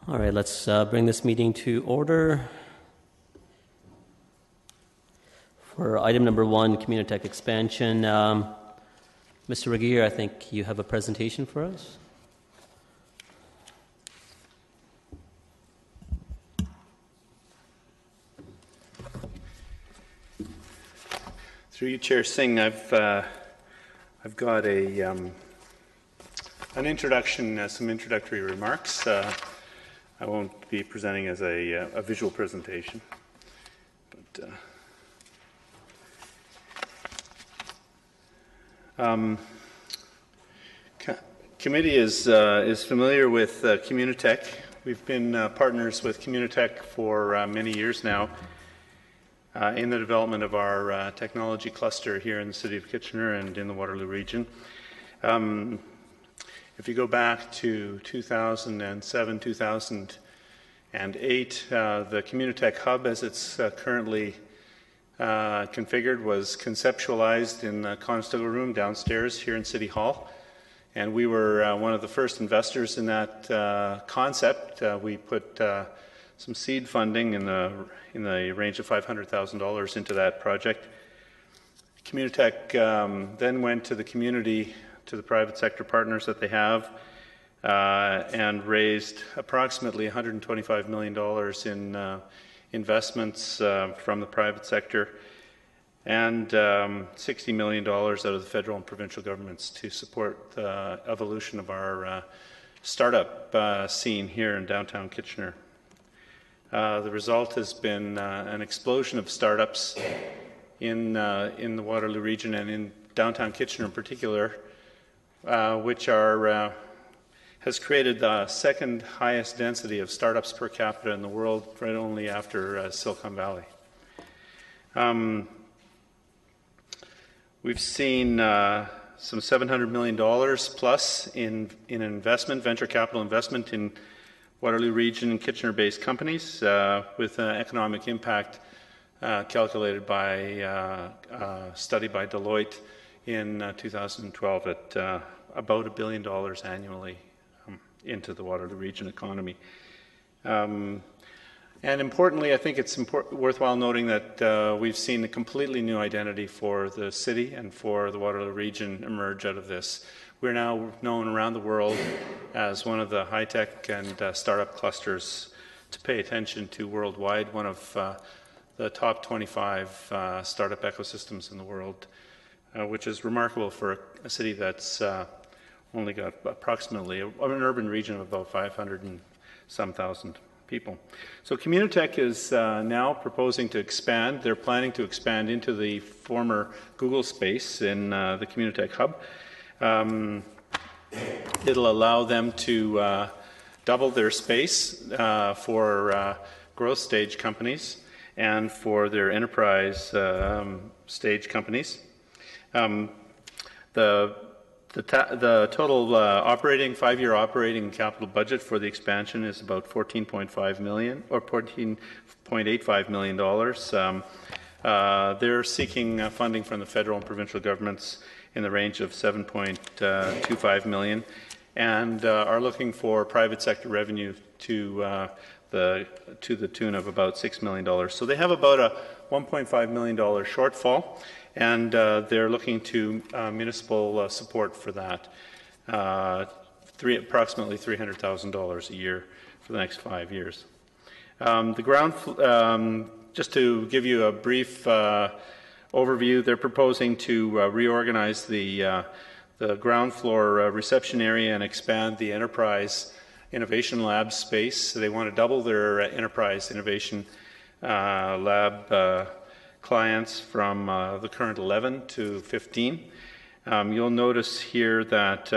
All right, let's bring this meeting to order. For item number 1, Communitech expansion, Mr. Regier, I think you have a presentation for us. Through you, Chair Singh, I've got an introduction, some introductory remarks. I won't be presenting as a visual presentation, but committee is familiar with Communitech. We've been partners with Communitech for many years now in the development of our technology cluster here in the City of Kitchener and in the Waterloo region. If you go back to 2007, 2008, the Communitech Hub, as it's currently configured, was conceptualized in the Conestoga Room downstairs here in City Hall. And we were one of the first investors in that concept. We put some seed funding in the range of $500,000 into that project. Communitech then went to the community, to the private sector partners that they have, and raised approximately $125 million in investments from the private sector and $60 million out of the federal and provincial governments to support the evolution of our startup scene here in downtown Kitchener. The result has been an explosion of startups in the Waterloo region and in downtown Kitchener in particular, which has created the second highest density of startups per capita in the world, right only after Silicon Valley. We've seen some $700 million plus in investment, venture capital investment in Waterloo region and Kitchener-based companies with an economic impact calculated by a study by Deloitte in 2012 at about $1 billion annually into the Waterloo region economy. And importantly, I think it's worthwhile noting that we've seen a completely new identity for the city and for the Waterloo region emerge out of this. We're now known around the world as one of the high-tech and startup clusters to pay attention to worldwide, one of the top 25 startup ecosystems in the world, which is remarkable for a city that's only got approximately an urban region of about 500 and some thousand people. So Communitech is now proposing to expand. They're planning to expand into the former Google space in the Communitech Hub. It'll allow them to double their space for growth stage companies and for their enterprise stage companies. The total operating 5-year operating capital budget for the expansion is about $14.5 million or $14.85 million. They're seeking funding from the federal and provincial governments in the range of $7.25 million, and are looking for private sector revenue to the tune of about $6 million. So they have about a $1.5 million shortfall, and they're looking to municipal support for that, approximately $300,000 a year for the next 5 years. Just to give you a brief overview, they're proposing to reorganize the ground floor reception area and expand the enterprise innovation lab space. So they want to double their enterprise innovation lab clients from the current 11 to 15. You'll notice here that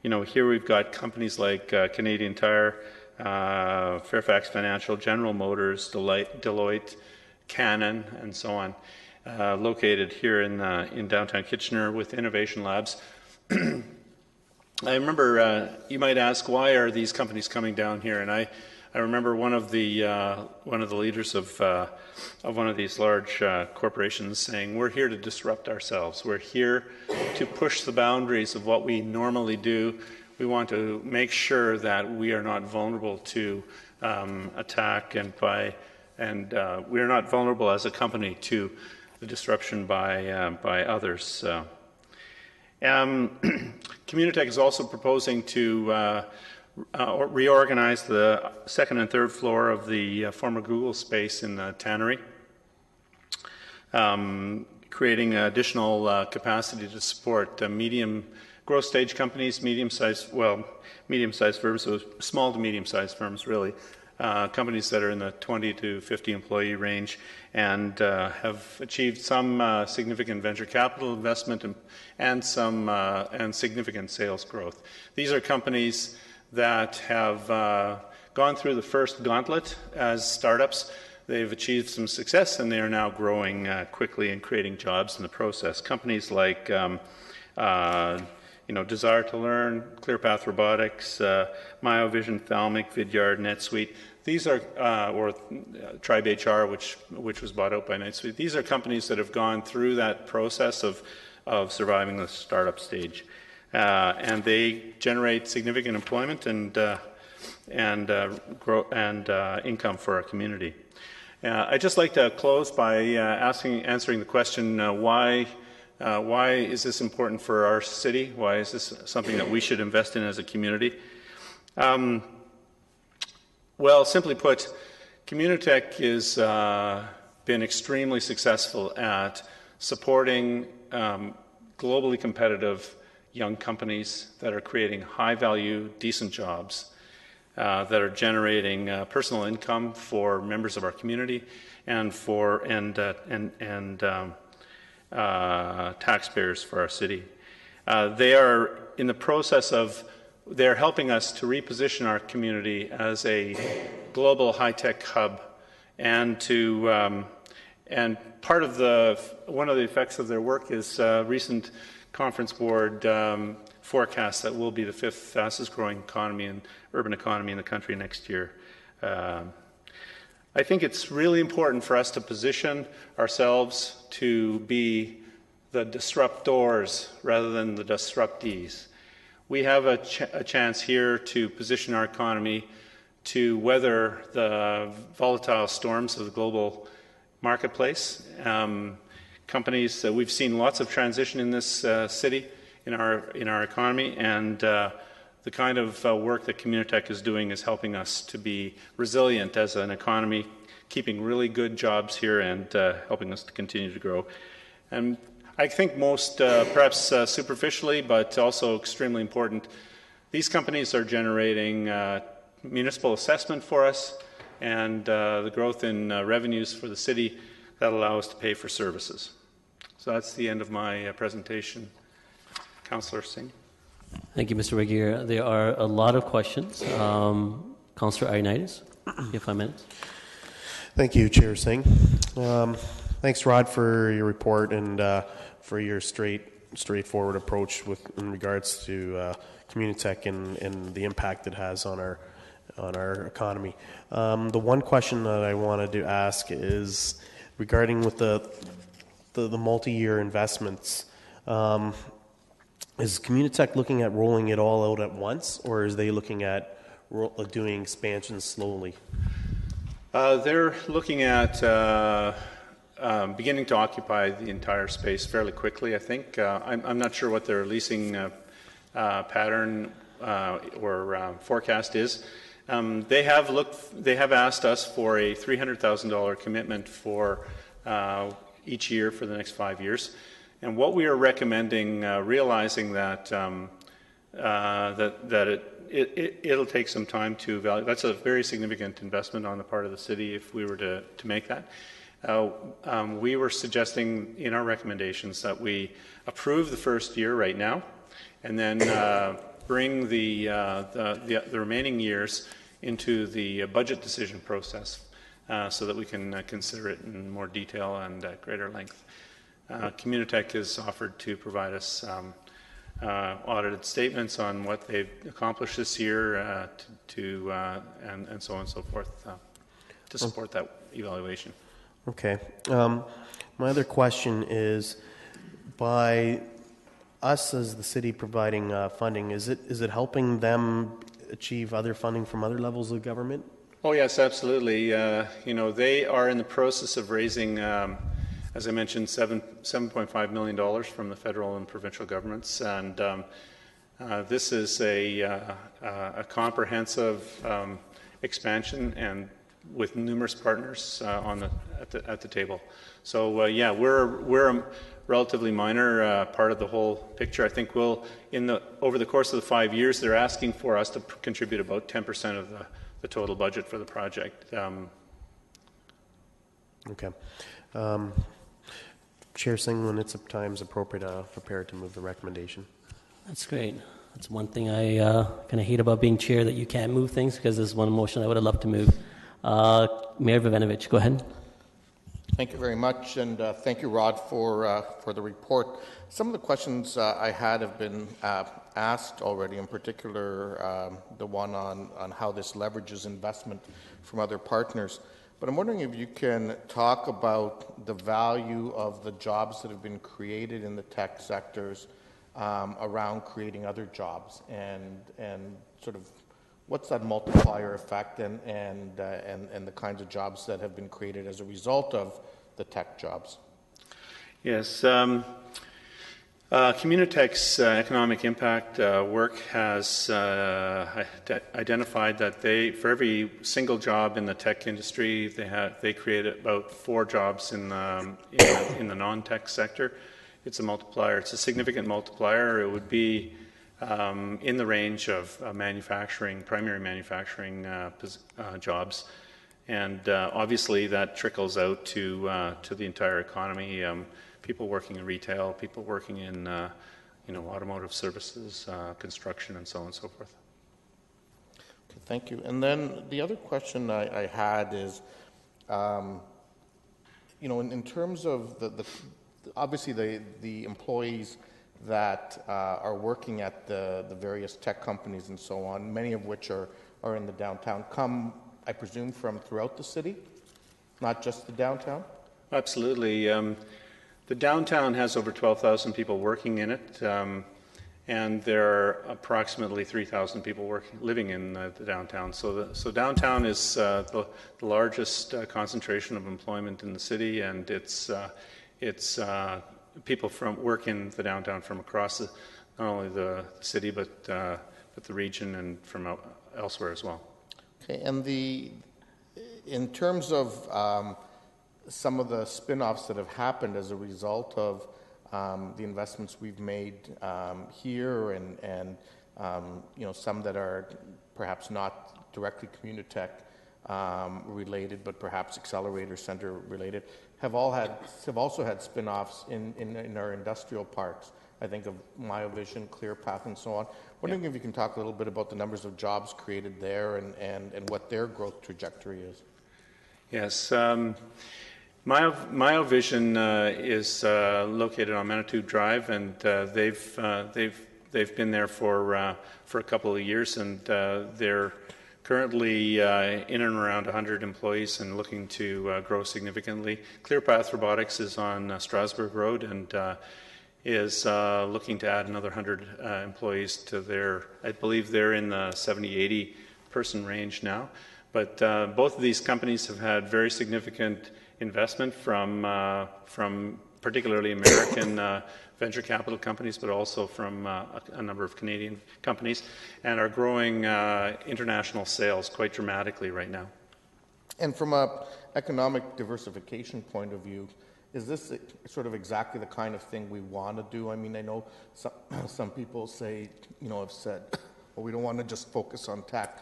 here we've got companies like Canadian Tire, Fairfax Financial, General Motors, Deloitte, Canon, and so on, located here in downtown Kitchener with innovation labs. I remember you might ask, why are these companies coming down here? And I remember one of the leaders of one of these large corporations saying, "We're here to disrupt ourselves. We're here to push the boundaries of what we normally do. we want to make sure that we are not vulnerable to attack and we are not vulnerable as a company to the disruption by others. Communitech is also proposing to reorganize the second and third floor of the former Google space in the Tannery, creating additional capacity to support medium growth stage companies, medium-sized firms, so small to medium-sized firms, really, companies that are in the 20 to 50 employee range and have achieved some significant venture capital investment and significant sales growth. These are companies that have gone through the first gauntlet as startups. They've achieved some success and they are now growing quickly and creating jobs in the process. Companies like Desire to Learn, ClearPath Robotics, MyoVision, Thalmic, Vidyard, NetSuite. These are, or Tribe HR, which was bought out by NetSuite. These are companies that have gone through that process of surviving the startup stage, and they generate significant employment and income for our community. I'd just like to close by answering the question: why is this important for our city? Why is this something that we should invest in as a community? Well, simply put, Communitech has been extremely successful at supporting globally competitive young companies that are creating high-value, decent jobs that are generating personal income for members of our community and taxpayers for our city. They are in the process of they're helping us to reposition our community as a global high-tech hub, and part of one of the effects of their work is recent Conference Board forecast that we'll be the fifth fastest growing urban economy in the country next year. I think it's really important for us to position ourselves to be the disruptors rather than the disruptees. We have a chance here to position our economy to weather the volatile storms of the global marketplace. Companies, we've seen lots of transition in this city, in our economy, and the kind of work that Communitech is doing is helping us to be resilient as an economy, keeping really good jobs here and helping us to continue to grow. And I think most, perhaps superficially, but also extremely important, these companies are generating municipal assessment for us and the growth in revenues for the city that allow us to pay for services. So that's the end of my presentation. Councillor Singh. Thank you, Mr. Regier. There are a lot of questions. Councillor Ioannidis, you have 5 minutes. Thank you, Chair Singh. Thanks, Rod, for your report and for your straightforward approach in regards to Communitech and the impact it has on our economy. The one question that I wanted to ask is regarding with the multi-year investments. Is Communitech looking at rolling it all out at once, or is they looking at doing expansion slowly? They're looking at beginning to occupy the entire space fairly quickly, I think. I'm not sure what their leasing pattern or forecast is. They have asked us for a $300,000 commitment for each year for the next 5 years. And what we are recommending, realizing that it'll take some time to evaluate. That's a very significant investment on the part of the city if we were to make that. We were suggesting in our recommendations that we approve the first year right now, and then bring the remaining years into the budget decision process so that we can consider it in more detail and at greater length. Communitech has offered to provide us audited statements on what they've accomplished this year and so on and so forth to support that evaluation. Okay. My other question is, by us as the city providing funding, is it helping them achieve other funding from other levels of government? Oh yes, absolutely. They are in the process of raising, as I mentioned, $7.5 million from the federal and provincial governments, and this is a comprehensive expansion, and with numerous partners at the table. So we're a relatively minor part of the whole picture. I think over the course of the 5 years, they're asking for us to contribute about 10% of the total budget for the project. Okay. Chair Singh, when it's time's appropriate, prepared to move the recommendation. That's great. That's one thing I kind of hate about being chair, that you can't move things, because there's one motion I would have loved to move. Mayor Vivinovich, go ahead. Thank you very much, and thank you, Rod, for the report. Some of the questions I had have been asked already, in particular the one on how this leverages investment from other partners. But I'm wondering if you can talk about the value of the jobs that have been created in the tech sectors around creating other jobs, and sort of what's that multiplier effect, and the kinds of jobs that have been created as a result of the tech jobs? Yes. Communitech's economic impact work has identified that for every single job in the tech industry, they create about 4 jobs in the non-tech sector. It's a multiplier. It's a significant multiplier. It would be in the range of primary manufacturing jobs, and obviously that trickles out to the entire economy. People working in retail, people working in automotive services, construction, and so on and so forth. Okay, thank you. And then the other question I had is, in terms of obviously the employees that are working at the various tech companies and so on, many of which are in the downtown, come, I presume, from throughout the city, not just the downtown? Absolutely. The downtown has over 12,000 people working in it, and there are approximately 3,000 people living in the downtown. So downtown is the largest concentration of employment in the city, and it's people work in the downtown from across not only the city but the region, and from elsewhere as well. Okay, and in terms of some of the spin-offs that have happened as a result of the investments we've made here, and some that are perhaps not directly Communitech related, but perhaps Accelerator Center related, have also had spin-offs in our industrial parks. I think of Myovision, ClearPath, and so on. Wondering if you can talk a little bit about the numbers of jobs created there, and what their growth trajectory is. Yes. Myovision is located on Manitou Drive, and they've been there for a couple of years, and they're currently in and around 100 employees and looking to grow significantly. ClearPath Robotics is on Strasbourg Road, and is looking to add another 100 employees to I believe they're in the 70-80 person range now. But both of these companies have had very significant investment from particularly American venture capital companies, but also from a number of Canadian companies, and are growing international sales quite dramatically right now. And from an economic diversification point of view, is this sort of exactly the kind of thing we want to do? I mean, I know some people have said, well, we don't want to just focus on tech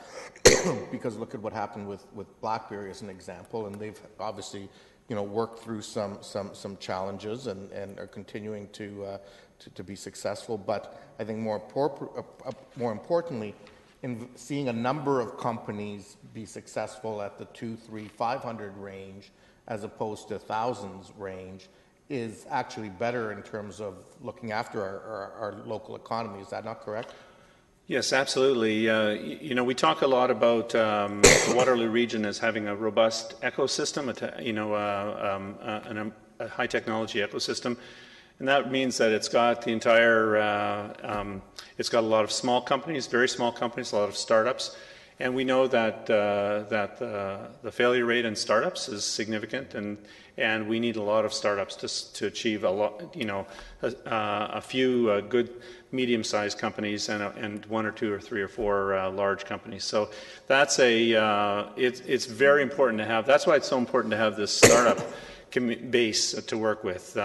because look at what happened with BlackBerry as an example, and they've obviously worked through some challenges and are continuing to be successful. But I think more importantly, in seeing a number of companies be successful at the 200, 300, 500 range as opposed to thousands range is actually better in terms of looking after our local economy. Is that not correct? Yes, absolutely. We talk a lot about the Waterloo region as having a robust ecosystem, a high technology ecosystem, And that means that it's got the entire, it's got a lot of small companies, very small companies, a lot of startups. And we know that the failure rate in startups is significant, and we need a lot of startups to achieve a lot, a few good medium-sized companies and one or two or three or four large companies. So that's it's very important to have. That's why it's so important to have this startup base to work with.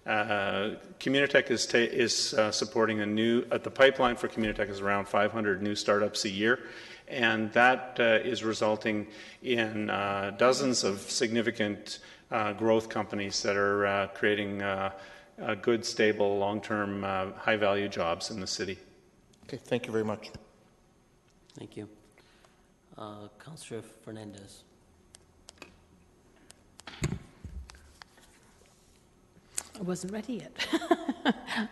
Communitech is supporting the pipeline for Communitech is around 500 new startups a year, and that is resulting in dozens of significant growth companies that are creating good, stable, long-term, high-value jobs in the city. Okay, thank you very much. Thank you. Councillor Fernandez. I wasn't ready yet.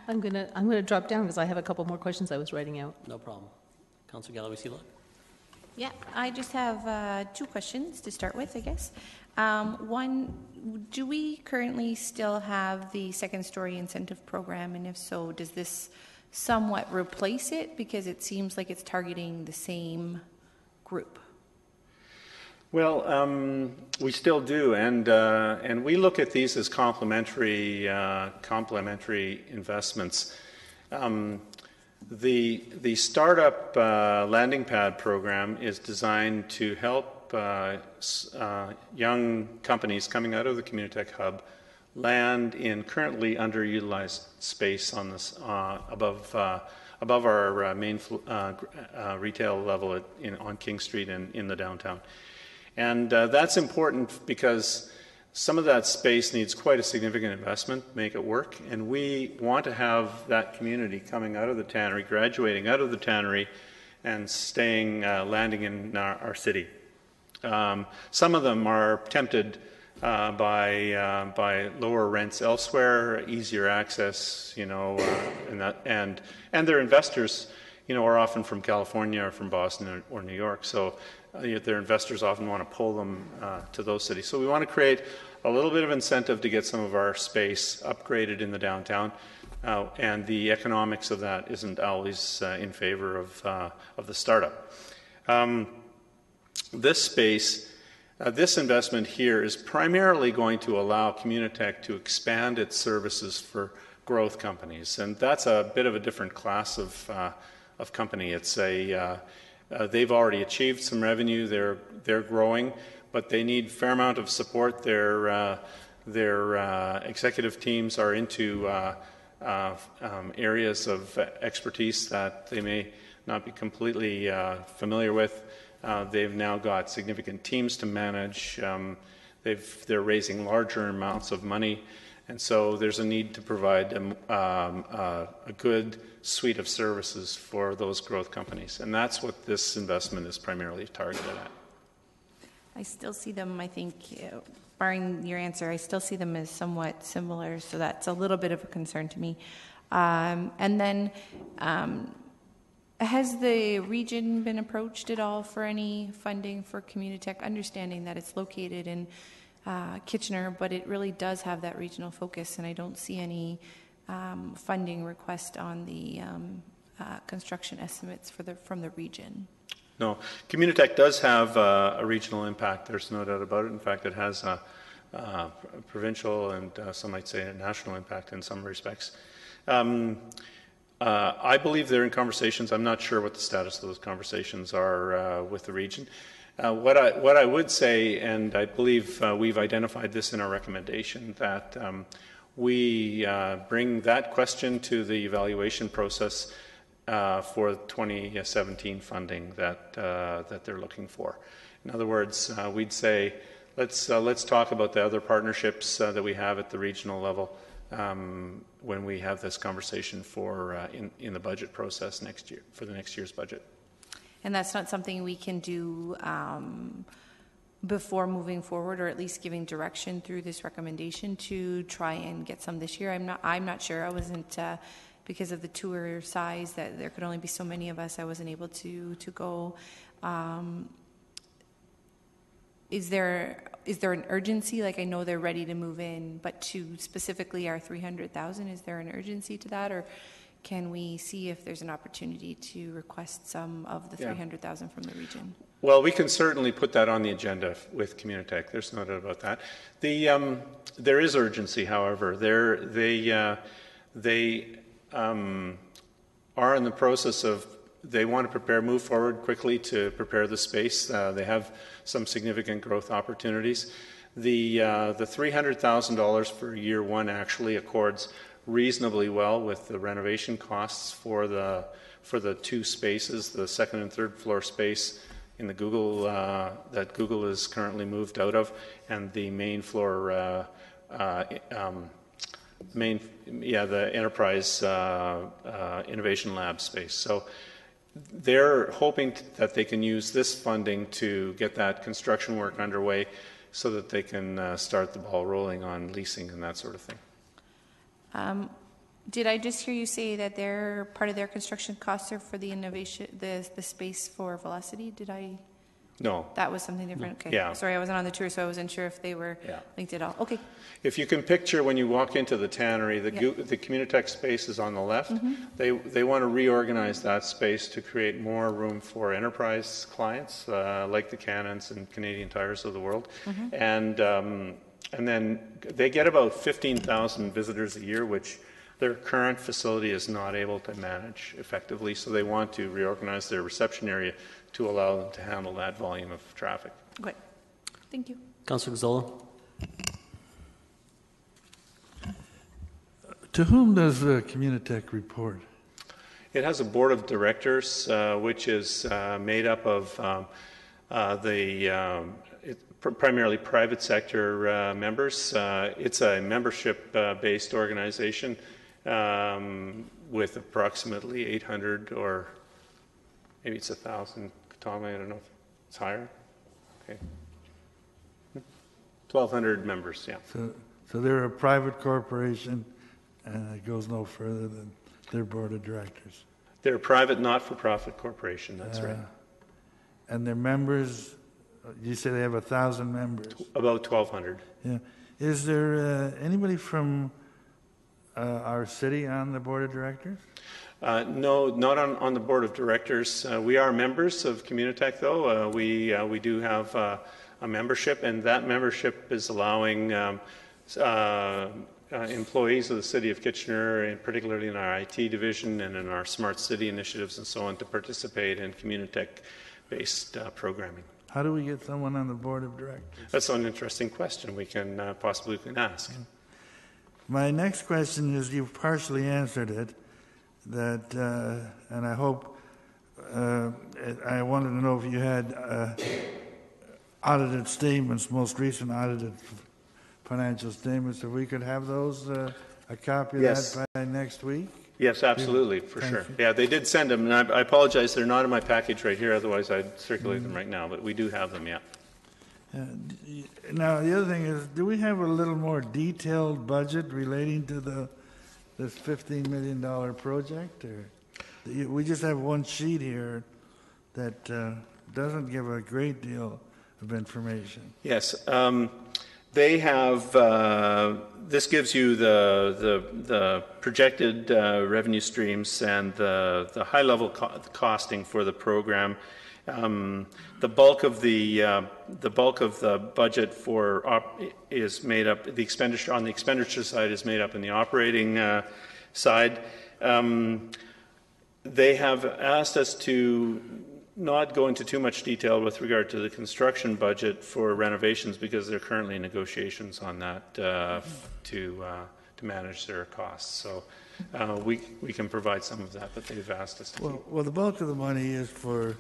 I'm gonna drop down because I have a couple more questions I was writing out. No problem. Councillor Galloway-Seelock. Yeah, I just have 2 questions to start with, I guess. One, do we currently still have the second story incentive program? And if so, does this somewhat replace it? Because it seems like it's targeting the same group. Well, we still do, and we look at these as complementary investments. The startup landing pad program is designed to help young companies coming out of the Communitech Hub land in currently underutilized space on this above our main retail level on King Street and in the downtown. And that's important because some of that space needs quite a significant investment to make it work, and we want to have that community coming out of the tannery, graduating out of the tannery, and landing in our city. Some of them are tempted by lower rents elsewhere, easier access, and their investors, are often from California or from Boston or New York. So their investors often want to pull them to those cities. So we want to create a little bit of incentive to get some of our space upgraded in the downtown, and the economics of that isn't always in favor of the startup. This space, this investment here is primarily going to allow Communitech to expand its services for growth companies, and that's a bit of a different class of company. It's they've already achieved some revenue. They're growing, but they need a fair amount of support. Their executive teams are into areas of expertise that they may not be completely familiar with. They've now got significant teams to manage. They're raising larger amounts of money, and so there's a need to provide a good suite of services for those growth companies, and that's what this investment is primarily targeted at. I still see them, I think, barring your answer, I still see them as somewhat similar, so that's a little bit of a concern to me. And then, has the region been approached at all for any funding for Communitech, understanding that it's located in Kitchener, but it really does have that regional focus, and I don't see any funding request on the construction estimates from the region. No, Communitech does have a regional impact. There's no doubt about it. In fact, it has a provincial and some might say a national impact in some respects. I believe they're in conversations. I'm not sure what the status of those conversations are with the region. What I would say, and I believe we've identified this in our recommendation, that we bring that question to the evaluation process for 2017 funding that they're looking for. In other words, we'd say let's talk about the other partnerships that we have at the regional level when we have this conversation in the budget process next year for the next year's budget. And that's not something we can do before moving forward, or at least giving direction through this recommendation to try and get some this year. I'm not sure. I wasn't because of the tour size that there could only be so many of us. I wasn't able to go. Is there is there an urgency? Like, I know they're ready to move in, but to specifically our 300,000, is there an urgency to that? Or can we see if there's an opportunity to request some of the 300,000 from the region? Well, we can certainly put that on the agenda with Communitech. There's no doubt about that. There is urgency, however. They are in the process of, they want to move forward quickly to prepare the space. They have some significant growth opportunities. The $300,000 for year one actually accords reasonably well with the renovation costs for the two spaces, the second and third floor space in the Google that Google is currently moved out of, and the main floor the enterprise innovation lab space. So they're hoping that they can use this funding to get that construction work underway so that they can start the ball rolling on leasing and that sort of thing. Did I just hear you say that part of their construction costs are for the innovation, the space for Velocity? Did I? No. That was something different? Okay. Yeah. Sorry, I wasn't on the tour, so I wasn't sure if they were linked at all. Okay. If you can picture when you walk into the tannery, the Communitech space is on the left. They want to reorganize that space to create more room for enterprise clients like the Canons and Canadian Tires of the world. And then they get about 15,000 visitors a year, which their current facility is not able to manage effectively. So they want to reorganize their reception area to allow them to handle that volume of traffic. Okay. Thank you. Councillor Gazzola. To whom does Communitech report? It has a board of directors, which is made up of primarily private sector members. It's a membership-based organization with approximately 800 or maybe it's 1,000. Tom, I don't know if it's higher. Okay. 1,200 members, yeah. So they're a private corporation, and it goes no further than their board of directors. They're a private, not-for-profit corporation, that's right. And their members, you say they have 1,000 members? About 1,200. Yeah. Is there anybody from our city on the board of directors? No, not on the board of directors. We are members of Communitech, though. We do have a membership, and that membership is allowing employees of the City of Kitchener, and particularly in our IT division and in our Smart City initiatives and so on, to participate in Communitech-based programming. How do we get someone on the board of directors? That's an interesting question we can possibly ask. My next question is, you've partially answered it, that, and I hope, I wanted to know if you had audited statements, most recent audited financial statements, if we could have those, a copy of that by next week? Yes, absolutely, for sure. Yeah, they did send them, and I apologize, they're not in my package right here, otherwise I'd circulate them right now, but we do have them, yeah. Now, the other thing is, do we have a little more detailed budget relating to this $15 million project? Or we just have one sheet here that doesn't give a great deal of information. Yes. They have, this gives you the projected revenue streams and the high-level costing for the program. The bulk of the budget is made up. The expenditure on the expenditure side is made up in the operating side. They have asked us to not go into too much detail with regard to the construction budget for renovations because they're currently in negotiations on that to manage their costs. So we can provide some of that, but they've asked us to. Well, the bulk of the money is for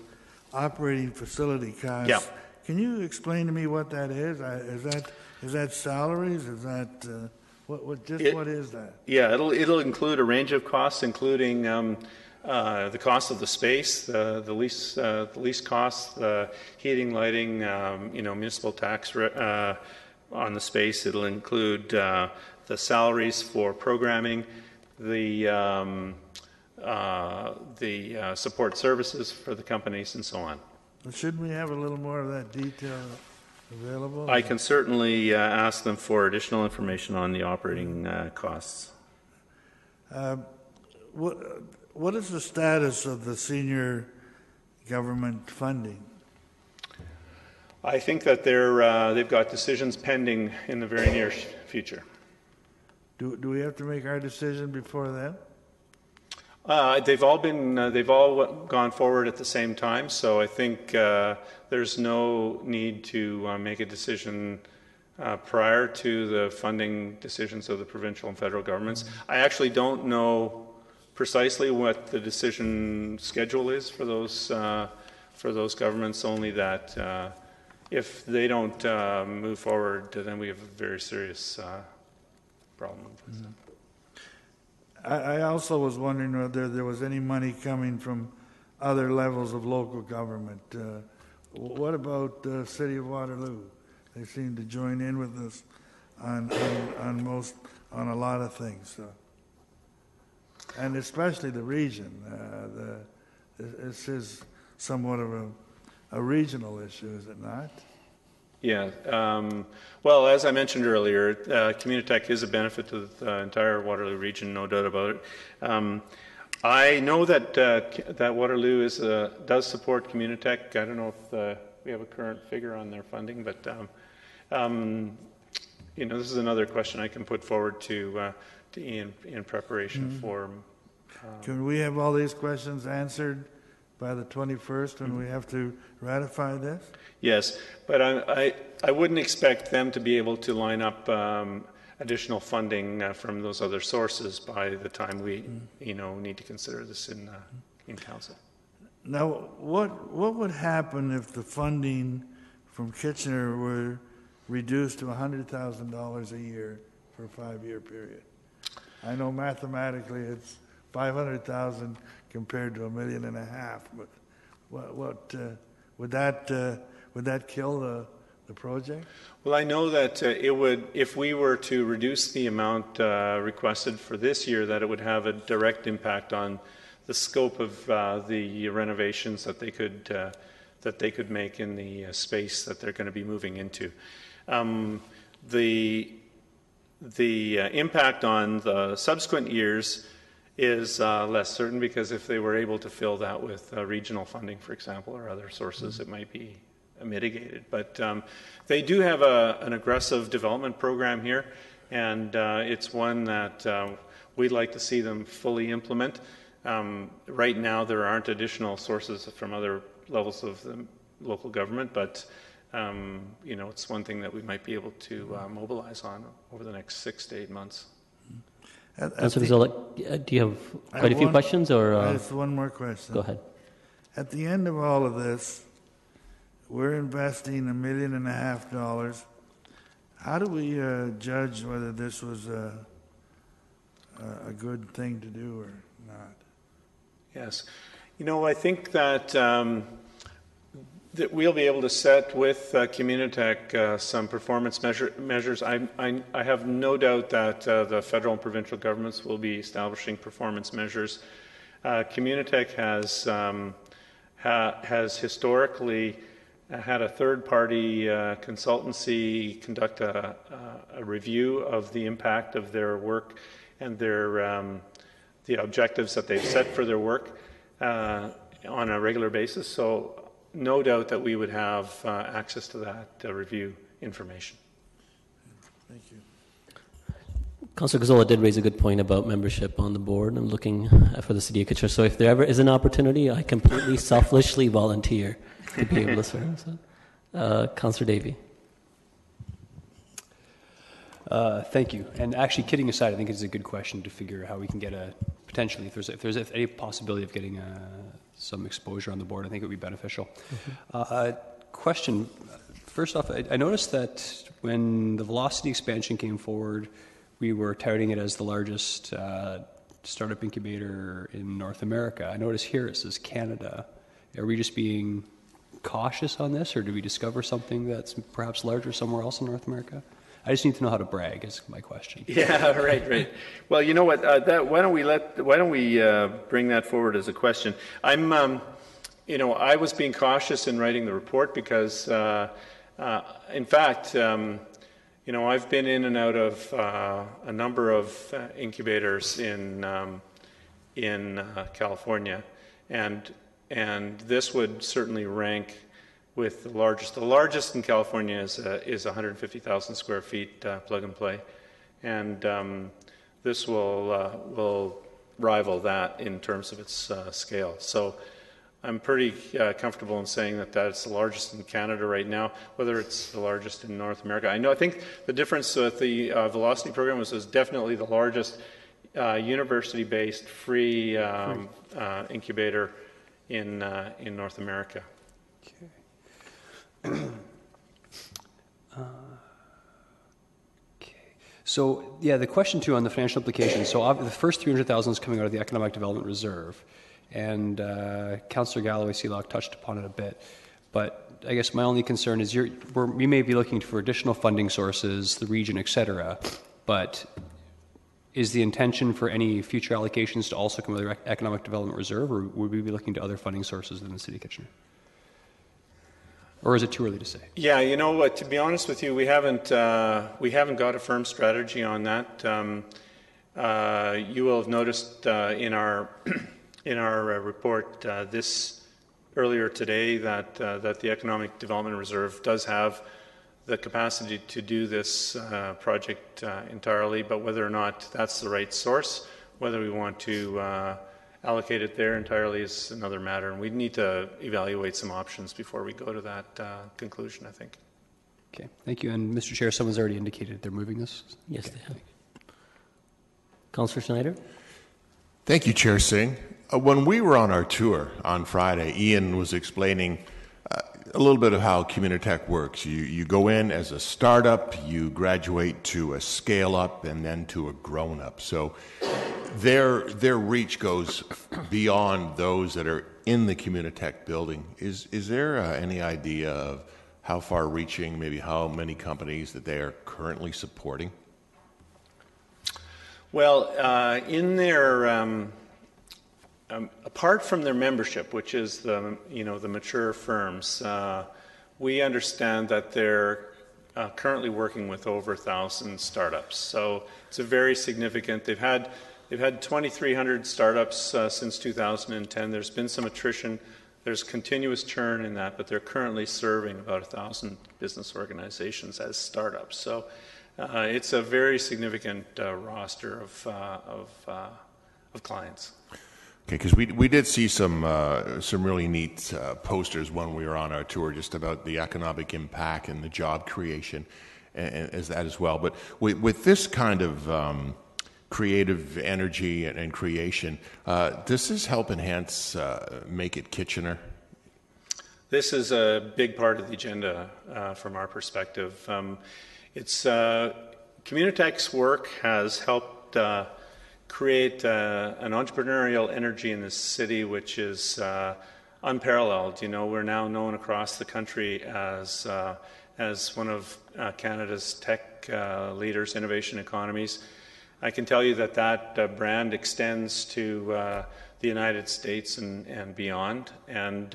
operating facility costs. Yeah. Can you explain to me what that is? Is that salaries? Is that what is that? Yeah, it'll include a range of costs, including the cost of the space, the lease costs, the heating, lighting, municipal tax on the space. It'll include the salaries for programming, the support services for the companies, and so on. Well, shouldn't we have a little more of that detail available? I can certainly ask them for additional information on the operating costs. What is the status of the senior government funding? I think that they've got decisions pending in the very near future. Do we have to make our decision before then? They've all gone forward at the same time, so I think there's no need to make a decision prior to the funding decisions of the provincial and federal governments. I actually don't know precisely what the decision schedule is for those governments, only that if they don't move forward, then we have a very serious problem with them. I also was wondering whether there was any money coming from other levels of local government. What about the City of Waterloo? They seem to join in with us on a lot of things, and especially the region. This is somewhat of a regional issue, is it not? Yeah. Well, as I mentioned earlier, Communitech is a benefit to the entire Waterloo region, no doubt about it. I know that that Waterloo does support Communitech. I don't know if we have a current figure on their funding, but this is another question I can put forward to Ian in preparation for. Can we have all these questions answered by the 21st when we have to ratify this? Yes, but I wouldn't expect them to be able to line up additional funding from those other sources by the time we need to consider this in council. Now, what would happen if the funding from Kitchener were reduced to $100,000 a year for a 5-year period? I know mathematically it's 500,000 compared to $1.5 million, but what would that kill the project? Well, I know that it would, if we were to reduce the amount requested for this year, that it would have a direct impact on the scope of the renovations that they could make in the space that they're going to be moving into. The impact on the subsequent years is less certain, because if they were able to fill that with regional funding, for example, or other sources, it might be mitigated. But they do have an aggressive development program here, and it's one that we'd like to see them fully implement. Right now, there aren't additional sources from other levels of the local government, but it's one thing that we might be able to mobilize on over the next 6 to 8 months. Councillor Gazzola, do you have quite a few questions, or? Just one more question. Go ahead. At the end of all of this, we're investing $1.5 million. How do we judge whether this was a good thing to do or not? Yes. I think that that we'll be able to set with Communitech some performance measures. I have no doubt that the federal and provincial governments will be establishing performance measures. Communitech has historically had a third-party consultancy conduct a review of the impact of their work and the objectives that they've set for their work on a regular basis. So no doubt that we would have access to that review information. Thank you. Councillor Gazzola did raise a good point about membership on the board. I'm looking for the City of Kitchener. So if there ever is an opportunity, I completely selfishly volunteer to be able to serve. So, Councillor Davey. Thank you. And actually, kidding aside, I think it's a good question to figure how we can get potentially, if there's any possibility of getting some exposure on the board, I think it would be beneficial. Question, first off, I noticed that when the Velocity expansion came forward, we were touting it as the largest startup incubator in North America. I notice here it says Canada. Are we just being cautious on this, or did we discover something that's perhaps larger somewhere else in North America? I just need to know how to brag is my question. Yeah, right. Well, you know what? Why don't we bring that forward as a question? I was being cautious in writing the report because In fact, I've been in and out of a number of incubators in California, and this would certainly rank with the largest. The largest in California is 150,000 square feet plug and play, and this will rival that in terms of its scale. So I'm pretty comfortable in saying that it's the largest in Canada right now. Whether it's the largest in North America, I think the difference with the Velocity program was definitely the largest university-based free incubator in North America. Okay. So, yeah, the question too on the financial implications. So the first $300,000 is coming out of the Economic Development Reserve, and Councillor Galloway-Seelock touched upon it a bit. But I guess my only concern is we may be looking for additional funding sources, the region, et cetera, but is the intention for any future allocations to also come out of the Economic Development Reserve, or would we be looking to other funding sources within the City of Kitchener? Or is it too early to say? Yeah, to be honest with you, we haven't got a firm strategy on that. You will have noticed in our report this earlier today that the Economic Development Reserve does have the capacity to do this project entirely, but whether or not that's the right source, whether we want to allocate it there entirely is another matter, and we need to evaluate some options before we go to that conclusion, I think. Okay, thank you. And Mr. Chair, someone's already indicated they're moving this. Yes, they have. Councillor Schneider? Thank you, Chair Singh. When we were on our tour on Friday, Ian was explaining a little bit of how Communitech works. You go in as a startup, you graduate to a scale-up, and then to a grown-up. So their reach goes beyond those that are in the Communitech building. Is there any idea of how far-reaching, maybe how many companies that they are currently supporting? Well, in their apart from their membership, which is the mature firms, we understand that they're currently working with over 1,000 startups. So it's a very significant. They've had 2,300 startups since 2010. There's been some attrition. There's continuous churn in that, but they're currently serving about 1,000 business organizations as startups. So it's a very significant roster of clients. Okay, because we did see some really neat posters when we were on our tour, just about the economic impact and the job creation, and as that as well. But with this kind of creative energy and creation, does this help enhance Make It Kitchener? This is a big part of the agenda from our perspective. It's Communitech's work has helped create an entrepreneurial energy in this city which is unparalleled. We're now known across the country as one of Canada's tech leaders, innovation economies. I can tell you that brand extends to the United States and beyond. And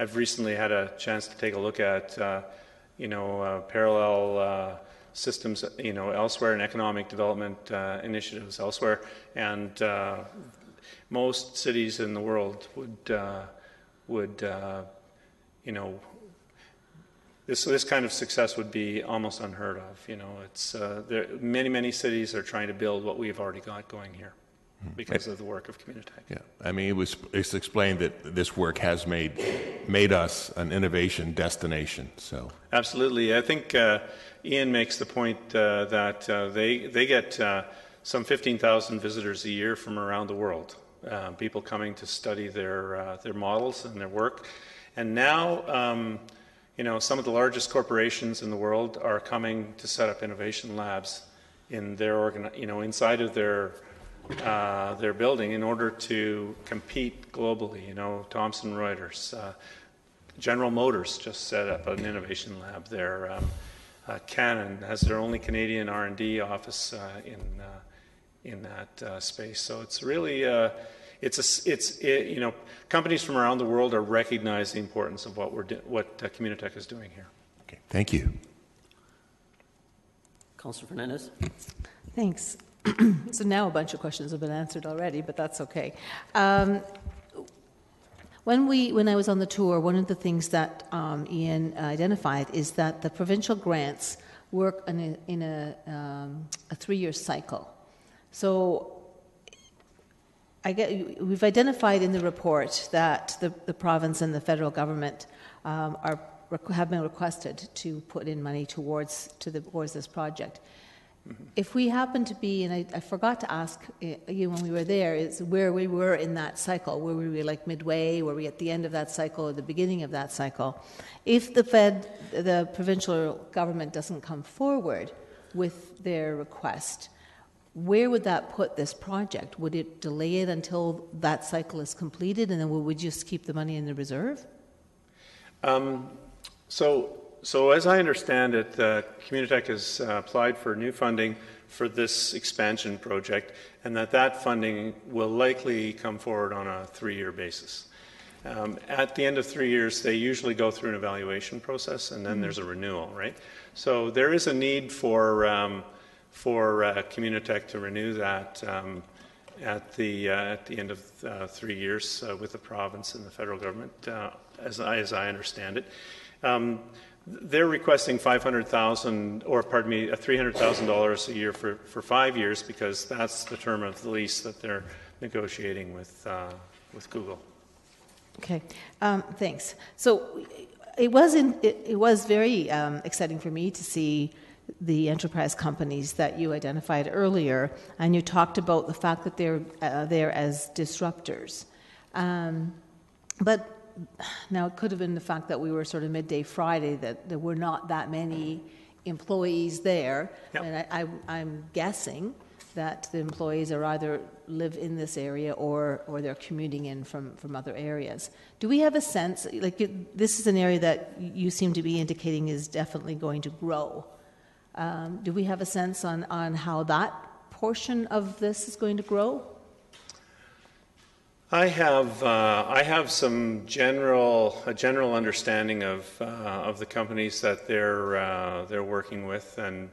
I've recently had a chance to take a look at parallel systems, elsewhere in economic development initiatives elsewhere, and most cities in the world would this kind of success would be almost unheard of. It's many cities are trying to build what we've already got going here because of the work of Communitech. Yeah, I mean it's explained that this work has made us an innovation destination. So absolutely, I think Ian makes the point that they get some 15,000 visitors a year from around the world. People coming to study their models and their work, and now some of the largest corporations in the world are coming to set up innovation labs in their inside of their building in order to compete globally. Thomson Reuters, General Motors just set up an innovation lab there. Canon has their only Canadian R&D office in that space. So it's really companies from around the world are recognizing the importance of what Communitech is doing here. Okay, thank you. Councillor Fernandez? Thanks. So now a bunch of questions have been answered already, but that's okay. When I was on the tour, one of the things that Ian identified is that the provincial grants work in a 3-year cycle. So we've identified in the report that the province and the federal government have been requested to put in money towards this project. Mm-hmm. If we happen to be, and I forgot to ask you when we were there, is where we were in that cycle. Were we like midway? Were we at the end of that cycle or the beginning of that cycle? If the provincial government doesn't come forward with their request, where would that put this project? Would it delay it until that cycle is completed, and then would we just keep the money in the reserve? So as I understand it, Communitech has applied for new funding for this expansion project, and that funding will likely come forward on a 3-year basis. At the end of 3 years, they usually go through an evaluation process, and then there's a renewal, right? So there is a need for Communitech to renew that at the end of 3 years with the province and the federal government, as I understand it. They're requesting $300,000 a year for 5 years because that's the term of the lease that they're negotiating with Google. Okay, thanks. So it was very exciting for me to see the enterprise companies that you identified earlier, and you talked about the fact that they're there as disruptors. But now, it could have been the fact that we were sort of midday Friday, that there were not that many employees there. Yep. And I'm guessing that the employees are either live in this area or they're commuting in from other areas. Do we have a sense, like this is an area that you seem to be indicating is definitely going to grow. Do we have a sense on how that portion of this is going to grow? I have some general understanding of the companies that they're working with, and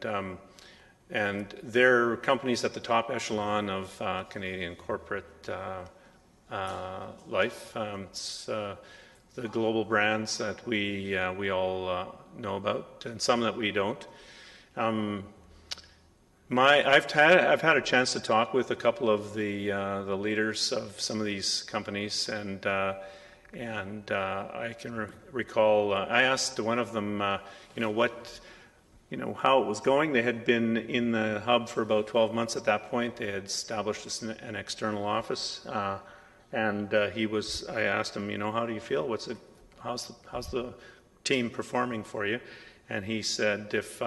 they're companies at the top echelon of Canadian corporate life. It's the global brands that we all know about, and some that we don't. I've had a chance to talk with a couple of the leaders of some of these companies, and I can recall I asked one of them, how it was going. They had been in the hub for about 12 months at that point. They had established an external office, and I asked him, how do you feel? How's the team performing for you? And he said, if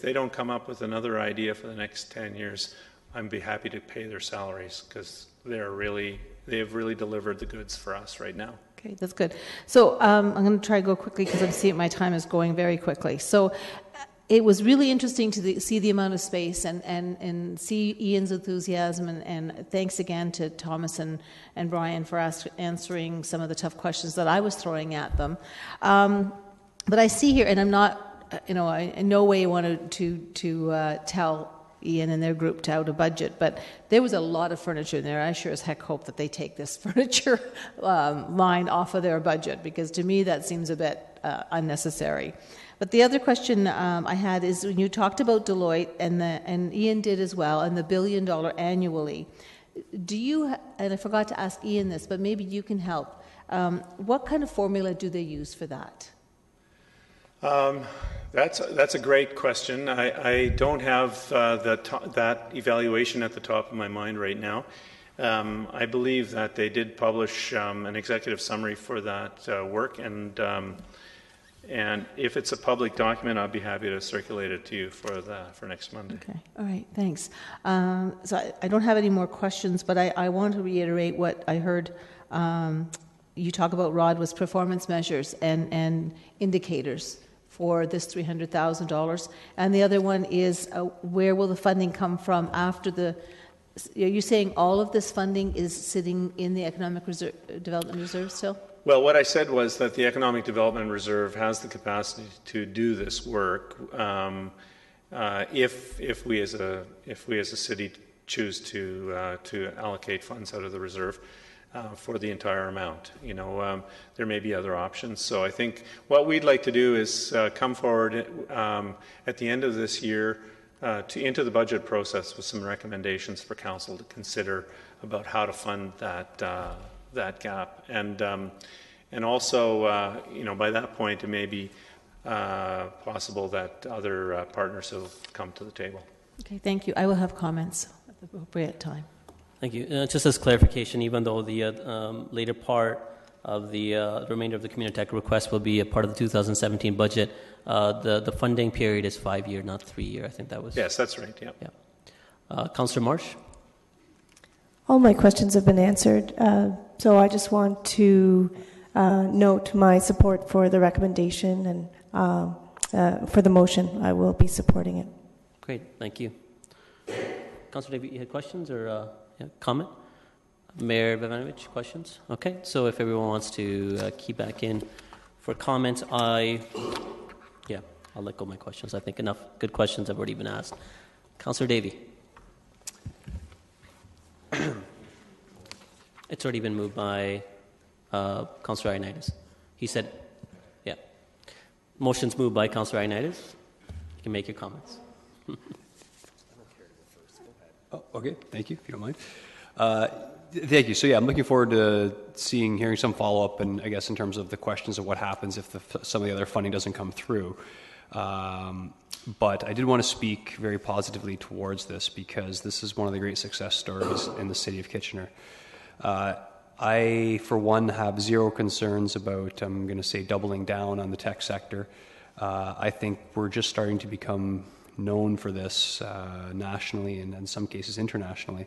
they don't come up with another idea for the next 10 years, I'd be happy to pay their salaries because they have really delivered the goods for us right now. Okay, that's good. So I'm going to try to go quickly because I'm seeing my time is going very quickly. So it was really interesting to see the amount of space and see Ian's enthusiasm, and thanks again to Thomas and Brian for answering some of the tough questions that I was throwing at them. But I see here, and I'm not, I in no way wanted to tell Ian and their group to out a budget, but there was a lot of furniture in there. I sure as heck hope that they take this furniture line off of their budget, because to me that seems a bit unnecessary. But the other question I had is when you talked about Deloitte, and Ian did as well, and the $1 billion annually. Do you, and I forgot to ask Ian this, but maybe you can help. What kind of formula do they use for that? That's a great question. I don't have that evaluation at the top of my mind right now. I believe that they did publish an executive summary for that work, and if it's a public document, I'll be happy to circulate it to you for next Monday. Okay. All right. Thanks. So I don't have any more questions, but I want to reiterate what I heard. You talk about, Rod, was performance measures and indicators for this $300,000. And the other one is where will the funding come from after are you saying all of this funding is sitting in the Economic Development Reserve still? Well, what I said was that the Economic Development Reserve has the capacity to do this work if we as a city choose to allocate funds out of the reserve for the entire amount. There may be other options. So I think what we'd like to do is come forward at the end of this year into the budget process with some recommendations for council to consider about how to fund that gap. And also, by that point, it may be possible that other partners will come to the table. Okay, thank you. I will have comments at the appropriate time. Thank you. Just as clarification, even though the later part of the remainder of the Communitech request will be a part of the 2017 budget, the funding period is 5-year, not 3-year. I think that was... Yes, that's right, yeah. Councillor Marsh? All my questions have been answered, so I just want to note my support for the recommendation and for the motion. I will be supporting it. Great, thank you. Councillor Davey, you had questions or comment? Mayor Bevanovic, questions? Okay, so if everyone wants to key back in for comments, I'll let go of my questions. I think enough good questions have already been asked. Councillor Davey. It's already been moved by Councillor Ioannidis. He said, yeah. Motion's moved by Councillor Ioannidis. You can make your comments. Oh, okay. Thank you, if you don't mind. Thank you. So, I'm looking forward to hearing some follow-up, and I guess in terms of the questions of what happens if some of the other funding doesn't come through. But I did want to speak very positively towards this because this is one of the great success stories in the city of Kitchener. I, for one, have zero concerns about, I'm going to say, doubling down on the tech sector. I think we're just starting to become known for this nationally and in some cases internationally.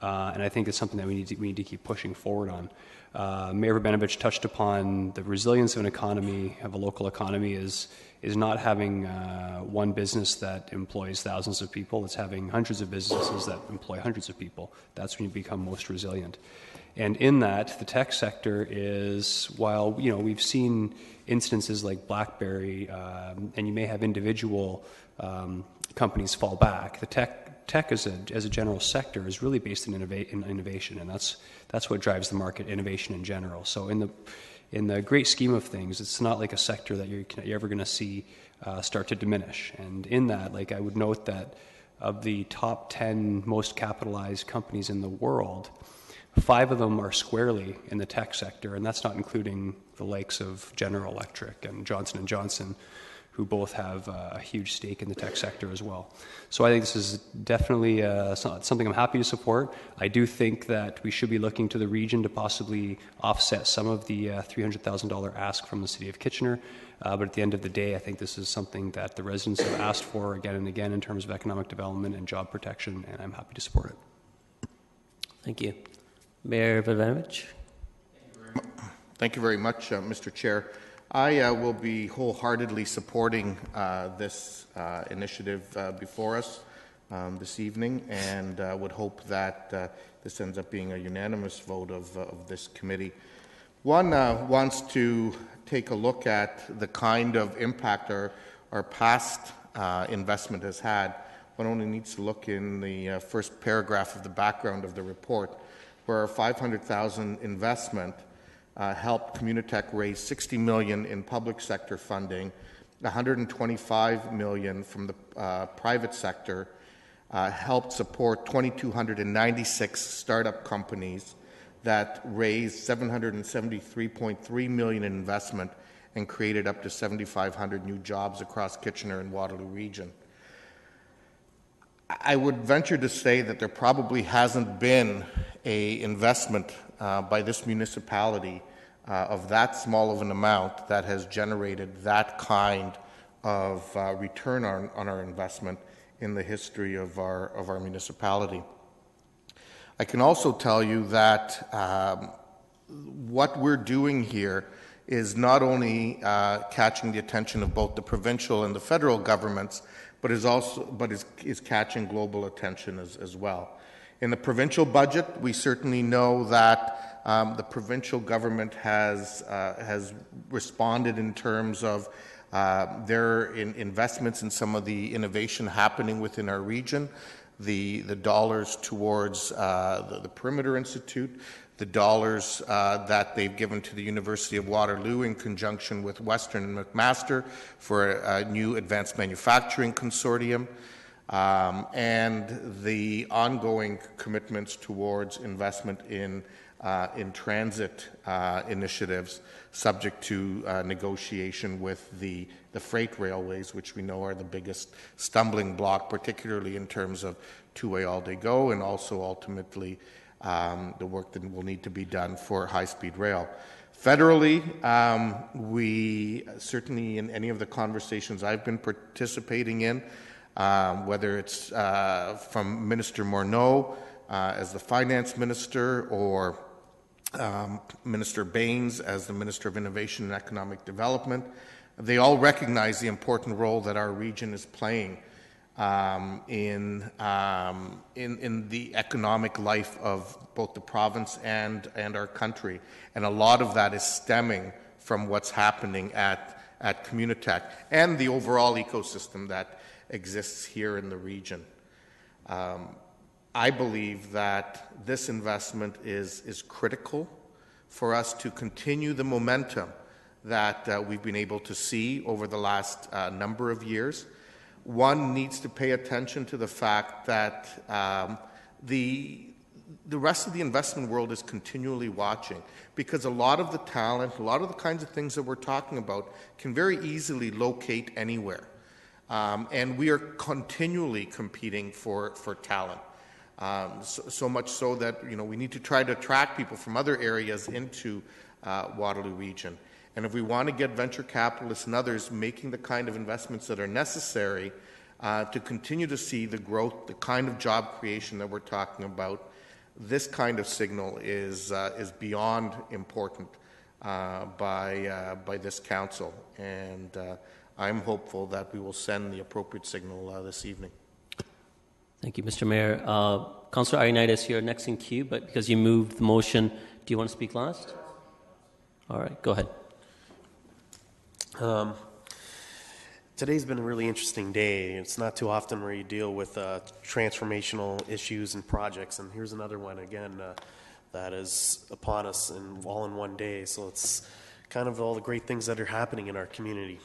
And I think it's something that we need to keep pushing forward on. Mayor Bevanovic touched upon the resilience of an economy, of a local economy, is not having one business that employs thousands of people. It's having hundreds of businesses that employ hundreds of people. That's when you become most resilient. And in that, the tech sector is, while we've seen instances like BlackBerry, and you may have individual companies fall back, the tech as a general sector is really based in innovation, and that's what drives the market, innovation in general. So in the great scheme of things, it's not like a sector that you're ever going to see start to diminish. And in that, I would note that of the top 10 most capitalized companies in the world, 5 of them are squarely in the tech sector, and that's not including the likes of General Electric and Johnson & Johnson, who both have a huge stake in the tech sector as well. So I think this is definitely something I'm happy to support. I do think that we should be looking to the region to possibly offset some of the $300,000 ask from the City of Kitchener. But at the end of the day, I think this is something that the residents have asked for again and again in terms of economic development and job protection, and I'm happy to support it. Thank you. Mayor Bevanovic. Thank you very much, Mr. Chair. I will be wholeheartedly supporting this initiative before us this evening, and would hope that this ends up being a unanimous vote of this committee. One wants to take a look at the kind of impact our past investment has had. One only needs to look in the first paragraph of the background of the report, where our $500,000 investment helped Communitech raise $60 million in public sector funding, $125 million from the private sector, helped support 2,296 startup companies that raised $773.3 million in investment and created up to 7,500 new jobs across Kitchener and Waterloo region. I would venture to say that there probably hasn't been an investment by this municipality of that small of an amount that has generated that kind of return on our investment in the history of our municipality. I can also tell you that what we're doing here is not only catching the attention of both the provincial and the federal governments, but is catching global attention as well. In the provincial budget, we certainly know that The provincial government has responded in terms of their investments in some of the innovation happening within our region, the dollars towards the Perimeter Institute, the dollars that they've given to the University of Waterloo in conjunction with Western and McMaster for a new advanced manufacturing consortium, and the ongoing commitments towards investment in transit initiatives, subject to negotiation with the freight railways, which we know are the biggest stumbling block, particularly in terms of two-way all-day go, and also ultimately the work that will need to be done for high-speed rail. Federally, we certainly, in any of the conversations I've been participating in, whether it's from Minister Morneau as the finance minister, or Minister Baines as the Minister of Innovation and Economic Development, they all recognize the important role that our region is playing in the economic life of both the province and our country. And a lot of that is stemming from what's happening at Communitech and the overall ecosystem that exists here in the region. I believe that this investment is critical for us to continue the momentum that we've been able to see over the last number of years. One needs to pay attention to the fact that the rest of the investment world is continually watching, because a lot of the talent, a lot of the kinds of things that we're talking about can very easily locate anywhere. And we are continually competing for talent. So much so that we need to try to attract people from other areas into Waterloo Region. And if we want to get venture capitalists and others making the kind of investments that are necessary to continue to see the growth, the kind of job creation that we're talking about, this kind of signal is beyond important by this council. And I'm hopeful that we will send the appropriate signal this evening. Thank you, Mr. Mayor. Councillor Ioannidis, you're next in queue, but because you moved the motion, do you want to speak last? All right, go ahead. Today's been a really interesting day. It's not too often where you deal with transformational issues and projects, and here's another one again that is upon us all in one day. So it's kind of all the great things that are happening in our community.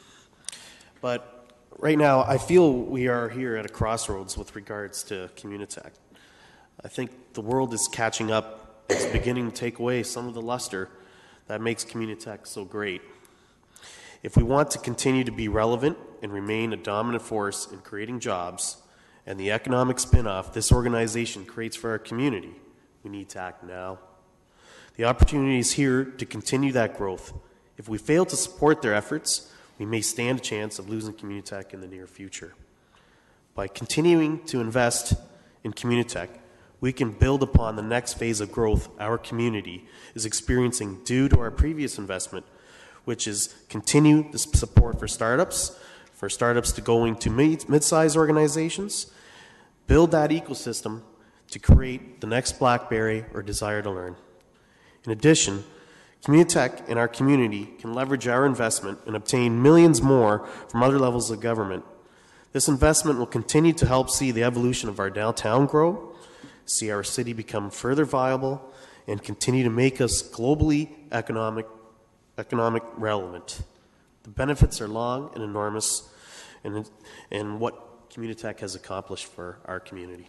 But right now, I feel we are here at a crossroads with regards to Communitech. I think the world is catching up. It's beginning to take away some of the luster that makes Communitech so great. If we want to continue to be relevant and remain a dominant force in creating jobs and the economic spin-off this organization creates for our community, we need to act now. The opportunity is here to continue that growth. If we fail to support their efforts, we may stand a chance of losing Communitech in the near future. By continuing to invest in Communitech, we can build upon the next phase of growth our community is experiencing due to our previous investment, which is continue the support for startups to go into mid-sized organizations, build that ecosystem to create the next BlackBerry or Desire to Learn. In addition, Communitech and our community can leverage our investment and obtain millions more from other levels of government. This investment will continue to help see the evolution of our downtown grow, see our city become further viable, and continue to make us globally economic relevant. The benefits are long and enormous, and what Communitech has accomplished for our community.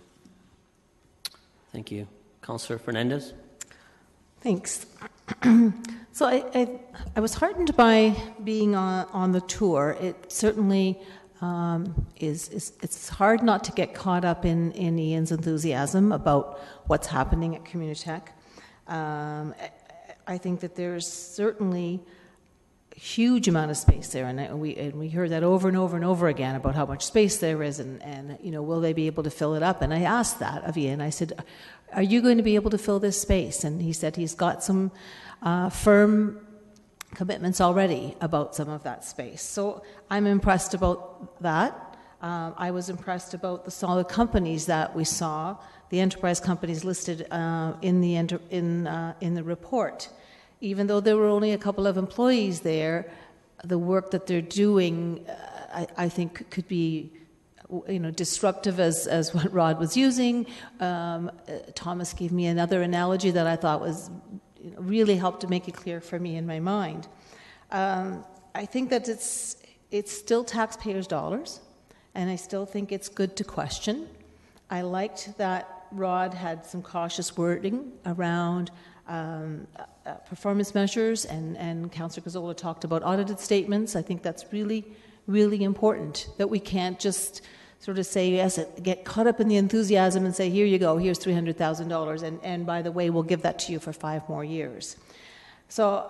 Thank you. Councillor Fernandez? Thanks. So I was heartened by being on the tour. It certainly it's hard not to get caught up in Ian's enthusiasm about what's happening at Communitech. I think that there's certainly a huge amount of space there, and we heard that over and over and over again about how much space there is, and will they be able to fill it up? And I asked that of Ian. I said, "Are you going to be able to fill this space?" And he said he's got some firm commitments already about some of that space. So I'm impressed about that. I was impressed about the solid companies that we saw the enterprise companies listed in the report. Even though there were only a couple of employees there, the work that they're doing, I think, could be, disruptive as what Rod was using. Thomas gave me another analogy that I thought was really helped to make it clear for me in my mind. I think that it's still taxpayers' dollars, and I still think it's good to question. I liked that Rod had some cautious wording around performance measures, and Councillor Gazzola talked about audited statements. I think that's really, really important, that we can't just sort of say, yes, get caught up in the enthusiasm and say, here you go, here's $300,000, and by the way, we'll give that to you for 5 more years. So,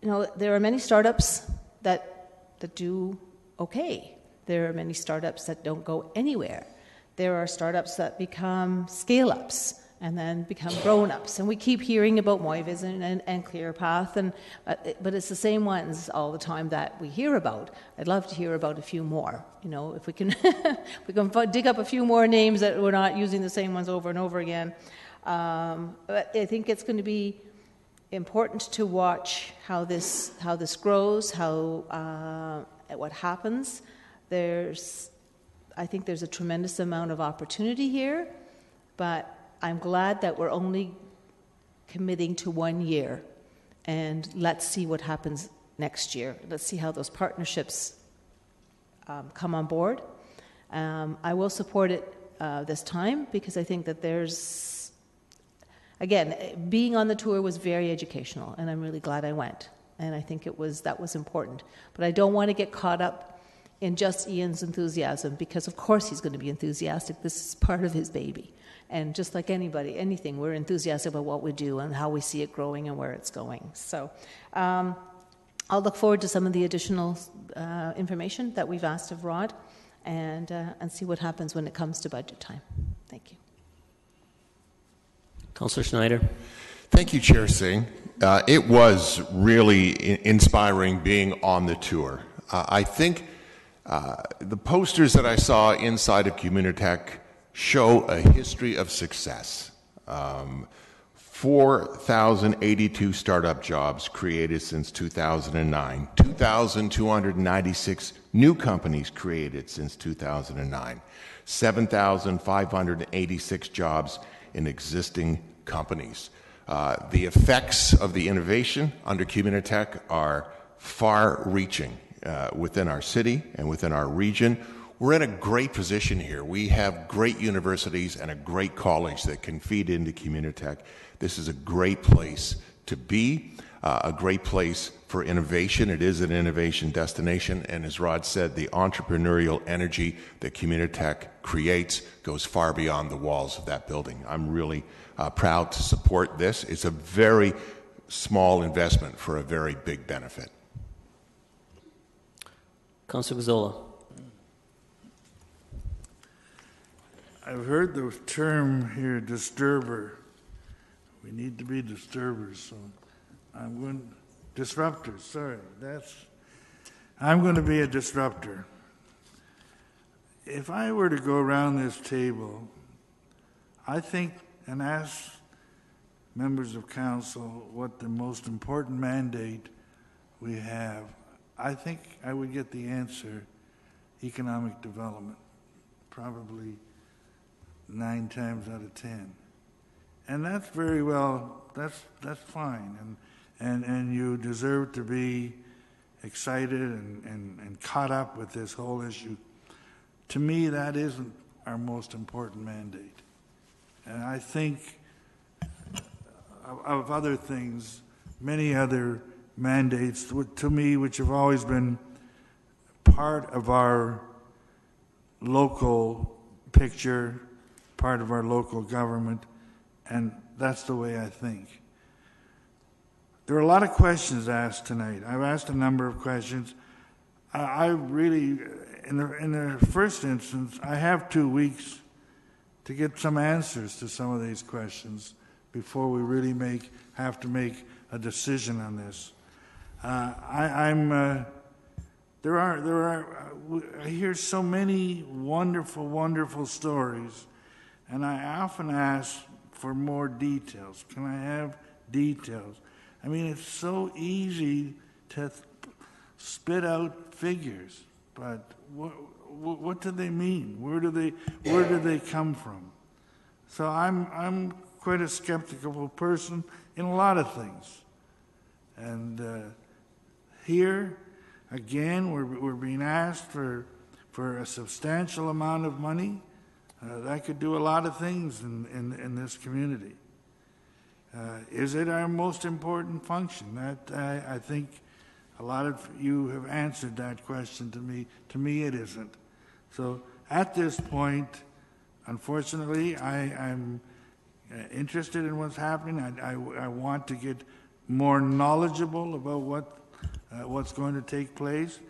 there are many startups that do okay. There are many startups that don't go anywhere. There are startups that become scale-ups and then become grown-ups. And we keep hearing about Moyvision and ClearPath, but it's the same ones all the time that we hear about. I'd love to hear about a few more. If we can, we can dig up a few more names that we're not using the same ones over and over again. But I think it's going to be important to watch how this grows, what happens. I think there's a tremendous amount of opportunity here, but I'm glad that we're only committing to 1 year, and let's see what happens next year. Let's see how those partnerships come on board. I will support it this time because I think that there's, again, being on the tour was very educational, and I'm really glad I went, and I think that was important. But I don't want to get caught up in just Ian's enthusiasm, because of course he's going to be enthusiastic. This is part of his baby. And just like anything, we're enthusiastic about what we do and how we see it growing and where it's going. So I'll look forward to some of the additional information that we've asked of Rod and see what happens when it comes to budget time. Thank you. Councillor Schneider. Thank you, Chair Singh. It was really inspiring being on the tour. I think the posters that I saw inside of Communitech show a history of success. 4,082 startup jobs created since 2009, 2,296 new companies created since 2009, 7,586 jobs in existing companies. The effects of the innovation under Communitech are far-reaching within our city and within our region. We're in a great position here. We have great universities and a great college that can feed into Communitech. This is a great place to be, a great place for innovation. It is an innovation destination, and as Rod said, the entrepreneurial energy that Communitech creates goes far beyond the walls of that building. I'm really proud to support this. It's a very small investment for a very big benefit. Councillor Gazzola. I've heard the term here, disturber. We need to be disturbers, so I'm going, disruptors, sorry, I'm going to be a disruptor. If I were to go around this table, I think, and ask members of council what the most important mandate we have, I think I would get the answer, economic development, probably 9 times out of 10. And that's very well, that's fine. And you deserve to be excited and caught up with this whole issue. To me, that isn't our most important mandate. And I think of other things, many other mandates, to me, which have always been part of our local picture, part of our local government, and that's the way I think. There are a lot of questions asked tonight. I've asked a number of questions. I really, in the first instance, I have 2 weeks to get some answers to some of these questions before we really have to make a decision on this. I hear so many wonderful, wonderful stories And I often ask for more details. Can I have details? I mean, it's so easy to spit out figures, but what do they mean? Where do they come from? So I'm quite a skeptical person in a lot of things. And here, again, we're being asked for a substantial amount of money. That could do a lot of things in this community. Is it our most important function? That I think a lot of you have answered that question to me. To me, it isn't. So at this point, unfortunately, I'm interested in what's happening. I want to get more knowledgeable about what's going to take place.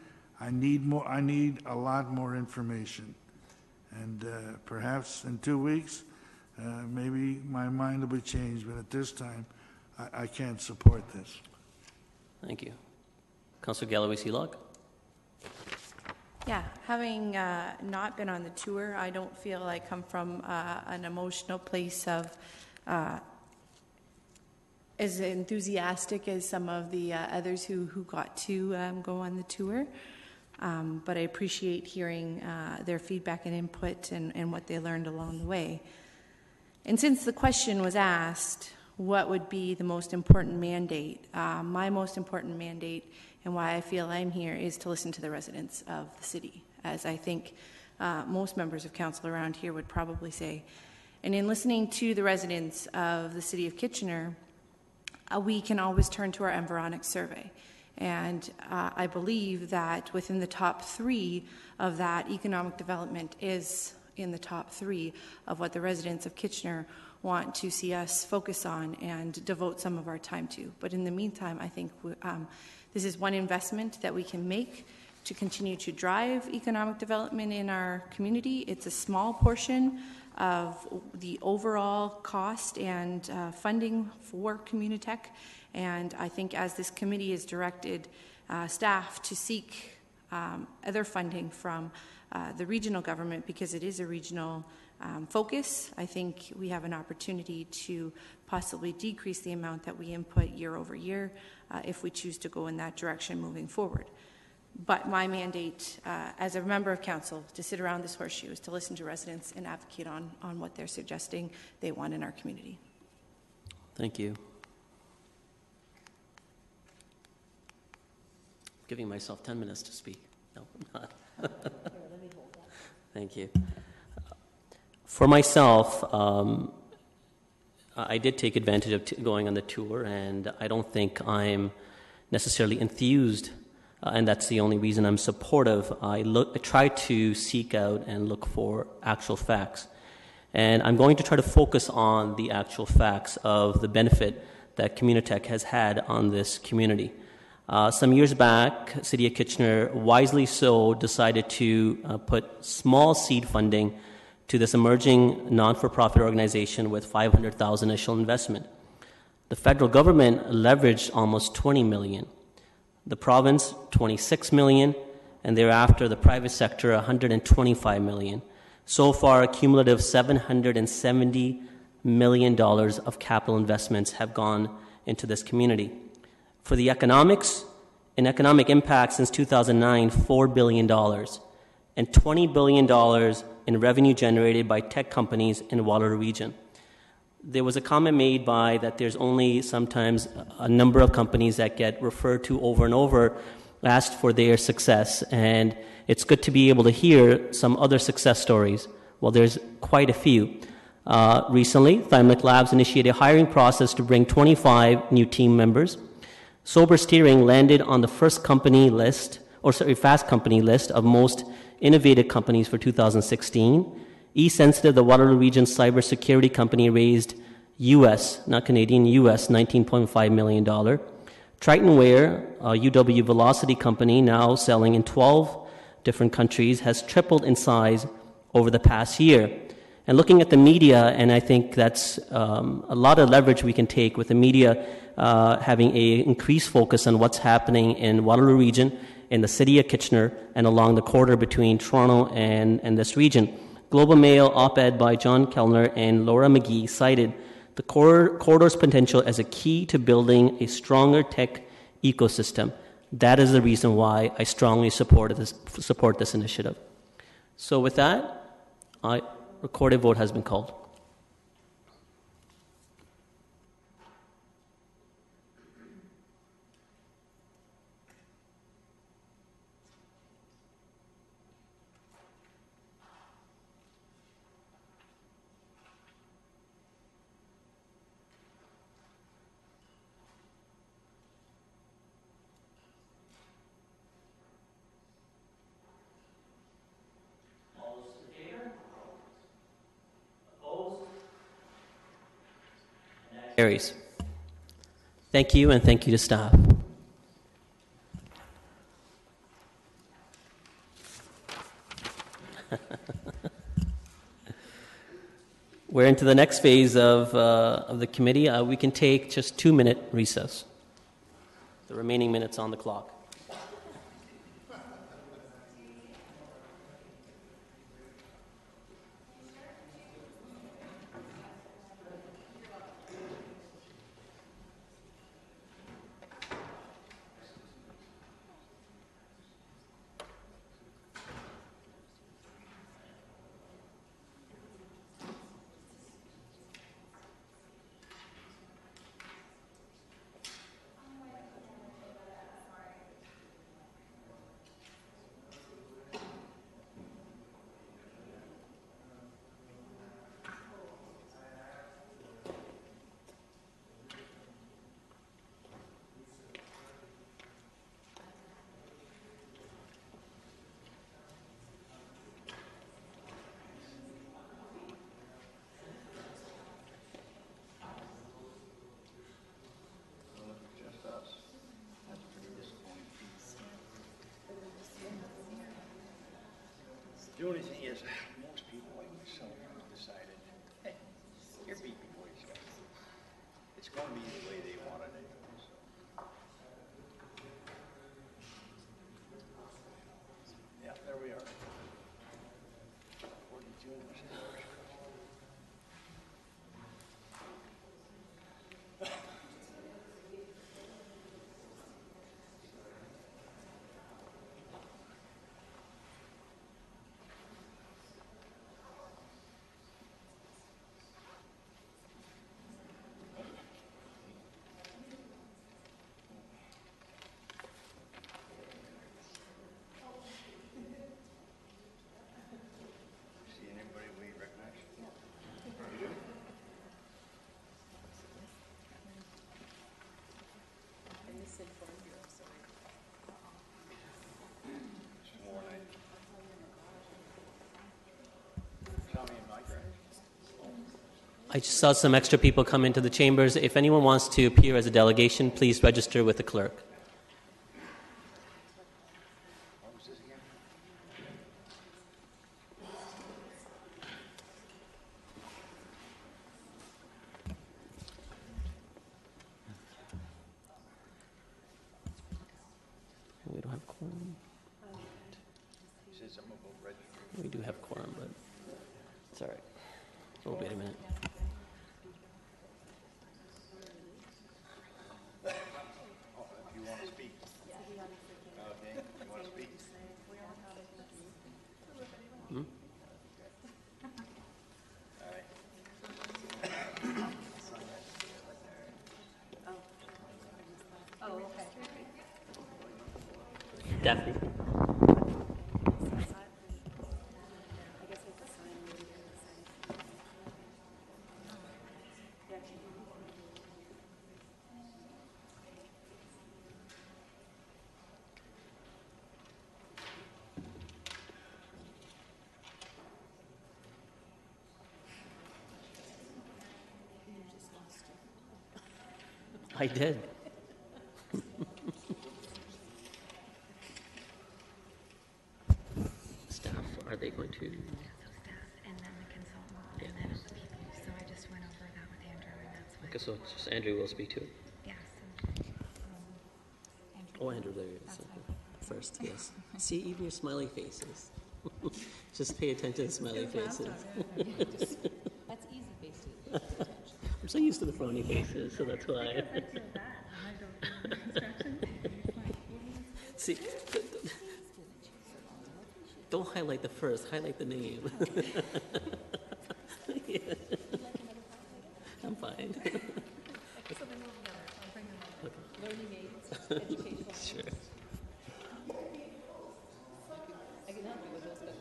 I need more. I need a lot more information, and perhaps in 2 weeks, maybe my mind will be changed. But at this time, I can't support this. Thank you. Councillor Galloway-Sealock. Yeah, having not been on the tour, I don't feel I come from an emotional place of as enthusiastic as some of the others who got to go on the tour. But I appreciate hearing their feedback and input and what they learned along the way. And since the question was asked, what would be the most important mandate? My most important mandate and why I feel I'm here is to listen to the residents of the city, as I think most members of council around here would probably say. And in listening to the residents of the city of Kitchener, we can always turn to our Environics survey. And I believe that within the top 3 of that, economic development is in the top 3 of what the residents of Kitchener want to see us focus on and devote some of our time to. But in the meantime, I think this is one investment that we can make to continue to drive economic development in our community. It's a small portion of the overall cost and funding for Communitech. And I think as this committee has directed staff to seek other funding from the regional government, because it is a regional focus, I think we have an opportunity to possibly decrease the amount that we input year over year if we choose to go in that direction moving forward. But my mandate as a member of council to sit around this horseshoe is to listen to residents and advocate on what they're suggesting they want in our community. Thank you. Giving myself 10 minutes to speak. No, I'm not. Thank you. For myself, I did take advantage of going on the tour, and I don't think I'm necessarily enthused, and that's the only reason I'm supportive. I try to seek out and look for actual facts, and I'm going to try to focus on the actual facts of the benefit that Communitech has had on this community. Some years back, City of Kitchener, wisely so, decided to put small seed funding to this emerging non-for-profit organization with $500,000 initial investment. The federal government leveraged almost $20 million. The province, $26 million, and thereafter the private sector, $125 million. So far, a cumulative $770 million of capital investments have gone into this community. For the economics, in economic impact since 2009, $4 billion, and $20 billion in revenue generated by tech companies in Waterloo Region. There was a comment made by that there's only sometimes a number of companies that get referred to over and over, asked for their success, and it's good to be able to hear some other success stories. Well, there's quite a few. Recently, Thymelech Labs initiated a hiring process to bring 25 new team members. Sober Steering landed on the Fast Company list of most innovative companies for 2016. eSensitive, the Waterloo Region cybersecurity company, raised US, not Canadian, US $19.5 million. Tritonware, a UW Velocity company now selling in 12 different countries, has tripled in size over the past year. And looking at the media, and I think that's a lot of leverage we can take with the media having an increased focus on what's happening in Waterloo Region, in the city of Kitchener, and along the corridor between Toronto and this region. Globe and Mail op-ed by John Kellner and Laura McGee cited the corridor's potential as a key to building a stronger tech ecosystem. That is the reason why I strongly support this initiative. So with that, a recorded vote has been called. Carries. Thank you, and thank you to staff. We're into the next phase of the committee. We can take just 2-minute recess. The remaining minutes on the clock. The only thing is, most people like myself decided, hey, you're beating Boy Scouts. It's going to be the way they want it anyway. So. Yeah, there we are. 42 I just saw some extra people come into the chambers. If anyone wants to appear as a delegation, please register with the clerk. We don't have quorum. We do have quorum, but it's all right. We'll wait a minute. Daphne. I did. Staff, are they going to? So staff and then the consultant and then other people. So I just went over that with Andrew and that's why. Okay, so just Andrew will speak to it. Yeah, so, Andrew. Oh, Andrew, there he is. First, yes. See even your smiley faces. Just pay attention to smiley faces. That's easy face to I'm so used to the phony faces, so that's why. See, don't highlight the first, highlight the name. Yeah. I'm fine. learning aids, educational. Sure. I can help you with those, but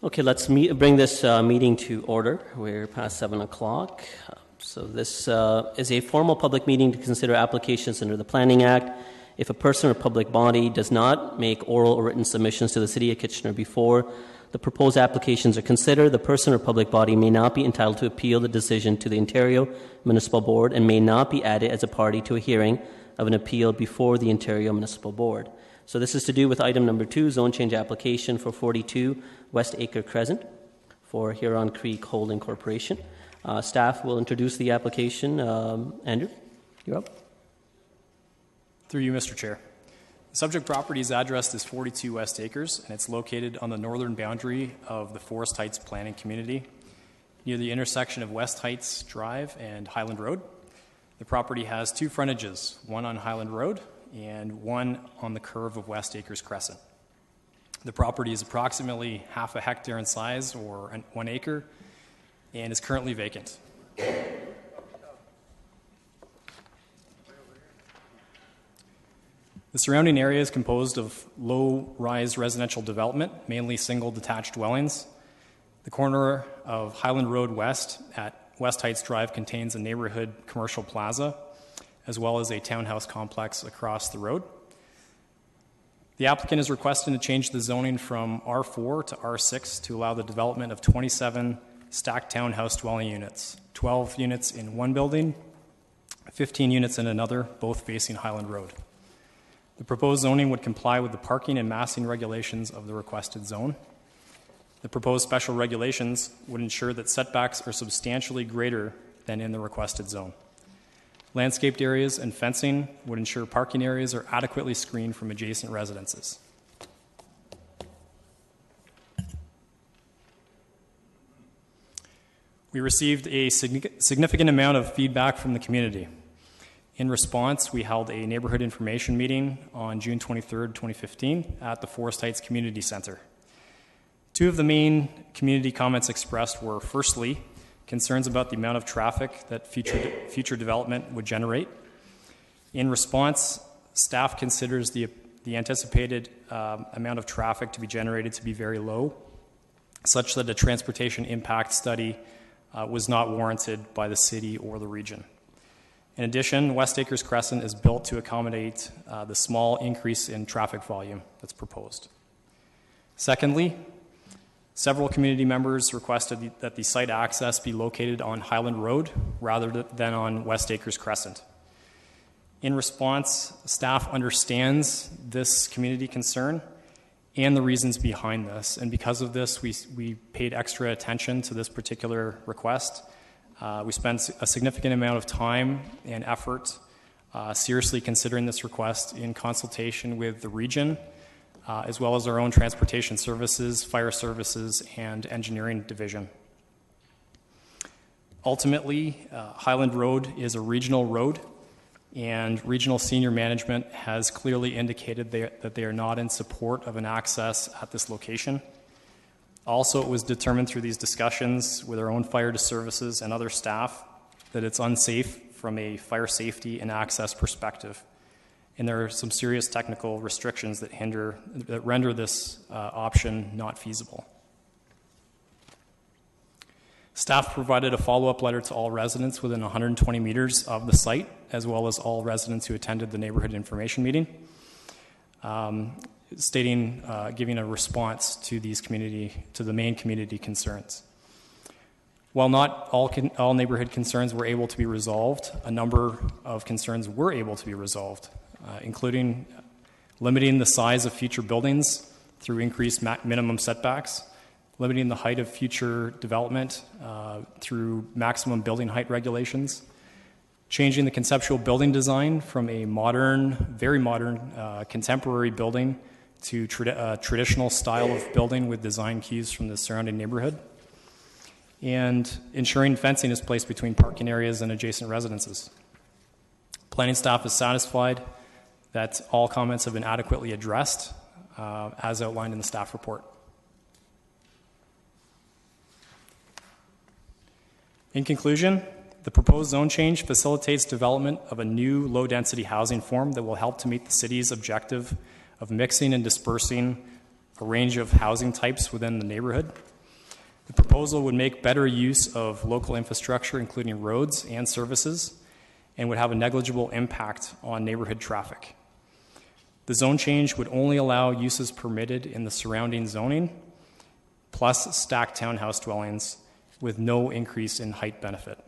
Okay, let's bring this meeting to order. We're past 7 o'clock. So this is a formal public meeting to consider applications under the Planning Act. If a person or public body does not make oral or written submissions to the City of Kitchener before the proposed applications are considered, the person or public body may not be entitled to appeal the decision to the Ontario Municipal Board and may not be added as a party to a hearing of an appeal before the Ontario Municipal Board. So this is to do with item number 2, zone change application for 42 West Acre Crescent for Huron Creek Holding Corporation. Staff will introduce the application. Andrew, you're up. Through you, Mr. Chair. The subject property is addressed as 42 West Acres, and it's located on the northern boundary of the Forest Heights Planning Community, near the intersection of West Heights Drive and Highland Road. The property has 2 frontages, one on Highland Road and one on the curve of West Acres Crescent. The property is approximately half a hectare in size, or 1 acre, and is currently vacant. The surrounding area is composed of low-rise residential development, mainly single detached dwellings. The corner of Highland Road West at West Heights Drive contains a neighborhood commercial plaza, as well as a townhouse complex across the road. The applicant is requesting to change the zoning from R4 to R6 to allow the development of 27 stacked townhouse dwelling units, 12 units in one building, 15 units in another, both facing Highland Road. The proposed zoning would comply with the parking and massing regulations of the requested zone. The proposed special regulations would ensure that setbacks are substantially greater than in the requested zone. Landscaped areas and fencing would ensure parking areas are adequately screened from adjacent residences. We received a significant amount of feedback from the community. In response, we held a neighborhood information meeting on June 23rd, 2015 at the Forest Heights Community Center. 2 of the main community comments expressed were, firstly, concerns about the amount of traffic that future development would generate. In response, staff considers the anticipated amount of traffic to be generated to be very low, such that a transportation impact study was not warranted by the city or the region. In addition, West Acres Crescent is built to accommodate the small increase in traffic volume that's proposed. Secondly, several community members requested that the site access be located on Highland Road rather than on West Acres Crescent. In response, staff understands this community concern and the reasons behind this, and because of this, we paid extra attention to this particular request. We spent a significant amount of time and effort seriously considering this request in consultation with the region, as well as our own transportation services, fire services, and engineering division. Ultimately, Highland Road is a regional road, and regional senior management has clearly indicated that they are not in support of an access at this location. Also, it was determined through these discussions with our own fire services and other staff that it's unsafe from a fire safety and access perspective. And there are some serious technical restrictions that render this option not feasible. Staff provided a follow-up letter to all residents within 120 meters of the site, as well as all residents who attended the neighborhood information meeting, giving a response to the main community concerns. While not all neighborhood concerns were able to be resolved, a number of concerns were able to be resolved, including limiting the size of future buildings through increased minimum setbacks, limiting the height of future development through maximum building height regulations, changing the conceptual building design from a very modern, contemporary building to traditional style of building with design cues from the surrounding neighborhood, and ensuring fencing is placed between parking areas and adjacent residences. Planning staff is satisfied that all comments have been adequately addressed, as outlined in the staff report. In conclusion, the proposed zone change facilitates development of a new low-density housing form that will help to meet the city's objective of mixing and dispersing a range of housing types within the neighborhood. The proposal would make better use of local infrastructure, including roads and services, and would have a negligible impact on neighborhood traffic. The zone change would only allow uses permitted in the surrounding zoning, plus stacked townhouse dwellings with no increase in height benefit.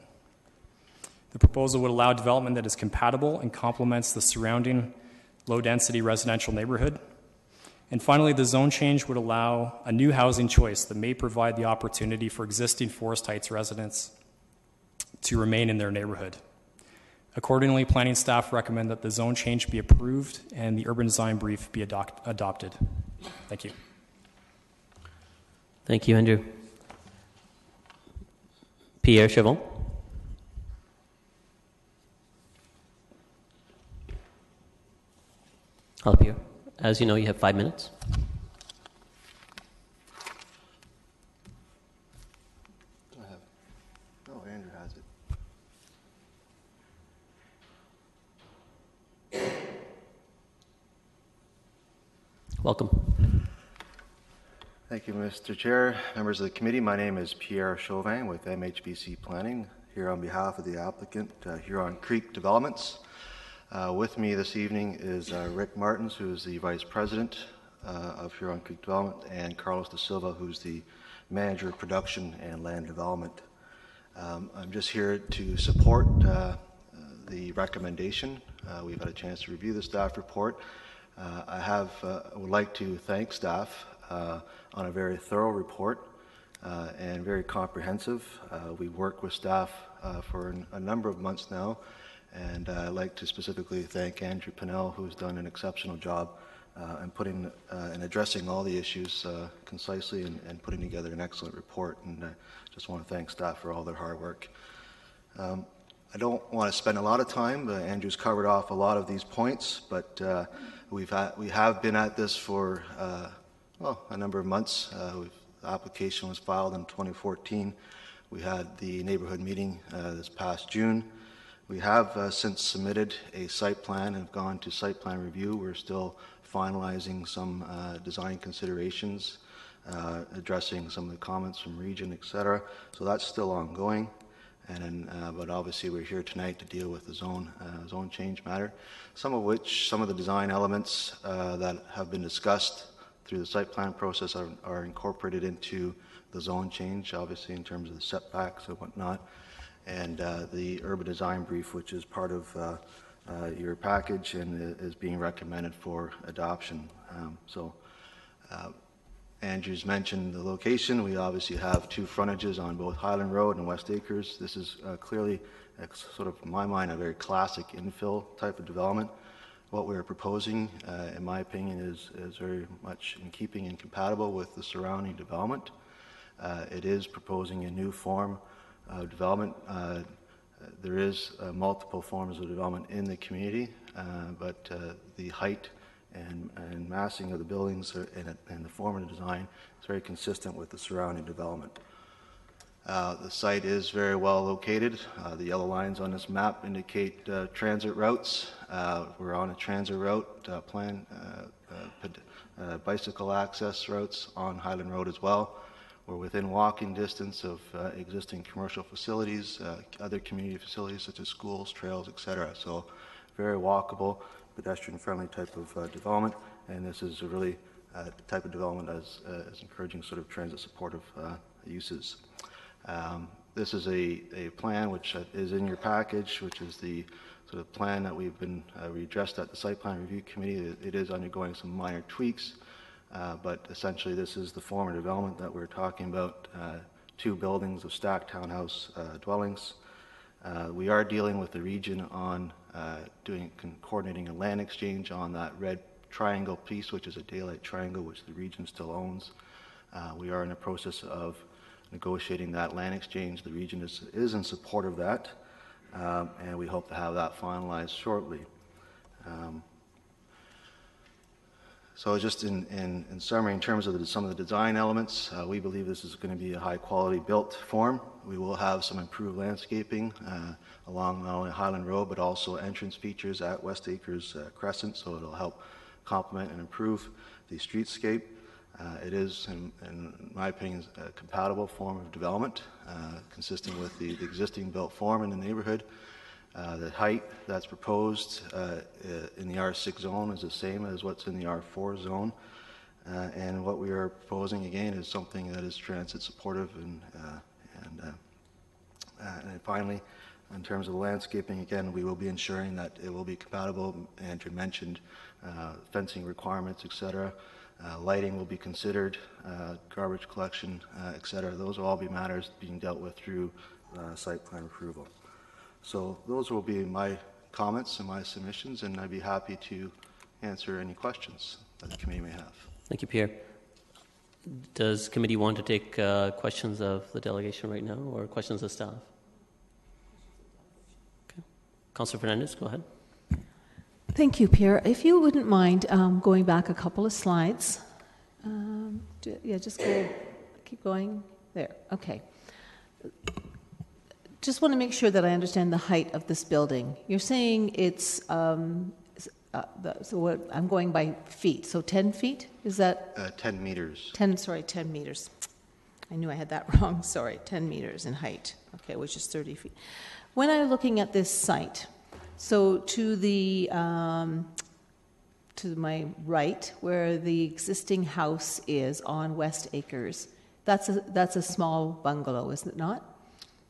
The proposal would allow development that is compatible and complements the surrounding low-density residential neighborhood. And finally, the zone change would allow a new housing choice that may provide the opportunity for existing Forest Heights residents to remain in their neighborhood. Accordingly, planning staff recommend that the zone change be approved and the urban design brief be adopted. Thank you. Thank you, Andrew. Pierre Chavon. Hello, Pierre. As you know, you have 5 minutes. Andrew has it. Welcome. Thank you, Mr. Chair, members of the committee. My name is Pierre Chauvin with MHBC Planning, here on behalf of the applicant, Huron Creek Developments. With me this evening is Rick Martins, who is the Vice President of Huron Creek Development, and Carlos Da Silva, who's the Manager of Production and Land Development. I'm just here to support the recommendation. We've had a chance to review the staff report. I would like to thank staff on a very thorough report and very comprehensive. We worked with staff for a number of months now, and I'd like to specifically thank Andrew Pinnell, who's done an exceptional job in putting and addressing all the issues concisely and putting together an excellent report. And I just want to thank staff for all their hard work. I don't want to spend a lot of time. Andrew's covered off a lot of these points, but we have been at this for a number of months. The application was filed in 2014. We had the neighborhood meeting this past June. We have since submitted a site plan and have gone to site plan review. We're still finalizing some design considerations, addressing some of the comments from region, etc. So that's still ongoing. And but obviously we're here tonight to deal with the zone change matter, some of the design elements that have been discussed through the site plan process are incorporated into the zone change, obviously in terms of the setbacks and whatnot. And the urban design brief, which is part of your package and is being recommended for adoption. Andrew's mentioned the location. We obviously have two frontages on both Highland Road and West Acres. This is clearly, sort of in my mind, a very classic infill type of development. What we're proposing, in my opinion, is very much in keeping and compatible with the surrounding development. It is proposing a new form of development. There is multiple forms of development in the community, but the height and massing of the buildings and the form of the design is very consistent with the surrounding development. The site is very well located. The yellow lines on this map indicate transit routes. We're on a transit route plan, bicycle access routes on Highland Road as well. We're within walking distance of existing commercial facilities, other community facilities such as schools, trails, etc. So very walkable, pedestrian-friendly type of development, and this is a really type of development as encouraging sort of transit-supportive uses. This is a plan which is in your package, which is the sort of plan that we addressed at the Site Plan Review Committee. It is undergoing some minor tweaks, but essentially this is the form of development that we're talking about, two buildings of stacked townhouse dwellings. We are dealing with the region on coordinating a land exchange on that red triangle piece, which is a daylight triangle, which the region still owns. We are in the process of negotiating that land exchange. The region is in support of that, and we hope to have that finalized shortly. So just in summary, in terms of some of the design elements, we believe this is going to be a high-quality built form. We will have some improved landscaping along not only Highland Road, but also entrance features at West Acres Crescent, so it'll help complement and improve the streetscape. It is, in my opinion, a compatible form of development, consistent with the existing built form in the neighborhood. The height that's proposed in the R6 zone is the same as what's in the R4 zone. And what we are proposing, again, is something that is transit supportive. And finally, in terms of the landscaping, again, we will be ensuring that it will be compatible. Andrew mentioned fencing requirements, etc. Lighting will be considered, garbage collection, etc. Those will all be matters being dealt with through site plan approval. So those will be my comments and my submissions, and I'd be happy to answer any questions that the committee may have. Thank you, Pierre. Does committee want to take questions of the delegation right now, or questions of staff? Okay. Councillor Fernandez, go ahead. Thank you, Pierre. If you wouldn't mind going back a couple of slides. Just keep going. There, okay. Just want to make sure that I understand the height of this building. You're saying it's, so what, I'm going by feet, so 10 feet? Is that? 10 meters. 10 meters. I knew I had that wrong, sorry, 10 meters in height, okay, which is 30 feet. When I'm looking at this site, so to the to my right, where the existing house is on West Acres, that's a small bungalow, isn't it not?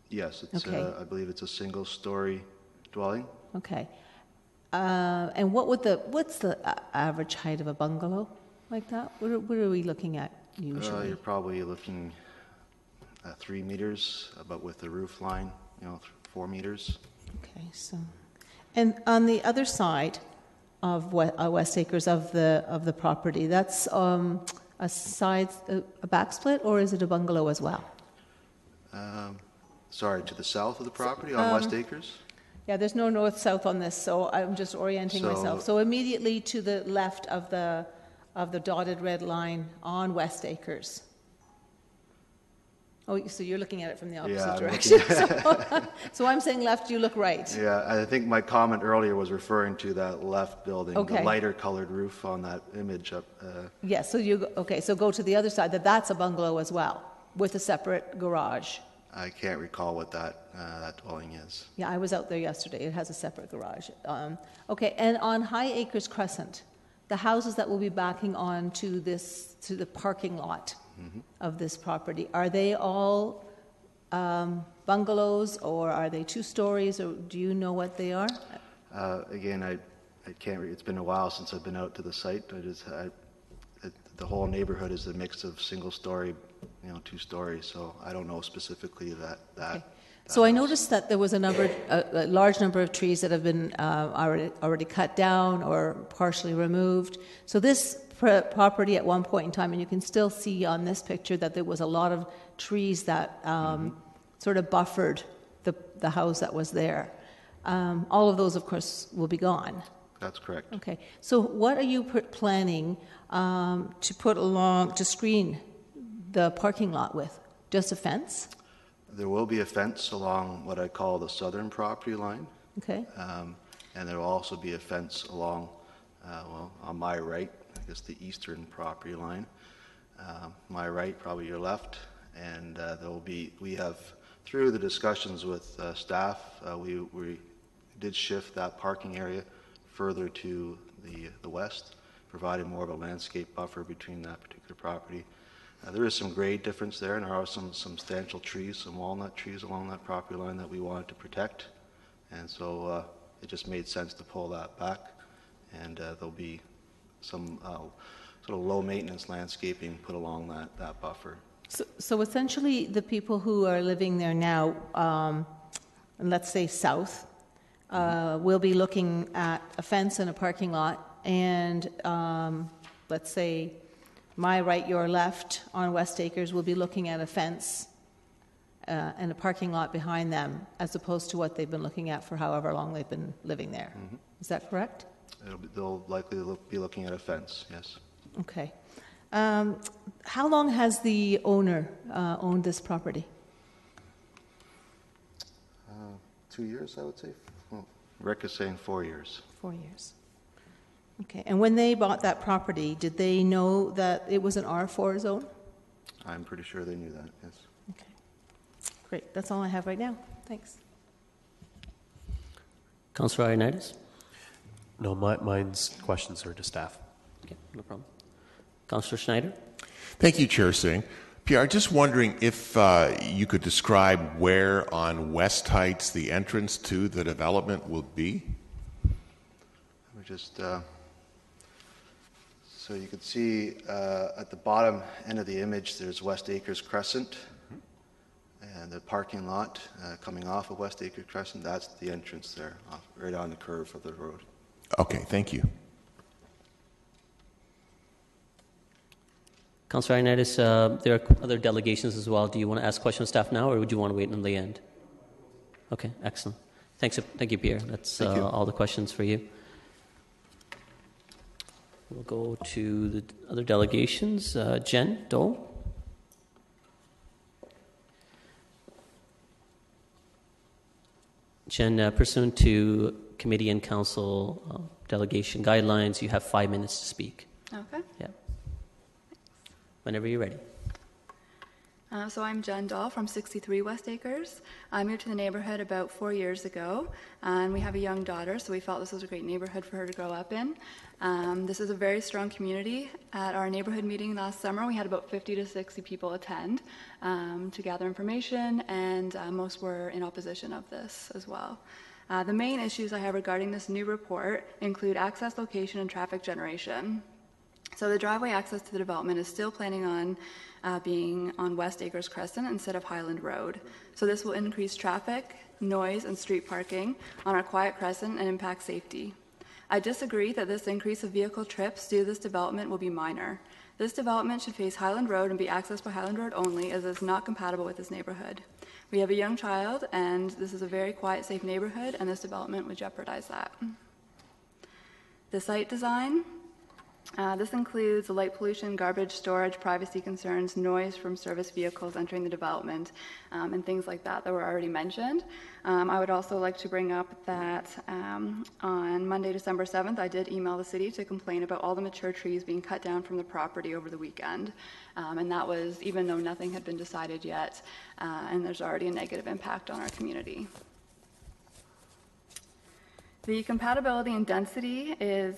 Yes, it's okay. I believe it's a single-story dwelling. Okay, and what's the average height of a bungalow like that? What are we looking at usually? You're probably looking at 3 meters, but with the roof line, 4 meters. Okay, so. And on the other side of West Acres of the property, that's a back split, or is it a bungalow as well? Sorry, to the south of the property on West Acres? Yeah, there's no north-south on this, so I'm just orienting myself. So immediately to the left of the dotted red line on West Acres. Oh, so you're looking at it from the opposite direction. So I'm saying left, you look right. Yeah, I think my comment earlier was referring to that left building, the lighter colored roof on that image up. Yes, so so go to the other side, that's a bungalow as well, with a separate garage. I can't recall what that dwelling is. Yeah, I was out there yesterday. It has a separate garage. Okay, and on High Acres Crescent, the houses that will be backing on to the parking lot of this property, are they all bungalows, or are they 2 stories, or do you know what they are? Again, I can't. It's been a while since I've been out to the site. the whole neighborhood is a mix of single-story, 2-story. So I don't know specifically that. Okay. So I noticed that there was a large number of trees that have been already cut down or partially removed. So this property at one point in time, and you can still see on this picture that there was a lot of trees that sort of buffered the house that was there. All of those, of course, will be gone. That's correct. Okay. So what are you planning to put along to screen the parking lot with? Just a fence? There will be a fence along what I call the southern property line. Okay. And there will also be a fence along, on my right, I guess the eastern property line. My right, probably your left. And we have, through the discussions with staff, we did shift that parking area further to the west, providing more of a landscape buffer between that particular property. There is some grade difference there, and there are some substantial trees, some walnut trees along that property line that we wanted to protect. And so it just made sense to pull that back, and there'll be some sort of low-maintenance landscaping put along that buffer. So essentially, the people who are living there now, let's say south, will be looking at a fence and a parking lot, and let's say my right, your left on West Acres will be looking at a fence and a parking lot behind them, as opposed to what they've been looking at for however long they've been living there. Mm-hmm. Is that correct? They'll likely be looking at a fence, yes. Okay. How long has the owner owned this property? 2 years, I would say. Well, Rick is saying 4 years. 4 years. Okay. And when they bought that property, did they know that it was an R4 zone? I'm pretty sure they knew that, yes. Okay. Great. That's all I have right now. Thanks. Councillor Ioannidis? No, mine's questions are to staff. Okay, no problem. Councillor Schneider? Thank you, Chair Singh. Pierre, just wondering if you could describe where on West Heights the entrance to the development will be? Let me just... So you can see at the bottom end of the image, there's West Acres Crescent, and the parking lot coming off of West Acres Crescent, that's the entrance there, right on the curve of the road. Okay, thank you. Councillor Ioannidis, there are other delegations as well. Do you want to ask questions of staff now, or would you want to wait until the end? Okay, excellent. Thank you, Pierre. That's all the questions for you. We'll go to the other delegations. Jen Dole. Jen, pursuant to committee and council delegation guidelines, you have 5 minutes to speak. Okay. Yeah. Whenever you're ready. So I'm Jen Dahl from 63 West Acres. I moved to the neighborhood about 4 years ago, and we have a young daughter, so we felt this was a great neighborhood for her to grow up in. This is a very strong community. At our neighborhood meeting last summer, we had about 50 to 60 people attend to gather information, and most were in opposition of this as well. The main issues I have regarding this new report include access, location, and traffic generation. So the driveway access to the development is still planning on being on West Acres Crescent instead of Highland Road. So this will increase traffic, noise, and street parking on our quiet crescent and impact safety. I disagree that this increase of vehicle trips due to this development will be minor. This development should face Highland Road and be accessed by Highland Road only, as it is not compatible with this neighborhood. We have a young child, and this is a very quiet, safe neighborhood, and this development would jeopardize that. The site design. This includes light pollution, garbage storage, privacy concerns, noise from service vehicles entering the development, and things like that were already mentioned. I would also like to bring up that on Monday, December 7th, I did email the city to complain about all the mature trees being cut down from the property over the weekend. And that was even though nothing had been decided yet, and there's already a negative impact on our community. The compatibility and density is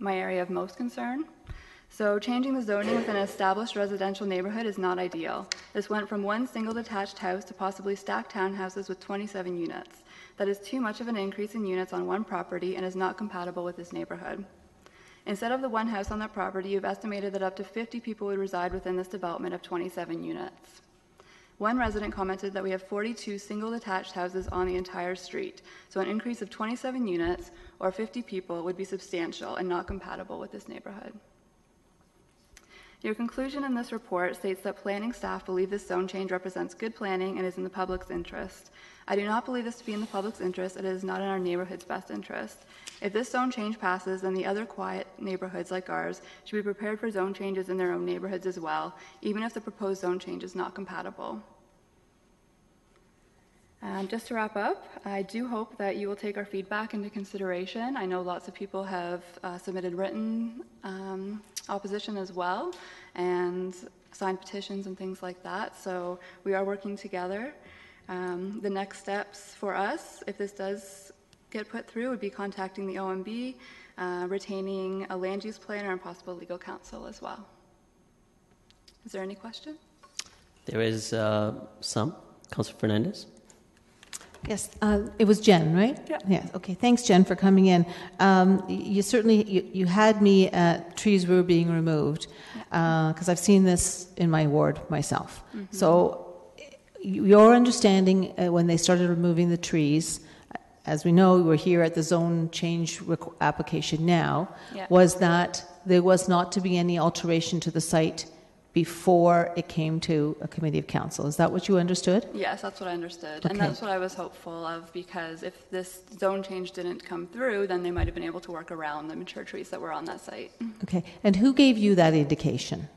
my area of most concern. So changing the zoning within an established residential neighborhood is not ideal. This went from one single detached house to possibly stacked townhouses with 27 units. That is too much of an increase in units on one property and is not compatible with this neighborhood. Instead of the one house on that property, you've estimated that up to 50 people would reside within this development of 27 units. One resident commented that we have 42 single detached houses on the entire street, so an increase of 27 units or 50 people would be substantial and not compatible with this neighborhood. Your conclusion in this report states that planning staff believe this zone change represents good planning and is in the public's interest. I do not believe this to be in the public's interest. It is not in our neighborhood's best interest. If this zone change passes, then the other quiet neighborhoods like ours should be prepared for zone changes in their own neighborhoods as well, even if the proposed zone change is not compatible. Just to wrap up, I do hope that you will take our feedback into consideration. I know lots of people have submitted written opposition as well and signed petitions and things like that, so we are working together. The next steps for us, if this does get put through, would be contacting the OMB, retaining a land use planner and possible legal counsel as well. Is there any question? There is some. Councillor Fernandez. Yes, it was Jen, right? Yeah. Yes. Okay. Thanks, Jen, for coming in. You certainly you had me at trees were being removed because I've seen this in my ward myself. Mm-hmm. So, your understanding when they started removing the trees, as we know, we're here at the zone change application now, was that there was not to be any alteration to the site before it came to a committee of council. Is that what you understood? Yes, that's what I understood. Okay. And that's what I was hopeful of, because if this zone change didn't come through, then they might have been able to work around the mature trees that were on that site. Okay. And who gave you that indication?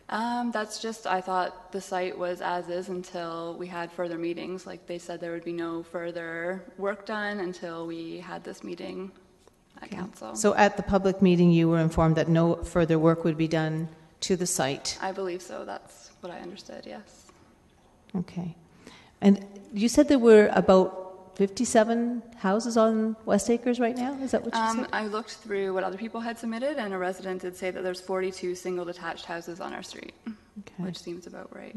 That's just, I thought the site was as is until we had further meetings. Like they said there would be no further work done until we had this meeting at council. So at the public meeting you were informed that no further work would be done to the site? I believe so. That's what I understood, yes. Okay. And you said there were about 57 houses on West Acres right now? Is that what you said? I looked through what other people had submitted, and a resident did say that there's 42 single detached houses on our street, which seems about right.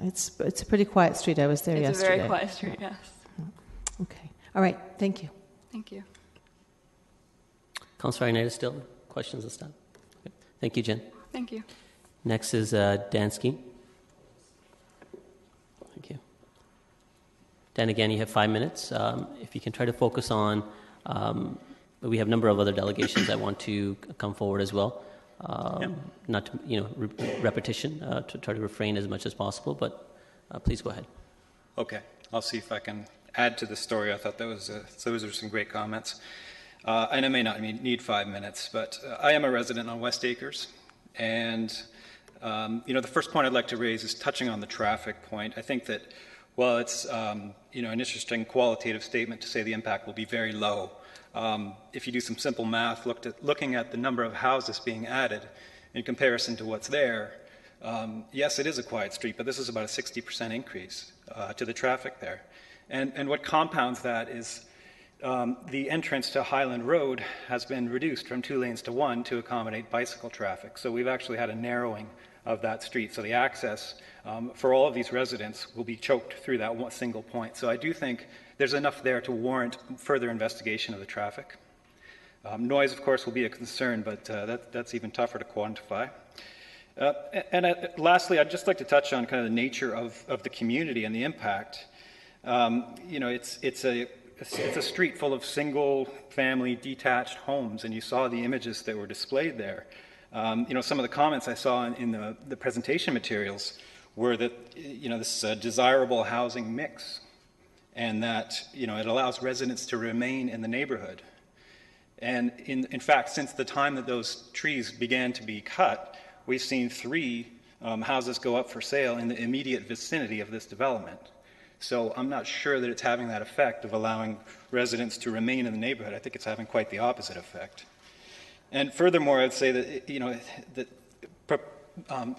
It's a pretty quiet street. I was there yesterday. It's a very quiet street, yes. Okay. All right. Thank you. Thank you. Councillor Ioannidis, still questions this time? Okay. Thank you, Jen. Thank you. Next is Dan Skeen. Thank you. Dan, again, you have 5 minutes. If you can try to focus on, we have a number of other delegations that want to come forward as well. Not to, repetition, to try to refrain as much as possible, but please go ahead. Okay, I'll see if I can add to the story. I thought those were some great comments. And I may not need 5 minutes, but I am a resident on West Acres. And, the first point I'd like to raise is touching on the traffic point. I think that while it's, an interesting qualitative statement to say the impact will be very low, if you do some simple math, looking at the number of houses being added in comparison to what's there, yes, it is a quiet street, but this is about a 60% increase to the traffic there. And what compounds that is the entrance to Highland Road has been reduced from 2 lanes to 1 to accommodate bicycle traffic. So we've actually had a narrowing of that street. So the access for all of these residents will be choked through that one single point. So I do think there's enough there to warrant further investigation of the traffic. Noise, of course, will be a concern, but that's even tougher to quantify. Lastly, I'd just like to touch on kind of the nature of the community and the impact. It's a street full of single-family detached homes, and you saw the images that were displayed there. Some of the comments I saw in the presentation materials were that, this is a desirable housing mix, and that, it allows residents to remain in the neighborhood. And in fact, since the time that those trees began to be cut, we've seen 3 houses go up for sale in the immediate vicinity of this development. So I'm not sure that it's having that effect of allowing residents to remain in the neighborhood. I think it's having quite the opposite effect. And furthermore, I'd say that,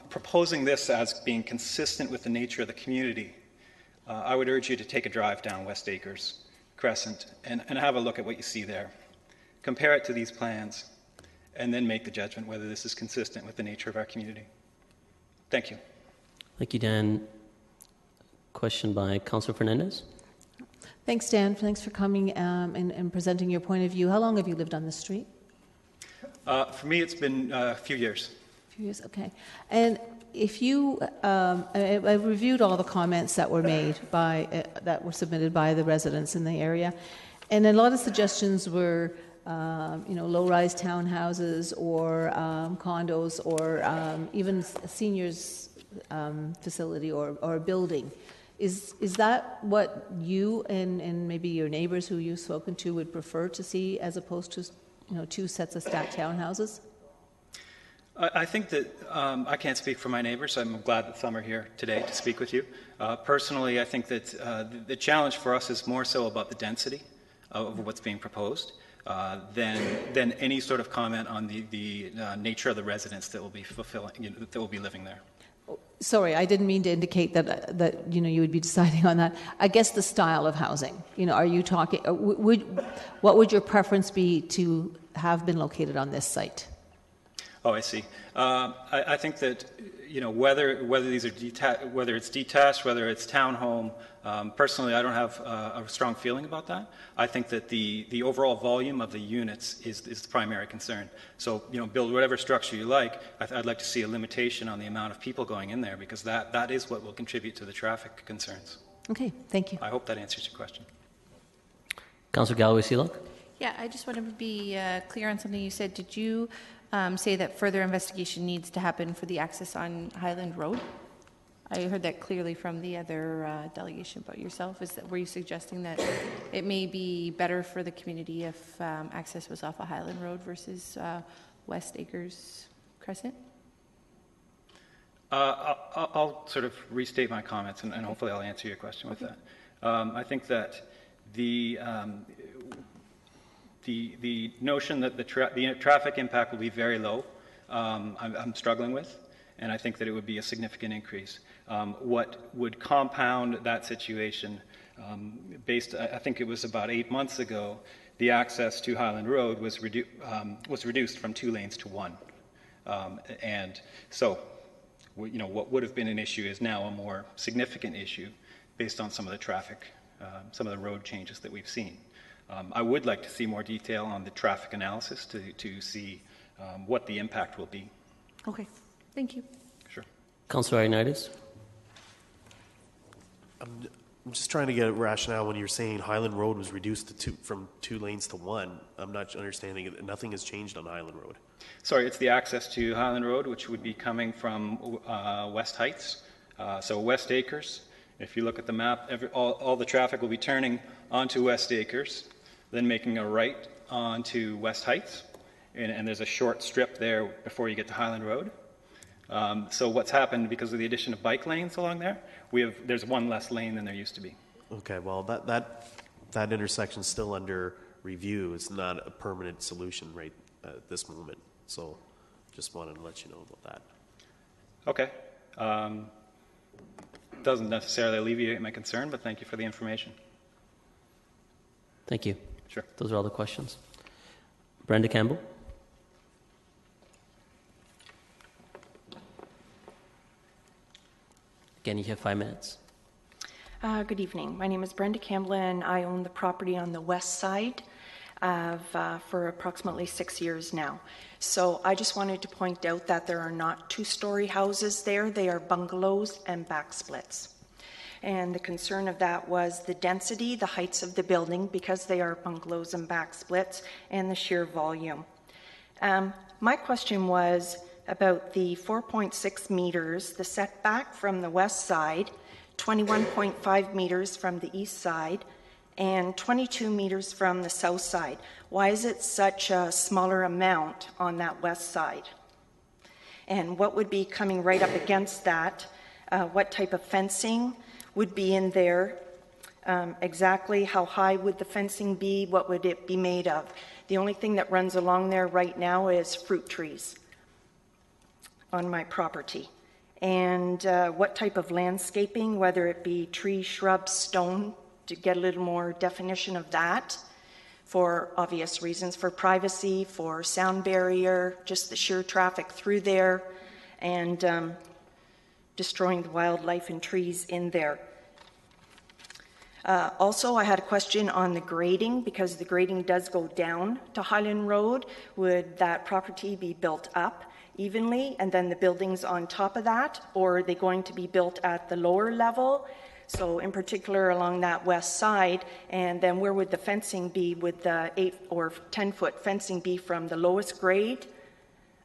proposing this as being consistent with the nature of the community, I would urge you to take a drive down West Acres Crescent and have a look at what you see there. Compare it to these plans, and then make the judgment whether this is consistent with the nature of our community. Thank you. Thank you, Dan. Question by Councillor Fernandez. Thanks, Dan. Thanks for coming and presenting your point of view. How long have you lived on this street? For me, it's been a few years. A few years, okay. And if you, I reviewed all the comments that were made that were submitted by the residents in the area, and a lot of suggestions were, low-rise townhouses or condos or even seniors facility or a building. Is that what you and maybe your neighbors who you've spoken to would prefer to see, as opposed to, two sets of stacked townhouses? I think that I can't speak for my neighbors. I'm glad that some are here today to speak with you. Personally, I think that the challenge for us is more so about the density of what's being proposed than any sort of comment on the nature of the residents that will be that will be living there. Sorry, I didn't mean to indicate that you would be deciding on that. I guess the style of housing. Are you talking? What would your preference be to have been located on this site? Oh, I see. I think that whether these are whether it's detached, whether it's townhome. Personally, I don't have a strong feeling about that. I think that the overall volume of the units is the primary concern. So build whatever structure you like. I'd like to see a limitation on the amount of people going in there, because that is what will contribute to the traffic concerns. Okay, thank you. I hope that answers your question. Councillor Galloway-Seelock? Yeah, I just want to be clear on something you said. Did you say that further investigation needs to happen for the access on Highland Road? I heard that clearly from the other delegation, but yourself, were you suggesting that it may be better for the community if access was off of Highland Road versus West Acres Crescent? I'll sort of restate my comments, and hopefully I'll answer your question with that. I think that the notion that the traffic impact will be very low, I'm struggling with, and I think that it would be a significant increase. What would compound that situation, I think it was about 8 months ago, the access to Highland Road was reduced from 2 lanes to 1. And so, what would have been an issue is now a more significant issue based on some of the traffic, some of the road changes that we've seen. I would like to see more detail on the traffic analysis to see what the impact will be. Okay, thank you. Sure. Councillor Ioannidis? I'm just trying to get a rationale when you're saying Highland Road was reduced from 2 lanes to 1. I'm not understanding it. Nothing has changed on Highland Road. Sorry, it's the access to Highland Road, which would be coming from West Heights. So West Acres, if you look at the map, all the traffic will be turning onto West Acres, then making a right onto West Heights, and there's a short strip there before you get to Highland Road. So what's happened because of the addition of bike lanes along there, there's 1 less lane than there used to be. Okay, well, that intersection is still under review. It's not a permanent solution right at this moment. So just wanted to let you know about that. Okay. Doesn't necessarily alleviate my concern, but thank you for the information. Thank you. Sure. Those are all the questions. Brenda Campbell? Again, you have 5 minutes. Good evening. My name is Brenda Campbell, and I own the property on the west side for approximately 6 years now. So I just wanted to point out that there are not 2-story houses there. They are bungalows and back splits. And the concern of that was the density, the heights of the building, because they are bungalows and back splits, and the sheer volume. My question was about the 4.6 meters, the setback from the west side, 21.5 meters from the east side, and 22 meters from the south side. Why is it such a smaller amount on that west side? And what would be coming right up against that? What type of fencing would be in there? Exactly how high would the fencing be? What would it be made of? The only thing that runs along there right now is fruit trees on my property. And what type of landscaping, whether it be tree, shrub, stone, to get a little more definition of that, for obvious reasons, for privacy, for sound barrier, just the sheer traffic through there, and destroying the wildlife and trees in there. Also, I had a question on the grading, because the grading does go down to Highland Road. Would that property be built up evenly and then the buildings on top of that, or are they going to be built at the lower level? So in particular along that west side, and then where would the fencing be? Would the 8 or 10-foot fencing be from the lowest grade,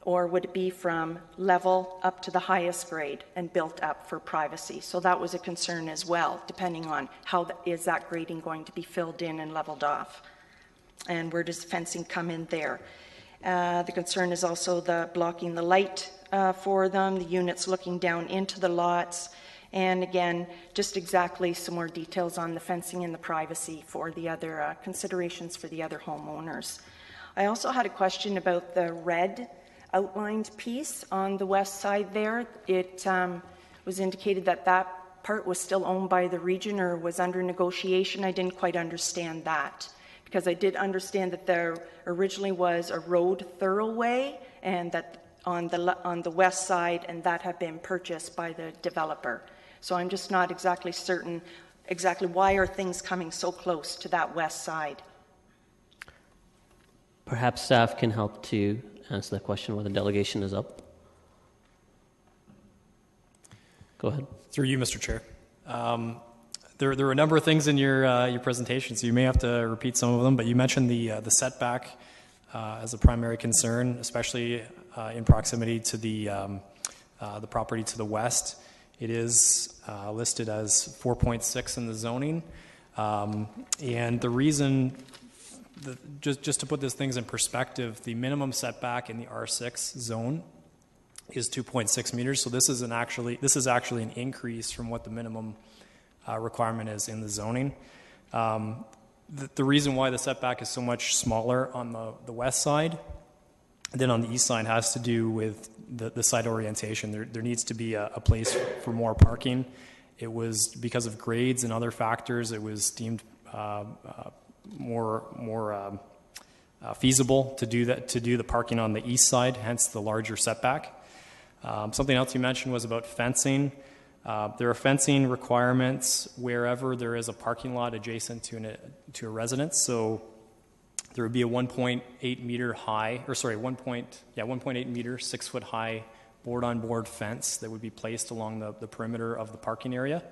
or would it be from level up to the highest grade and built up for privacy? So that was a concern as well, depending on how is that grading going to be filled in and leveled off. And where does fencing come in there? The concern is also the blocking the light for them, the units looking down into the lots, and again, just exactly some more details on the fencing and the privacy for the other considerations for the other homeowners. I also had a question about the red outlined piece on the west side there. It was indicated that that part was still owned by the region or was under negotiation. I didn't quite understand that, because I did understand that there originally was a road thoroughway and that on the west side, and that had been purchased by the developer. So I'm just not exactly certain exactly why are things coming so close to that west side. Perhaps staff can help to answer that question when the delegation is up. Go ahead. Through you, Mr. Chair. There were a number of things in your presentation, so you may have to repeat some of them, but you mentioned the setback as a primary concern, especially in proximity to the property to the west. It is listed as 4.6 in the zoning, and the reason, just to put these things in perspective, the minimum setback in the R6 zone is 2.6 meters. So this is actually an increase from what the minimum requirement is in the zoning. The reason why the setback is so much smaller on the west side than on the east side has to do with the site orientation. There needs to be a place for more parking. It was because of grades and other factors. It was deemed more feasible to do the parking on the east side, hence the larger setback. Something else you mentioned was about fencing. There are fencing requirements wherever there is a parking lot adjacent to a residence. So there would be a 1.8 meter high, 1.8 meter, 6 foot high board-on-board fence that would be placed along the perimeter of the parking area.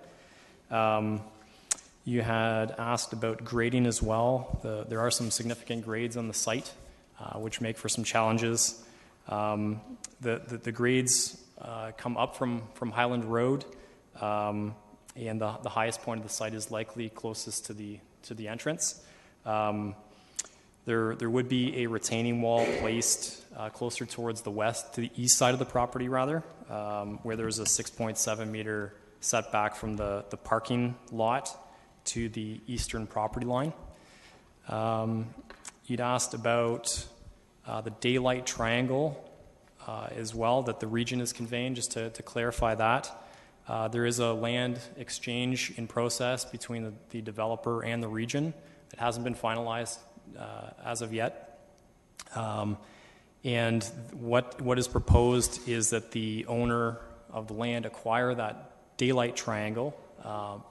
You had asked about grading as well. There are some significant grades on the site, which make for some challenges. The grades come up from Highland Road, and the highest point of the site is likely closest to the entrance. There would be a retaining wall placed closer towards the west, to the east side of the property rather, where there's a 6.7 meter setback from the parking lot to the eastern property line. You'd asked about the daylight triangle as well that the region is conveying, just to clarify that. There is a land exchange in process between the developer and the region. It hasn't been finalized as of yet. And what is proposed is that the owner of the land acquire that daylight triangle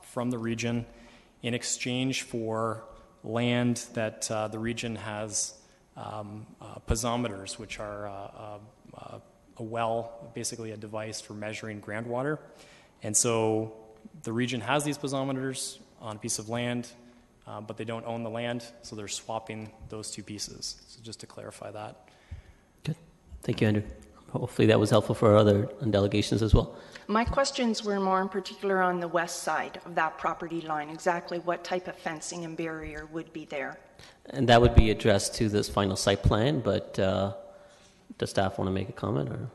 from the region in exchange for land that the region has piezometers, which are a well, basically a device for measuring groundwater. And so the region has these piezometers on a piece of land, but they don't own the land, so they're swapping those two pieces. So just to clarify that. Good. Thank you, Andrew. Hopefully that was helpful for other delegations as well. My questions were more in particular on the west side of that property line, exactly what type of fencing and barrier would be there. And that would be addressed to this final site plan, but does staff want to make a comment? Or?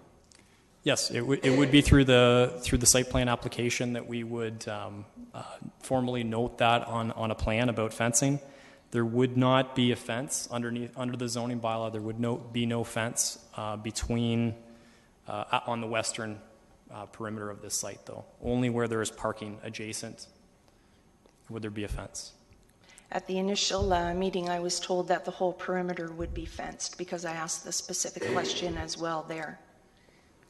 Yes, it would be through the site plan application that we would formally note that on a plan about fencing. There would not be a fence under the zoning bylaw. There would be no fence between on the western perimeter of this site, though. Only where there is parking adjacent would there be a fence. At the initial meeting, I was told that the whole perimeter would be fenced because I asked the specific question as well there.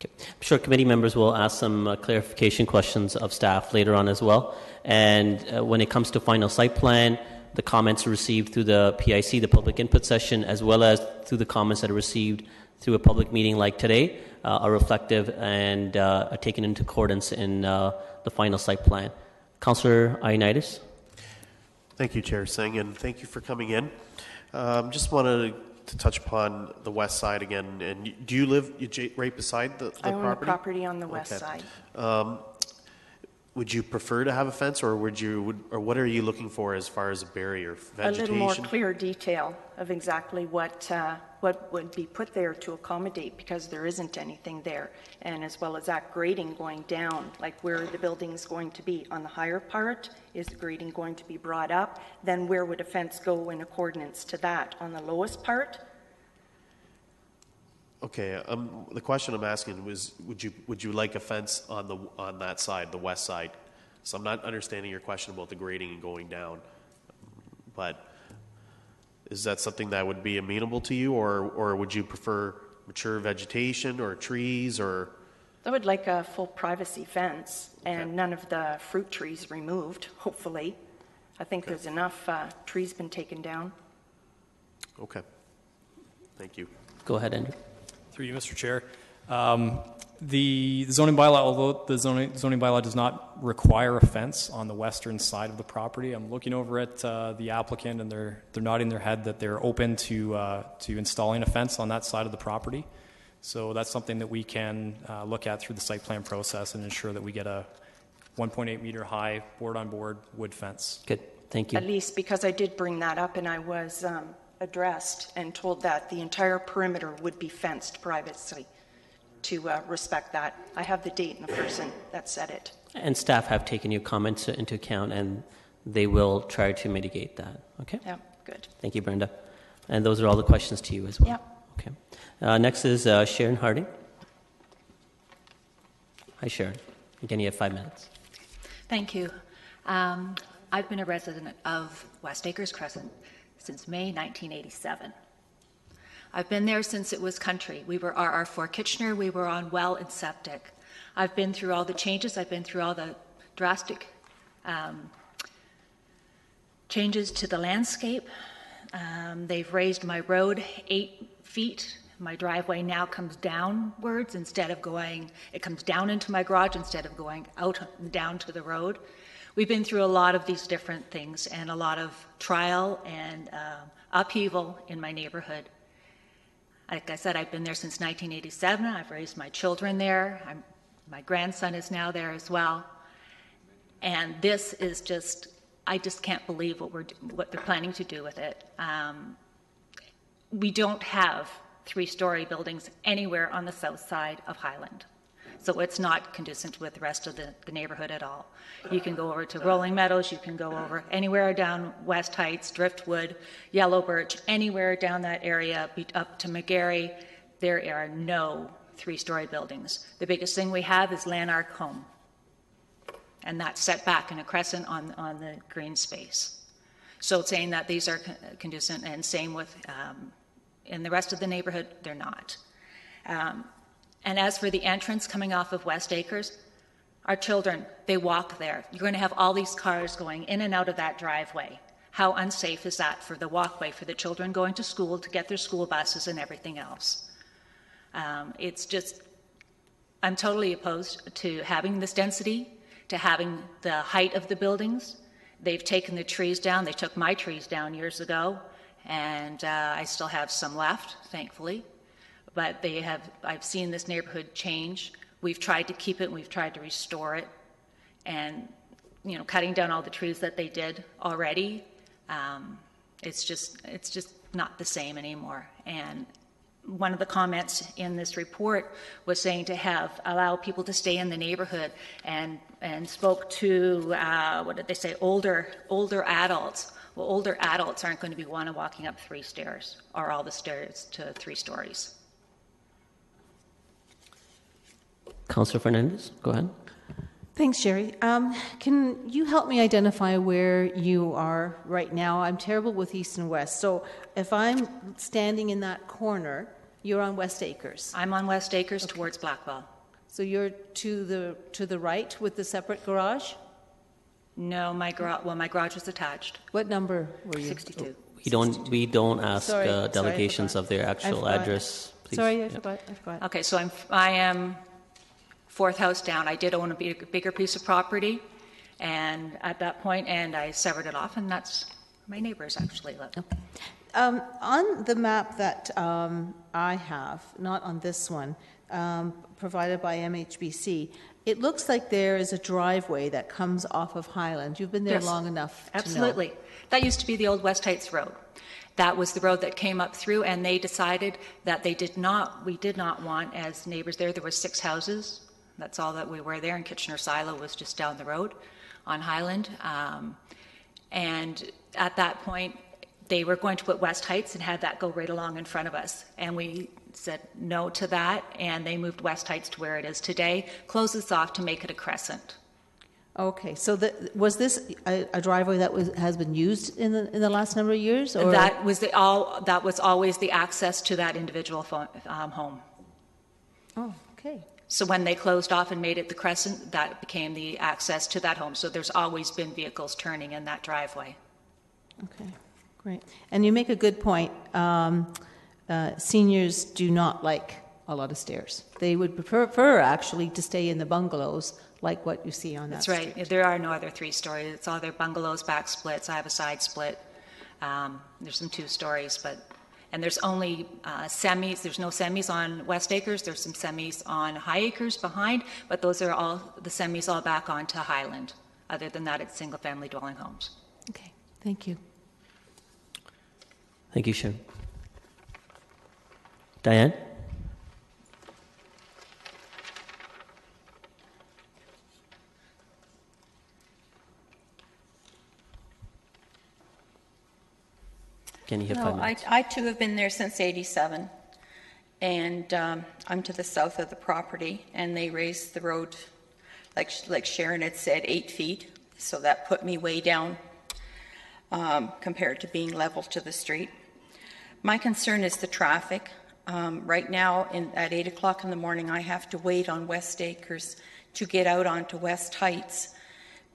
I'm sure committee members will ask some clarification questions of staff later on as well. And when it comes to final site plan, the comments received through the PIC, the public input session, as well as through the comments that are received through a public meeting like today, are reflective and are taken into accordance in the final site plan. Councillor Ioannidis. Thank you, Chair Singh, and thank you for coming in. Just wanted to touch upon the west side again. And do you live right beside the property? I own a property on the west side. Would you prefer to have a fence, or what are you looking for as far as a barrier? Vegetation? A little more clear detail of exactly what would be put there to accommodate, because there isn't anything there, and as well as that grading going down, like where the building is going to be on the higher part. Is the grading going to be brought up? Then where would a fence go in accordance to that? On the lowest part? Okay. The question I'm asking was, would you like a fence on that side, the west side? So I'm not understanding your question about the grading and going down, but is that something that would be amenable to you, or would you prefer mature vegetation or trees, or? I would like a full privacy fence and none of the fruit trees removed, hopefully. I think there's enough trees been taken down. Okay. Thank you. Go ahead, Andrew. Through you, Mr. Chair. The zoning bylaw, although the zoning bylaw does not require a fence on the western side of the property, I'm looking over at the applicant, and they're nodding their head that they're open to installing a fence on that side of the property. So that's something that we can look at through the site plan process and ensure that we get a 1.8 meter high board-on-board wood fence. Good, thank you. At least because I did bring that up, and I was addressed and told that the entire perimeter would be fenced privately to respect that. I have the date and the person that said it. And staff have taken your comments into account, and they will try to mitigate that. Okay? Yeah, good. Thank you, Brenda. And those are all the questions to you as well. Yeah. Okay. Next is Sharon Harding. Hi, Sharon. Again, you have 5 minutes. Thank you. I've been a resident of West Acres Crescent since May 1987. I've been there since it was country. We were RR4 Kitchener. We were on well and septic. I've been through all the changes. I've been through all the drastic changes to the landscape. They've raised my road 8 feet. My driveway now comes downwards instead of going, it comes down into my garage instead of going out down to the road. We've been through a lot of these different things and a lot of trial and upheaval in my neighborhood. Like I said, I've been there since 1987. I've raised my children there. My grandson is now there as well. And this is just, I just can't believe what they're planning to do with it. We don't have 3-story buildings anywhere on the south side of Highland. So it's not conducive with the rest of the neighborhood at all. You can go over to Rolling Meadows, you can go over anywhere down West Heights, Driftwood, Yellow Birch, anywhere down that area, up to McGarry, there are no 3-story buildings. The biggest thing we have is Lanark Home, and that's set back in a crescent on the green space. So saying that these are conducive, and same with in the rest of the neighborhood, they're not. And as for the entrance coming off of West Acres, our children, they walk there. You're going to have all these cars going in and out of that driveway. How unsafe is that for the walkway, for the children going to school, to get their school buses and everything else? It's just, I'm totally opposed to having this density, to having the height of the buildings. They've taken the trees down. They took my trees down years ago, and I still have some left, thankfully. But I've seen this neighborhood change. We've tried to keep it, and we've tried to restore it. And, cutting down all the trees that they did already, it's just not the same anymore. And one of the comments in this report was saying to allow people to stay in the neighborhood, and spoke to, what did they say, older adults. Well, older adults aren't going to be walking up 3 stairs, or all the stairs to 3 stories. Councillor Fernandez, go ahead. Thanks, Sherry. Can you help me identify where you are right now? I'm terrible with east and west. So if I'm standing in that corner, you're on West Acres. I'm on West Acres towards Blackwell. So you're to the right with the separate garage? No, my garage was attached. What number were you? 62. We don't ask Sorry, I delegations forgot. of their I actual forgot. address. Please. Sorry, I Yep. forgot. Okay, so I am fourth house down. I did own a bigger piece of property, and at that point, and I severed it off, and that's my neighbors actually live. On the map that I have, not on this one, provided by MHBC, it looks like there is a driveway that comes off of Highland. You've been there Yes, long enough to know. absolutely. That used to be the old West Heights Road. That was the road that came up through, and they decided that we did not want as neighbors there. There were 6 houses. That's all that we were there, and Kitchener Silo was just down the road on Highland. And at that point, they were going to put West Heights and had that go right along in front of us. And we said no to that, and they moved West Heights to where it is today, closed this off to make it a crescent. Okay, so was this a driveway that has been used in the last number of years? Or? That was always the access to that individual home. Oh, okay. So when they closed off and made it the crescent, that became the access to that home. So there's always been vehicles turning in that driveway. Okay, great. And you make a good point. Seniors do not like a lot of stairs. They would prefer actually to stay in the bungalows like what you see on that street. That's right. There are no other 3-story. It's all their bungalows, back splits. I have a side split. There's some 2 stories, and there's only semis. There's no semis on West Acres. There's some semis on High Acres behind, but those are all the semis all back onto Highland. Other than that, it's single-family dwelling homes. Okay, thank you. Thank you, Sharon. Diane? Can you hit 5 minutes? I too have been there since '87, and I'm to the south of the property, and they raised the road, like Sharon had said, 8 feet, so that put me way down compared to being level to the street. My concern is the traffic. Right now, at 8 o'clock in the morning, I have to wait on West Acres to get out onto West Heights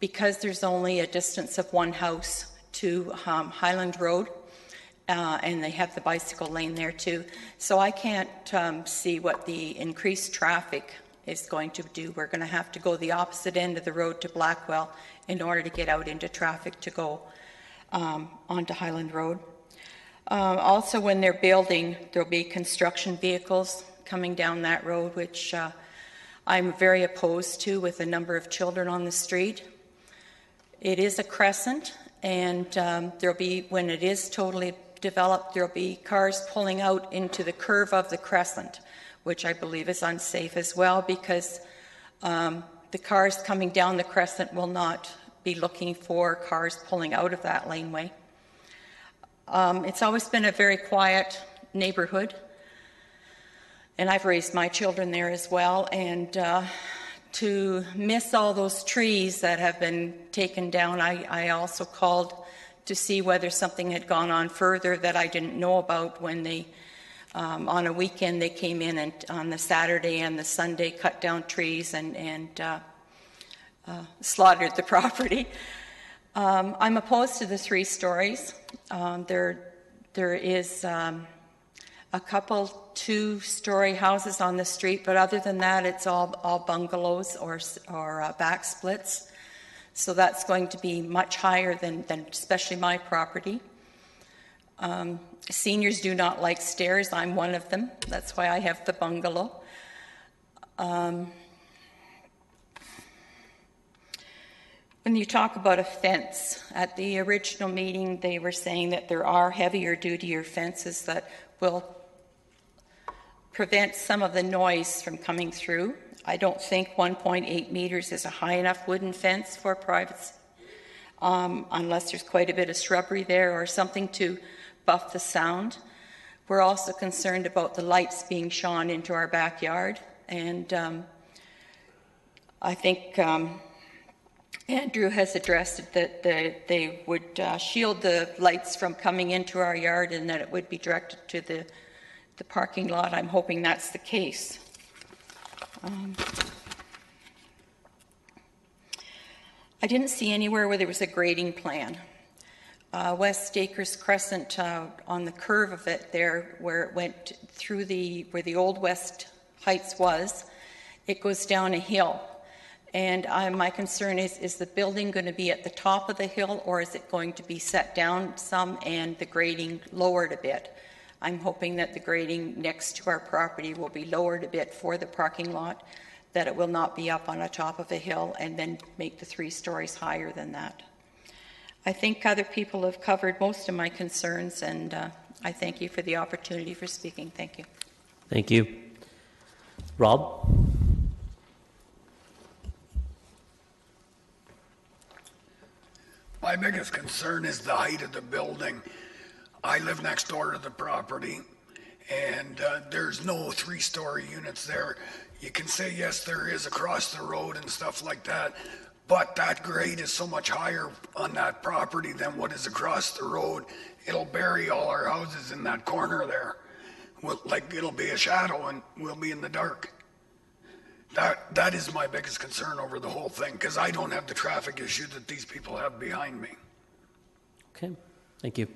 because there's only a distance of 1 house to Highland Road. And they have the bicycle lane there too. So I can't see what the increased traffic is going to do. We're going to have to go the opposite end of the road to Blackwell in order to get out into traffic to go onto Highland Road. Also, when they're building, there'll be construction vehicles coming down that road, which I'm very opposed to with a number of children on the street. It is a crescent, and there'll be, when it is totally developed, there'll be cars pulling out into the curve of the crescent, which I believe is unsafe as well because the cars coming down the crescent will not be looking for cars pulling out of that laneway. It's always been a very quiet neighborhood, and I've raised my children there as well, and to miss all those trees that have been taken down, I also called to see whether something had gone on further that I didn't know about when they, on a weekend, they came in and on the Saturday and the Sunday cut down trees and slaughtered the property. I'm opposed to the 3 stories. There is a couple 2-story houses on the street, but other than that, it's all bungalows or back splits. So that's going to be much higher than especially my property. Seniors do not like stairs. I'm one of them. That's why I have the bungalow. When you talk about a fence, at the original meeting, they were saying that there are heavier duty fences that will prevent some of the noise from coming through. I don't think 1.8 meters is a high enough wooden fence for privacy, unless there's quite a bit of shrubbery there or something to buff the sound. We're also concerned about the lights being shone into our backyard, and I think Andrew has addressed it that they would shield the lights from coming into our yard and that it would be directed to the parking lot. I'm hoping that's the case. I didn't see anywhere where there was a grading plan. West Acres Crescent, on the curve of it there, where it went through where the old West Heights was, it goes down a hill. And my concern is the building going to be at the top of the hill, or is it going to be set down some and the grading lowered a bit? I'm hoping that the grading next to our property will be lowered a bit for the parking lot, that it will not be up on the top of a hill and then make the 3 stories higher than that. I think other people have covered most of my concerns, and I thank you for the opportunity for speaking. Thank you. Thank you. Rob? My biggest concern is the height of the building. I live next door to the property, and there's no 3-story units there. You can say, yes, there is across the road and stuff like that, but that grade is so much higher on that property than what is across the road. It'll bury all our houses in that corner there. It'll be a shadow and we'll be in the dark. That is my biggest concern over the whole thing, because I don't have the traffic issue that these people have behind me. Okay, thank you.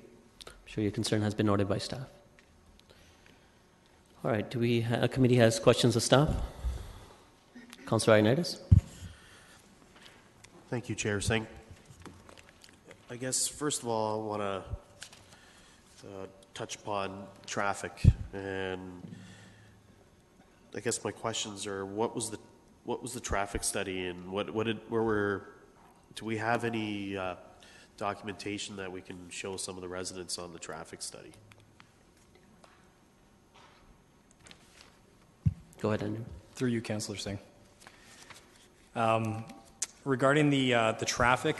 I'm sure your concern has been noted by staff. All right, a committee has questions of staff? Councillor Ioannidis. Thank you, Chair Singh. I guess, first of all, I want to touch upon traffic, and I guess my questions are: what was the traffic study, and do we have any documentation that we can show some of the residents on the traffic study? Go ahead, Andrew. Through you, Councillor Singh. Regarding the traffic,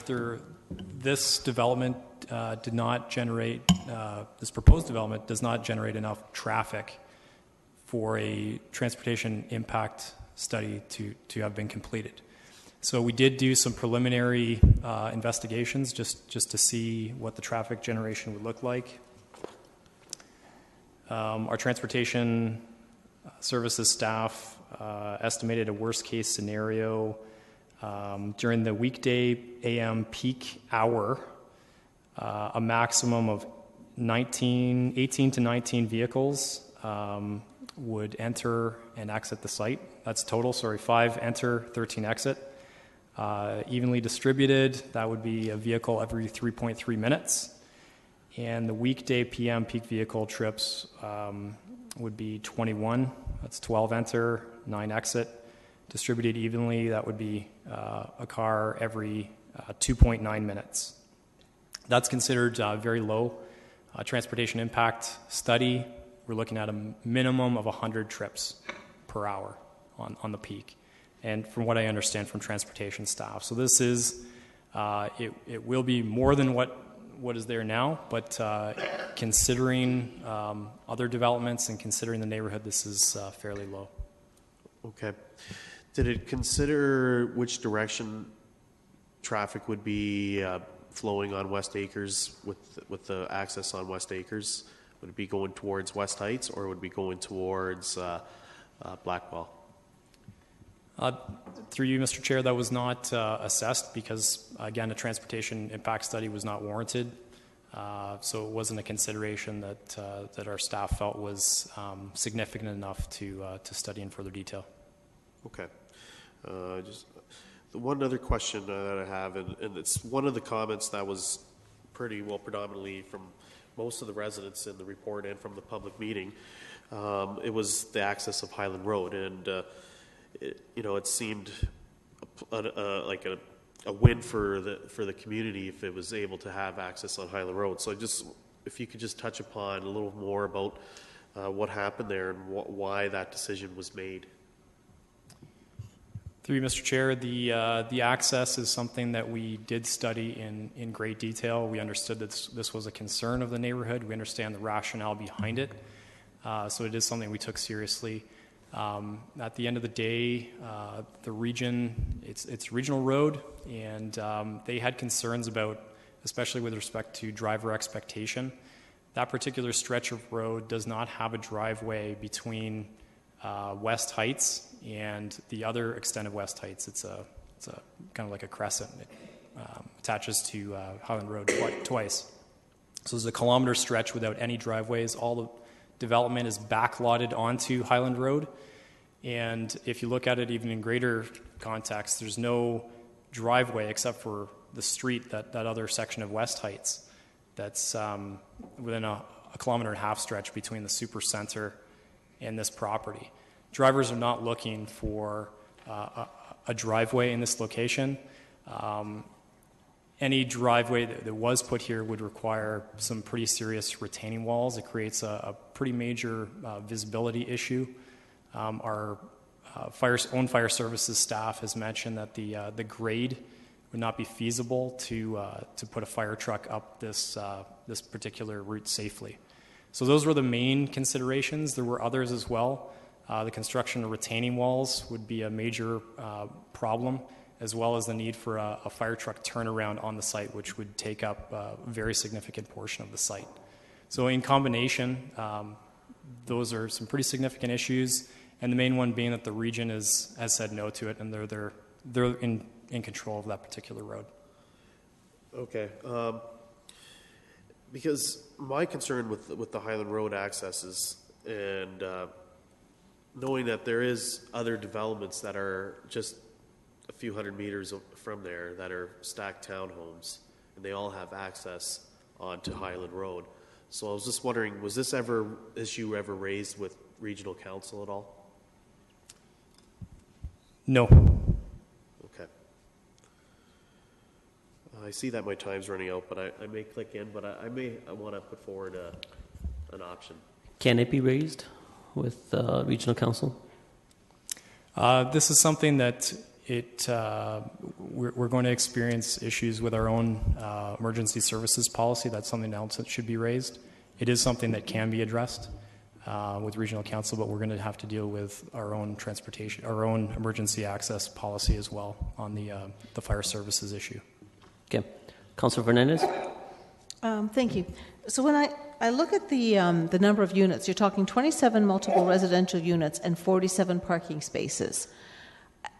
this development did not generate, this proposed development does not generate enough traffic for a transportation impact study to have been completed. So we did do some preliminary investigations just to see what the traffic generation would look like. Our transportation services staff estimated a worst case scenario during the weekday AM peak hour, a maximum of 18 to 19 vehicles would enter and exit the site. That's total, 5 enter, 13 exit. Evenly distributed, that would be a vehicle every 3.3 minutes. And the weekday PM peak vehicle trips would be 21. That's 12 enter, 9 exit. Distributed evenly, that would be a car every 2.9 minutes. That's considered very low. Transportation impact study, we're looking at a minimum of 100 trips per hour on the peak. And from what I understand from transportation staff. So this is, it will be more than what is there now, but considering other developments and considering the neighborhood, this is fairly low. Okay. Did it consider which direction traffic would be flowing on West Acres with the access on West Acres? Would it be going towards West Heights, or would it be going towards Blackwell? Through you, Mr. Chair, that was not assessed because, again, a transportation impact study was not warranted. So it wasn't a consideration that our staff felt was significant enough to study in further detail. Okay. Just the one other question that I have, and it's one of the comments that was pretty well predominantly from most of the residents in the report and from the public meeting. It was the access of Highland Road, and it seemed like a win for the community if it was able to have access on Highland Road. So if you could just touch upon a little more about what happened there and why that decision was made. Through you, Mr. Chair, the access is something that we did study in great detail. We understood that this was a concern of the neighborhood. We understand the rationale behind it. So it is something we took seriously. At the end of the day, the region, it's regional road, and they had concerns about, especially with respect to driver expectation. That particular stretch of road does not have a driveway between West Heights and the other extent of West Heights. It's a kind of like a crescent. attaches to Highland Road twice. So there's a kilometer stretch without any driveways. All the development is backlotted onto Highland Road. And if you look at it even in greater context, there's no driveway except for the street, that other section of West Heights, that's within a kilometer and a half stretch between the supercenter and this property. Drivers are not looking for a driveway in this location. Any driveway that was put here would require some pretty serious retaining walls. It creates a pretty major visibility issue. Our own fire services staff has mentioned that the grade would not be feasible to put a fire truck up this particular route safely. So those were the main considerations. There were others as well. The construction of retaining walls would be a major problem, as well as the need for a fire truck turnaround on the site, which would take up a very significant portion of the site. So in combination, those are some pretty significant issues, and the main one being that the region has said no to it, and they're in control of that particular road. Okay. Because my concern with the Highland Road accesses, and knowing that there is other developments that are just a few hundred meters from there that are stacked townhomes, and they all have access onto Highland Road. So I was just wondering, was this issue ever raised with regional council at all? No. Okay. I see that my time's running out, but I may click in, but I want to put forward an option. Can it be raised with regional council? This is something that we're going to experience issues with our own emergency services policy. That's something else that should be raised. It is something that can be addressed with regional council, but we're going to have to deal with our own transportation, our own emergency access policy as well on the fire services issue. Okay. Councillor Fernandez? Thank you. So when I look at the number of units, you're talking 27 multiple residential units and 47 parking spaces.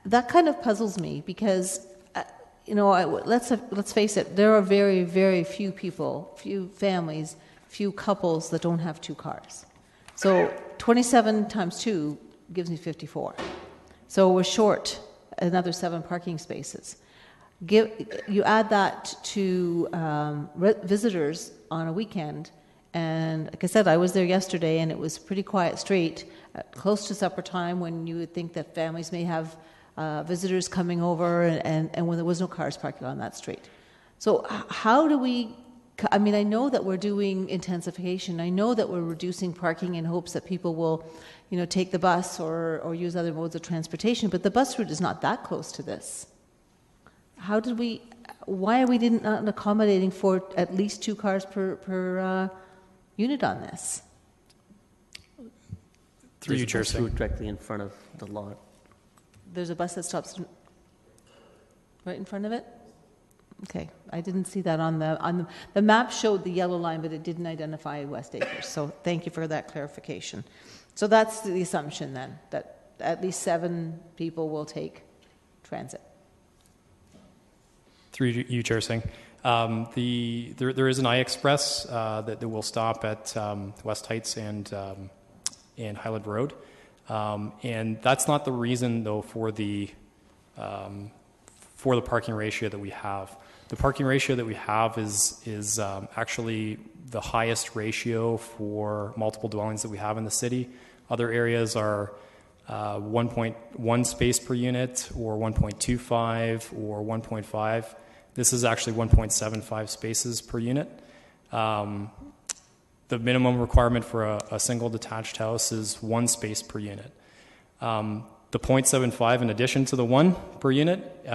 That kind of puzzles me because, let's face it, there are very, very few people, few families, few couples that don't have two cars. So 27 times 2 gives me 54. So we're short another 7 parking spaces. You add that to visitors on a weekend, and like I said, I was there yesterday, and it was a pretty quiet street, close to supper time, when you would think that families may have visitors coming over, and when there was no cars parking on that street. So how do we, I know that we're doing intensification. I know that we're reducing parking in hopes that people will, take the bus or use other modes of transportation, but the bus route is not that close to this. Why are we not accommodating for at least 2 cars per unit on this? Through you, Chair Singh. Directly in front of the lot. There's a bus that stops right in front of it? Okay, I didn't see that on the map showed the yellow line, but it didn't identify West Acres. So thank you for that clarification. So that's the assumption then, that at least 7 people will take transit. Through you, Chair Singh. There is an iExpress that will stop at West Heights and Highland Road, and that's not the reason though for the parking ratio that we have. The parking ratio that we have is actually the highest ratio for multiple dwellings that we have in the city. Other areas are 1.1 space per unit, or 1.25, or 1.5. This is actually 1.75 spaces per unit. The minimum requirement for a single detached house is 1 space per unit. The 0.75, in addition to the 1 per unit,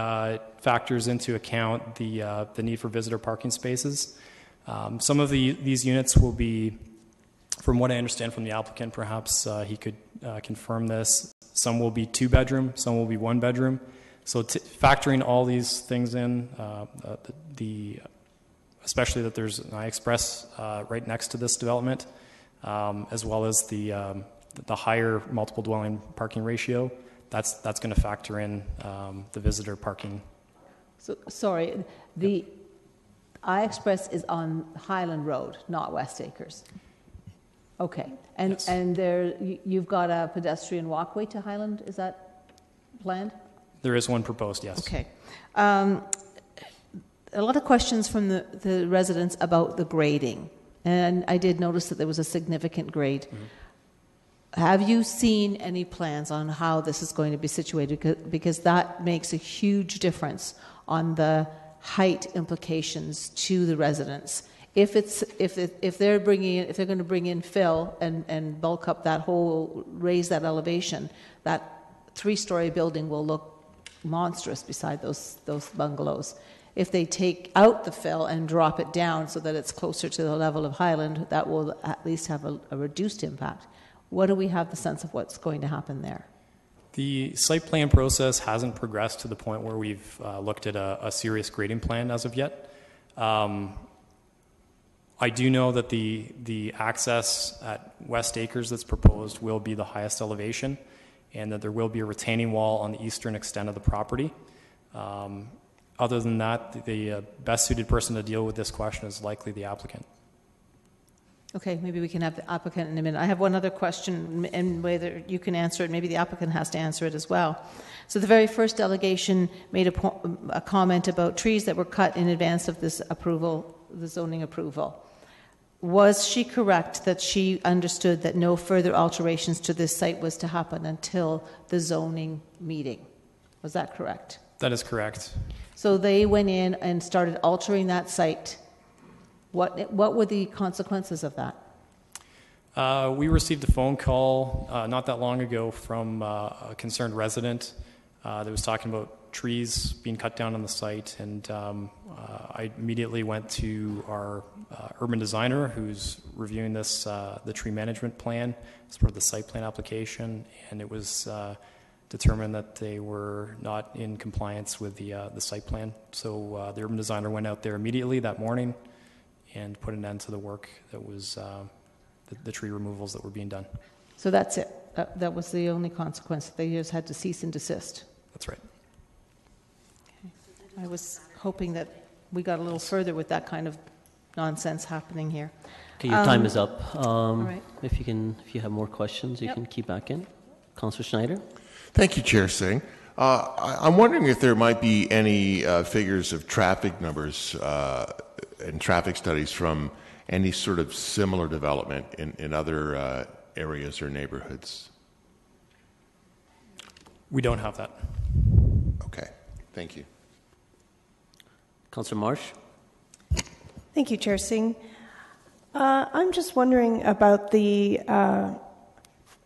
factors into account the need for visitor parking spaces. Some of these units will be, from what I understand from the applicant, perhaps he could confirm this, some will be 2-bedroom, some will be 1-bedroom. So factoring all these things in, especially that there's an iExpress right next to this development, as well as the higher multiple dwelling parking ratio, that's going to factor in the visitor parking So, sorry, the iExpress is on Highland Road, not West Acres. Okay, and Yes. and there you've got a pedestrian walkway to Highland. Is that planned? There is one proposed, yes. Okay. A lot of questions from the residents about the grading, and I did notice that there was a significant grade. Have you seen any plans on how this is going to be situated? Because that makes a huge difference on the height implications to the residents. If they're going to bring in fill and bulk up that whole, raise that elevation, that 3-story building will look monstrous beside those bungalows. If they take out the fill and drop it down so that it's closer to the level of Highland, that will at least have a reduced impact. What do we have the sense of what's going to happen there? The site plan process hasn't progressed to the point where we've looked at a serious grading plan as of yet. I do know that the access at West Acres that's proposed will be the highest elevation, and that there will be a retaining wall on the eastern extent of the property. Other than that, the best suited person to deal with this question is likely the applicant. Okay, maybe we can have the applicant in a minute. I have one other question, and whether you can answer it, maybe the applicant has to answer it as well. So the very first delegation made a comment about trees that were cut in advance of this approval, the zoning approval. Was she correct that she understood that no further alterations to this site was to happen until the zoning meeting? Was that correct? That is correct. So they went in and started altering that site. What were the consequences of that? We received a phone call not that long ago from a concerned resident that was talking about trees being cut down on the site, and I immediately went to our urban designer who's reviewing this, the tree management plan as part of the site plan application, and it was determined that they were not in compliance with the site plan. So the urban designer went out there immediately that morning and put an end to the work that was the tree removals that were being done. So that's it. That was the only consequence. They just had to cease and desist. That's right. Okay. I was hoping that we got a little further with that kind of nonsense happening here. Okay, your time is up. All right. If you have more questions, you can keep back in. Councillor Schneider. Thank you, Chair Singh. I'm wondering if there might be any figures of traffic numbers and traffic studies from any sort of similar development in other areas or neighborhoods. We don't have that. Okay, thank you. Councillor Marsh. Thank you, Chair Singh. I'm just wondering about the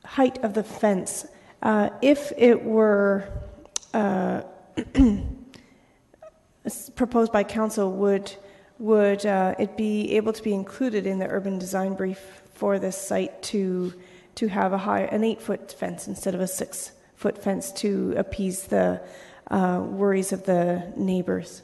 height of the fence. If it were proposed by council, would it be able to be included in the urban design brief for this site to have an 8-foot fence instead of a 6-foot fence to appease the worries of the neighbors?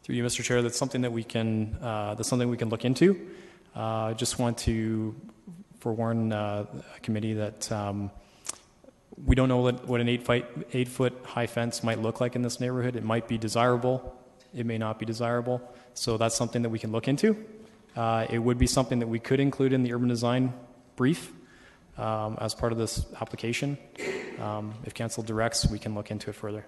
Through you, Mr. Chair, that's something that we can look into. I just want to forewarn the committee that we don't know what an 8-foot high fence might look like in this neighborhood. It might be desirable. It may not be desirable. So that's something that we can look into. It would be something that we could include in the urban design brief as part of this application. If council directs, we can look into it further.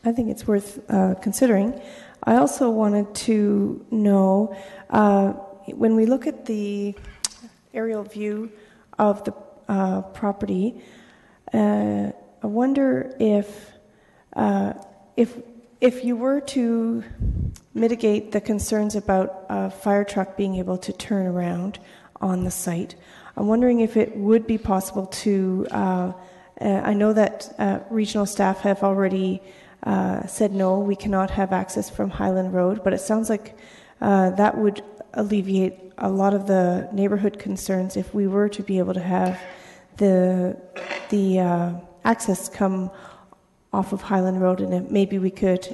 I think it's worth considering. I also wanted to know, when we look at the aerial view of the property, I wonder if you were to mitigate the concerns about a fire truck being able to turn around on the site, I'm wondering if it would be possible to, I know that regional staff have already said no, we cannot have access from Highland Road, but it sounds like that would alleviate a lot of the neighborhood concerns if we were to be able to have the access come off of Highland Road, and maybe we could,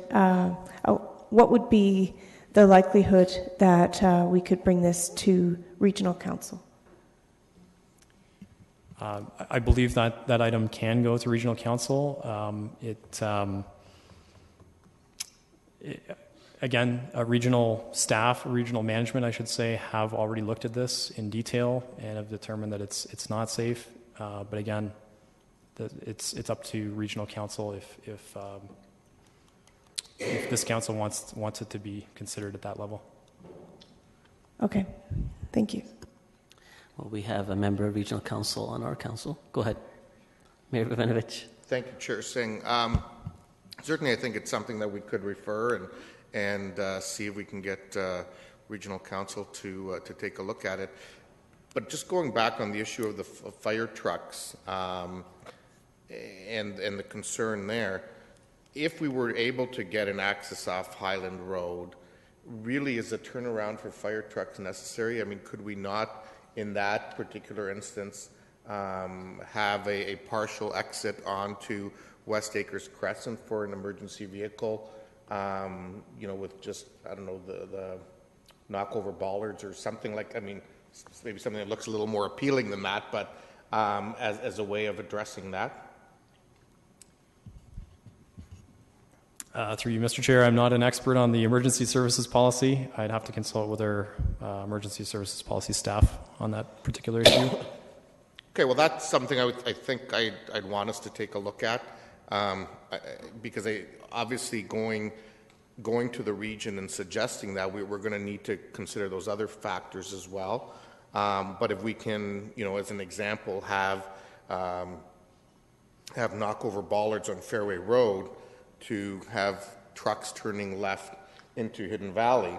what would be the likelihood that we could bring this to regional council? I believe that that item can go to regional council. Again, regional staff, regional management, I should say, have already looked at this in detail and have determined that it's not safe. But again, it's up to regional council if this council wants it to be considered at that level. Okay, thank you. Well, we have a member of regional council on our council. Go ahead, Mayor Ivanovich. Thank you, Chair Singh. Certainly, I think it's something that we could refer and see if we can get regional council to take a look at it. But just going back on the issue of the fire trucks and the concern there, if we were able to get an access off Highland Road, really is a turnaround for fire trucks necessary? I mean, could we not, in that particular instance, have a partial exit onto West Acres Crescent for an emergency vehicle, with just, I don't know, the knockover bollards or something like, I mean, maybe something that looks a little more appealing than that, but as a way of addressing that? Through you, Mr. Chair, I'm not an expert on the emergency services policy. I'd have to consult with our emergency services policy staff on that particular issue. Okay, well, that's something I think I'd want us to take a look at, because obviously going to the region and suggesting that we're going to need to consider those other factors as well. But if we can, as an example, have knockover bollards on Fairway Road to have trucks turning left into Hidden Valley,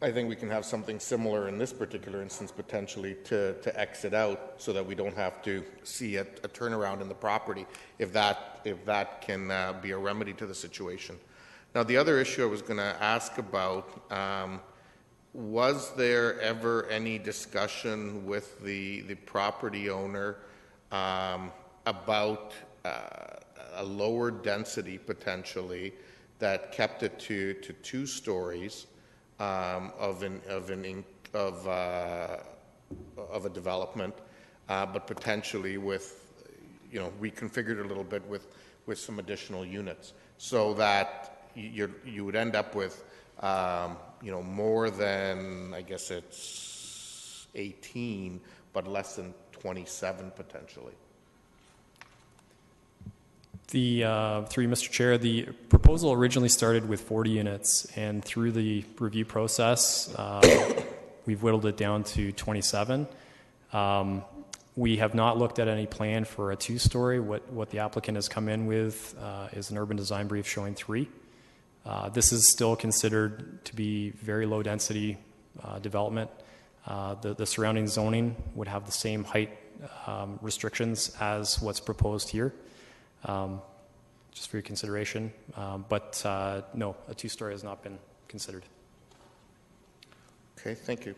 I think we can have something similar in this particular instance potentially to exit out so that we don't have to see a turnaround in the property if that can be a remedy to the situation. Now, the other issue I was going to ask about, was there ever any discussion with the property owner about a lower density potentially that kept it to 2 stories of a development, but potentially with reconfigured a little bit with some additional units, so that you would end up with more than, I guess it's 18, but less than 27 potentially. Through you, Mr. Chair, the proposal originally started with 40 units, and through the review process, we've whittled it down to 27. We have not looked at any plan for a 2-story. What the applicant has come in with is an urban design brief showing 3. This is still considered to be very low density development. The surrounding zoning would have the same height restrictions as what's proposed here. Just for your consideration. But no, a 2-story has not been considered. Okay, thank you.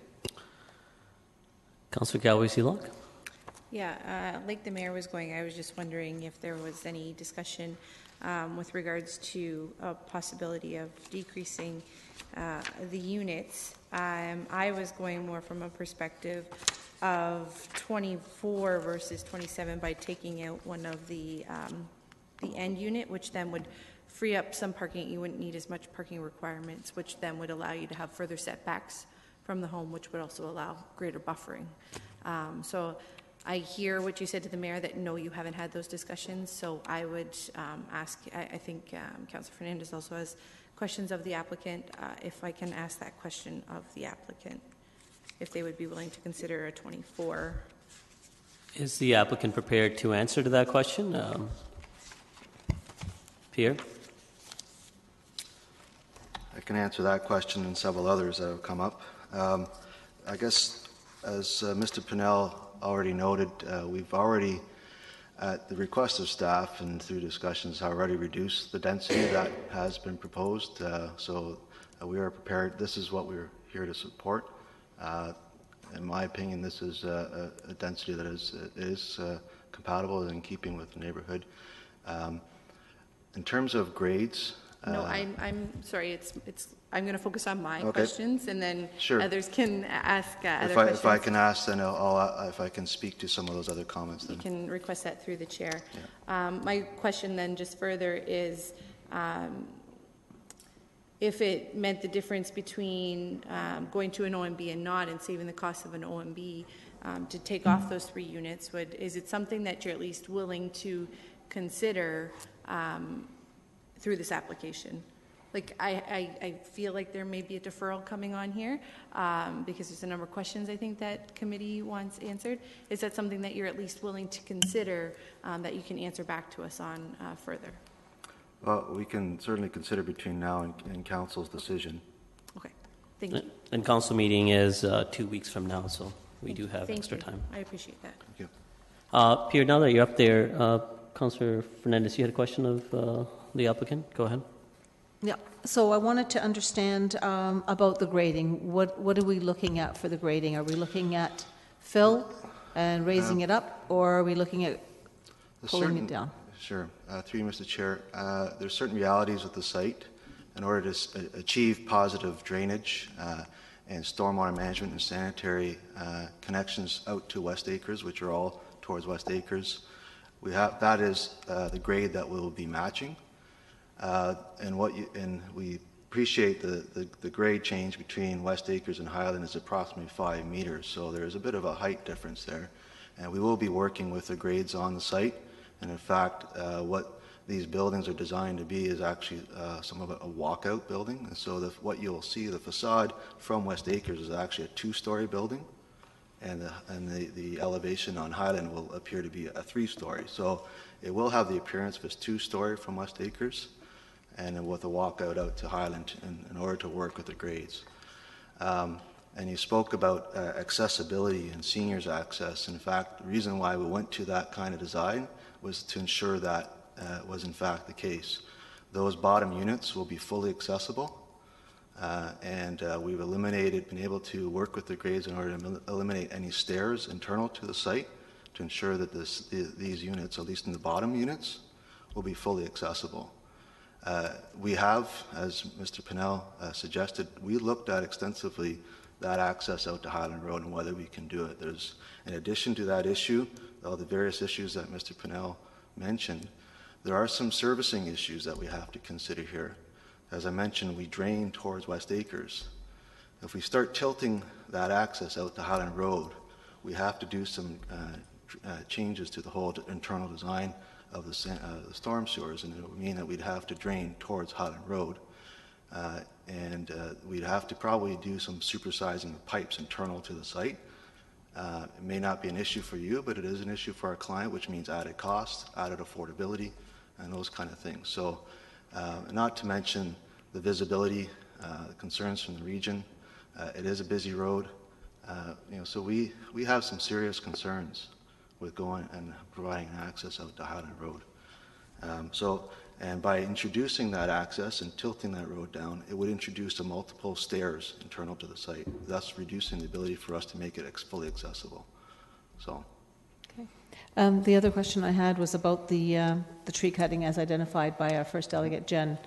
Councillor Galway-Seelock? Yeah, like the mayor was going, I was just wondering if there was any discussion with regards to a possibility of decreasing the units. I was going more from a perspective of 24 versus 27 by taking out one of the end unit, which then would free up some parking. You wouldn't need as much parking requirements, which then would allow you to have further setbacks from the home, which would also allow greater buffering. So I hear what you said to the mayor, that no, you haven't had those discussions. So I would ask, I think Councillor Fernandez also has questions of the applicant. If I can ask that question of the applicant, if they would be willing to consider a 24. Is the applicant prepared to answer to that question? Pierre? I can answer that question and several others that have come up. I guess, as Mr. Pinnell already noted, we've already, at the request of staff and through discussions, already reduced the density that has been proposed. So we are prepared. This is what we're here to support. In my opinion, this is a density that is compatible and in keeping with the neighborhood. In terms of grades, no, I'm sorry. It's I'm going to focus on my Okay. questions, and then Sure. others can ask other If questions. I can ask, then if I can speak to some of those other comments, You then. can request that through the chair. My question then, just further, is if it meant the difference between going to an OMB and not, and saving the cost of an OMB to take off those 3 units, is it something that you're at least willing to consider through this application? Like, I feel like there may be a deferral coming on here because there's a number of questions I think that committee wants answered. Is that something that you're at least willing to consider that you can answer back to us on further? Well, we can certainly consider between now and council's decision. Okay, thank you. And council meeting is 2 weeks from now, so we do have Thank extra you. time. I appreciate that. Thank you. Pierre, now that you're up there, Councillor Fernandez, you had a question of the applicant? Go ahead. Yeah, so I wanted to understand about the grading. What are we looking at for the grading? Are we looking at fill and raising it up, or are we looking at pulling it down? Sure. Through you, Mr. Chair, there's certain realities with the site. In order to achieve positive drainage and stormwater management and sanitary connections out to West Acres, which are all towards West Acres, that is the grade that we'll be matching. And we appreciate the grade change between West Acres and Highland is approximately 5 meters, so there's a bit of a height difference there. And we will be working with the grades on the site, and in fact, what these buildings are designed to be is actually some of a walkout building. And so what you'll see, the facade from West Acres is actually a 2-story building, and the elevation on Highland will appear to be a 3-story. So it will have the appearance of a 2-story from West Acres, and then with a walkout out to Highland in order to work with the grades. And you spoke about accessibility and seniors access. In fact, the reason why we went to that kind of design was to ensure that was in fact the case. Those bottom units will be fully accessible, and we've been able to work with the grades in order to eliminate any stairs internal to the site to ensure that these units, at least in the bottom units, will be fully accessible. We have, as Mr. Pinnell suggested, we looked at extensively that access out to Highland Road and whether we can do it. There's, in addition to that issue, all the various issues that Mr. Pinnell mentioned, there are some servicing issues that we have to consider here. As I mentioned, we drain towards West Acres. If we start tilting that access out to Highland Road, we have to do some changes to the whole internal design of the storm sewers, and it would mean that we'd have to drain towards Highland Road. And we'd have to probably do some supersizing of pipes internal to the site. It may not be an issue for you, but it is an issue for our client, which means added costs, added affordability, and those kind of things. So, not to mention the visibility, the concerns from the region. It is a busy road, so we have some serious concerns with going and providing access out to Highland Road. And by introducing that access and tilting that road down, it would introduce the multiple stairs internal to the site, thus reducing the ability for us to make it fully accessible. So. Okay. The other question I had was about the tree cutting as identified by our first delegate, Jen.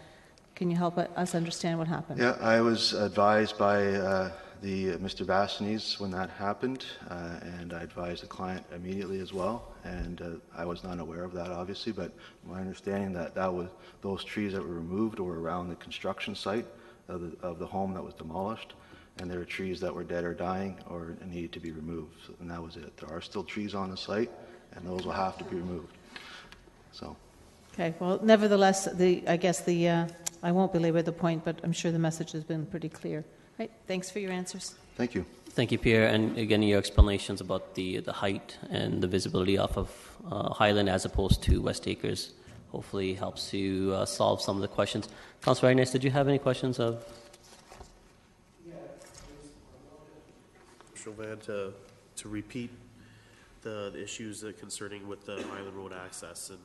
Can you help us understand what happened? Yeah, I was advised by Mr. Bassanese when that happened, and I advised the client immediately as well. And I was not aware of that, obviously, but my understanding that was those trees that were removed were around the construction site of the home that was demolished, and there were trees that were dead or dying or needed to be removed, and that was it. There are still trees on the site, and those will have to be removed. So. Okay. Well, nevertheless, I won't belabor the point, but I'm sure the message has been pretty clear. Right. Thanks for your answers. Thank you. Thank you, Pierre. And again, your explanations about the height and the visibility off of Highland as opposed to West Acres hopefully helps to solve some of the questions. Councillor Agnes, did you have any questions of? Chauvin, to repeat the issues concerning with the Highland Road access, and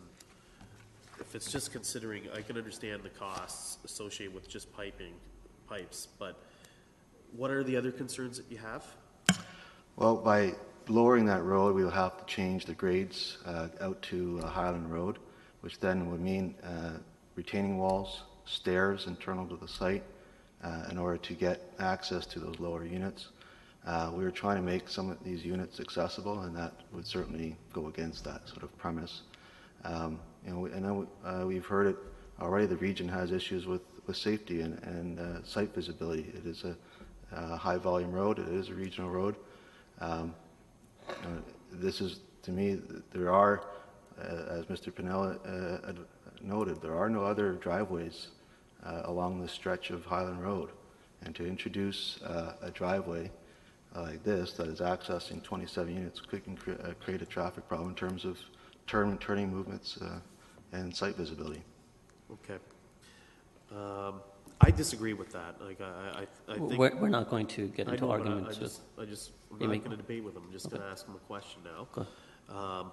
if it's just considering, I can understand the costs associated with just pipes, but what are the other concerns that you have? Well, by lowering that road, we will have to change the grades out to Highland Road, which then would mean retaining walls, stairs internal to the site, in order to get access to those lower units. We were trying to make some of these units accessible, and that would certainly go against that sort of premise. We've heard it already. The region has issues with safety and site visibility. It is a high volume road. It is a regional road. This is, to me, there are, as Mr. Pinella noted, there are no other driveways along this stretch of Highland Road. And to introduce a driveway like this that is accessing 27 units could create a traffic problem in terms of turning movements and site visibility. Okay. I disagree with that. Like I think we're not going to get into arguments. I'm not going to debate with him. I'm just going to ask him a question now.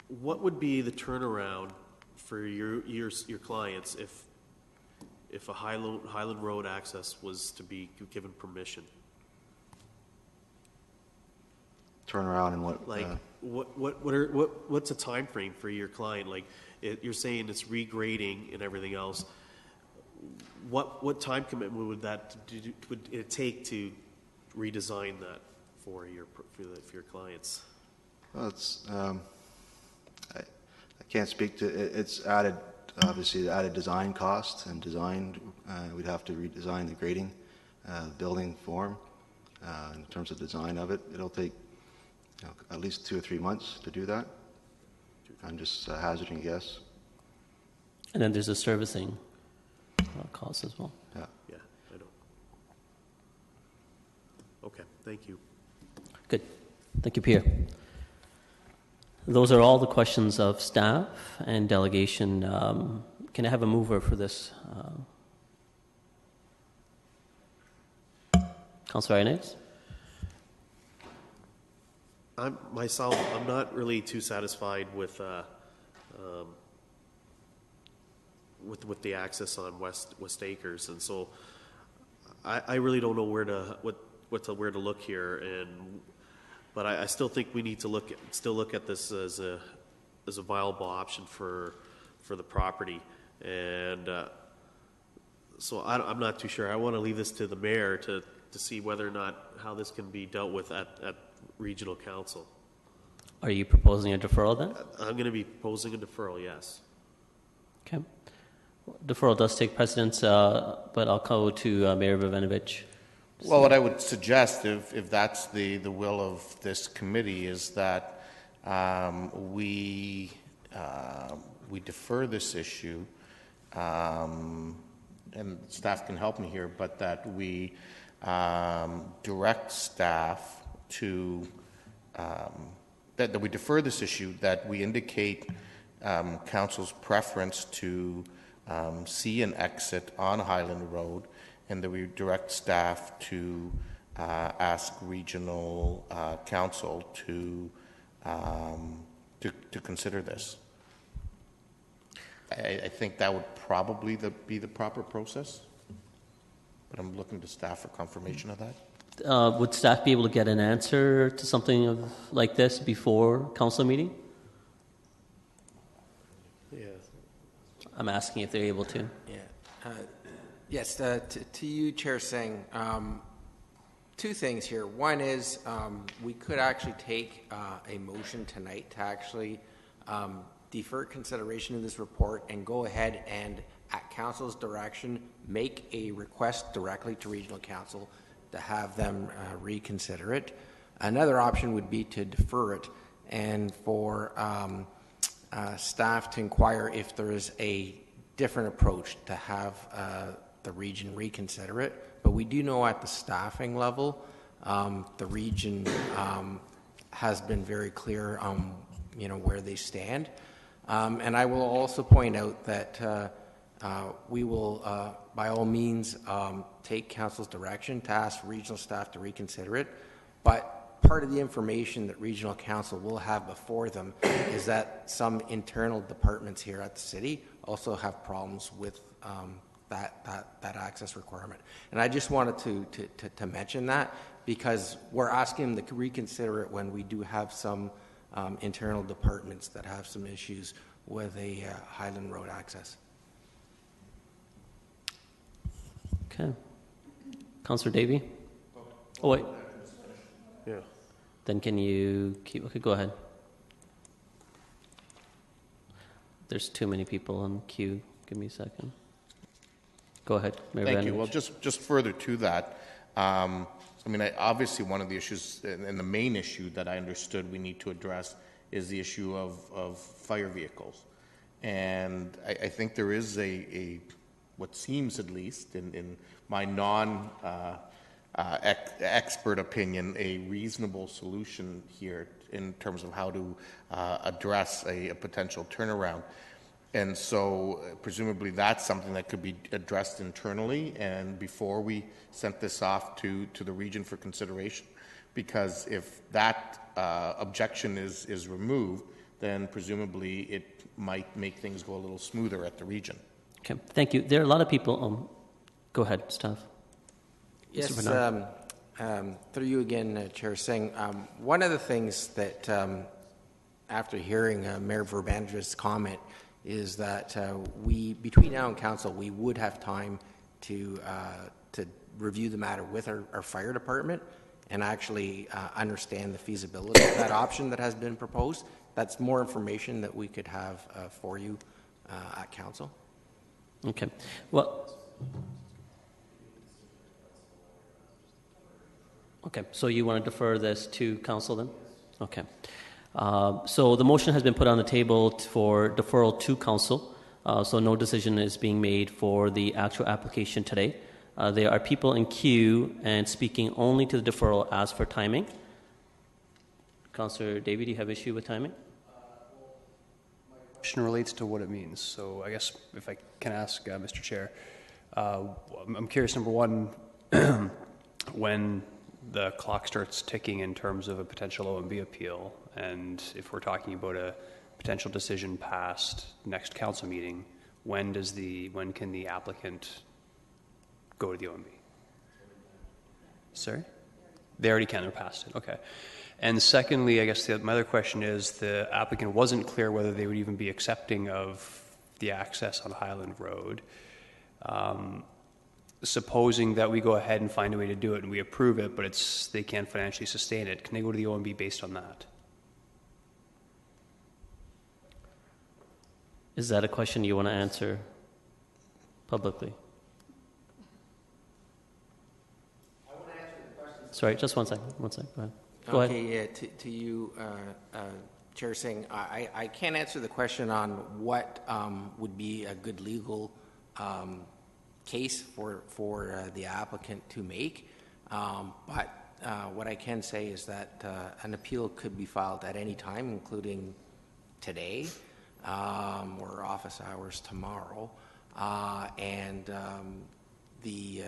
What would be the turnaround for your clients if a Highland Road access was to be given permission? Turnaround and what? Like what's a time frame for your client? Like you're saying it's regrading and everything else. What time commitment would it take to redesign that for your clients? Well, it's I can't speak to it. It's added, obviously added design cost and design. We'd have to redesign the grading, building form. In terms of design of it, it'll take at least 2 or 3 months to do that. I'm just hazarding a guess. And then there's a servicing cost as well. Yeah. Yeah, I know. Okay, thank you. Good. Thank you, Pierre. Those are all the questions of staff and delegation. Can I have a mover for this? Councillor Inez? I'm not really too satisfied with the access on West Acres, and so I really don't know where to look here. But I still think we need to look at this as a viable option for the property, and so I'm not too sure. I want to leave this to the mayor to see whether or not how this can be dealt with at regional council. Are you proposing a deferral then? I'm going to be proposing a deferral, yes. Okay. Deferral does take precedence, but I'll go to Mayor Vivanovich. Well, what I would suggest, if that's the will of this committee, is that we defer this issue, and staff can help me here, but that we direct staff to that we defer this issue, that we indicate council's preference to see an exit on Highland Road, and that we direct staff to ask regional council to consider this. I think that would probably be the proper process, but I'm looking to staff for confirmation of that. Would staff be able to get an answer to something like this before council meeting? Yeah. I'm asking if they're able to. Yeah. Yes, to you, Chair Singh, 2 things here. One is we could actually take a motion tonight to actually defer consideration of this report and go ahead and, at council's direction, make a request directly to regional council to have them reconsider it. Another option would be to defer it and for staff to inquire if there is a different approach to have the region reconsider it. But we do know at the staffing level, the region has been very clear on where they stand. And I will also point out that we will, by all means, take council's direction to ask regional staff to reconsider it. But part of the information that regional council will have before them is that some internal departments here at the city also have problems with that access requirement. And I just wanted to mention that, because we're asking them to reconsider it when we do have some internal departments that have some issues with a Highland Road access. Okay. Councillor Davey? Oh, wait. Yeah. Then can you keep... Okay, go ahead. There's too many people on queue. Give me a second. Go ahead, Mayor Thank you. Vanovich. Well, just further to that, obviously one of the issues, and the main issue that I understood we need to address is the issue of fire vehicles. And I think there is a what seems, at least in my expert opinion, a reasonable solution here in terms of how to address a potential turnaround. And so presumably that's something that could be addressed internally and before we sent this off to the region for consideration. Because if that objection is removed, then presumably it might make things go a little smoother at the region. Okay, thank you. There are a lot of people... go ahead, Staff. Yes, through you again, Chair Singh. One of the things that, after hearing Mayor Verbandri's comment, is that between now and council, we would have time to review the matter with our fire department and actually understand the feasibility of that option that has been proposed. That's more information that we could have for you at council. Okay. Well... Okay, so you want to defer this to council then? Okay. So the motion has been put on the table for deferral to council. So no decision is being made for the actual application today. There are people in queue and speaking only to the deferral as for timing. Councillor Davey, do you have issue with timing? My question relates to what it means. So I guess if I can ask Mr. Chair, I'm curious, number one, when the clock starts ticking in terms of a potential OMB appeal, and if we're talking about a potential decision past next council meeting, when can the applicant go to the OMB? Sorry? They already can, they're past it, okay. And secondly, I guess my other question is, the applicant wasn't clear whether they would even be accepting of the access on Highland Road. Supposing that we go ahead and find a way to do it and we approve it, but they can't financially sustain it, can they go to the OMB based on that? Is that a question you want to answer publicly? I want to answer the question. Sorry, just one second. Go ahead. Go ahead. Yeah, to you, Chair Singh, I can't answer the question on what would be a good legal case for the applicant to make, but what I can say is that an appeal could be filed at any time, including today or office hours tomorrow, and the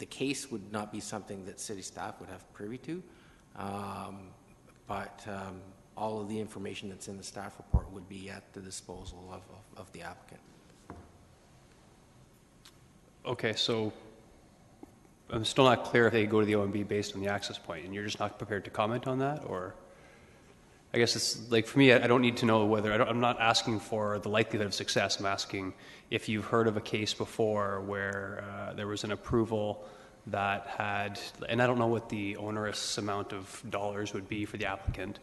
case would not be something that city staff would have privy to, but all of the information that's in the staff report would be at the disposal of the applicant. Okay, so I'm still not clear if they go to the OMB based on the access point, and you're just not prepared to comment on that, or? I guess it's like, for me, I don't need to know whether, I'm not asking for the likelihood of success. I'm asking if you've heard of a case before where there was an approval that had, and I don't know what the onerous amount of dollars would be for the applicant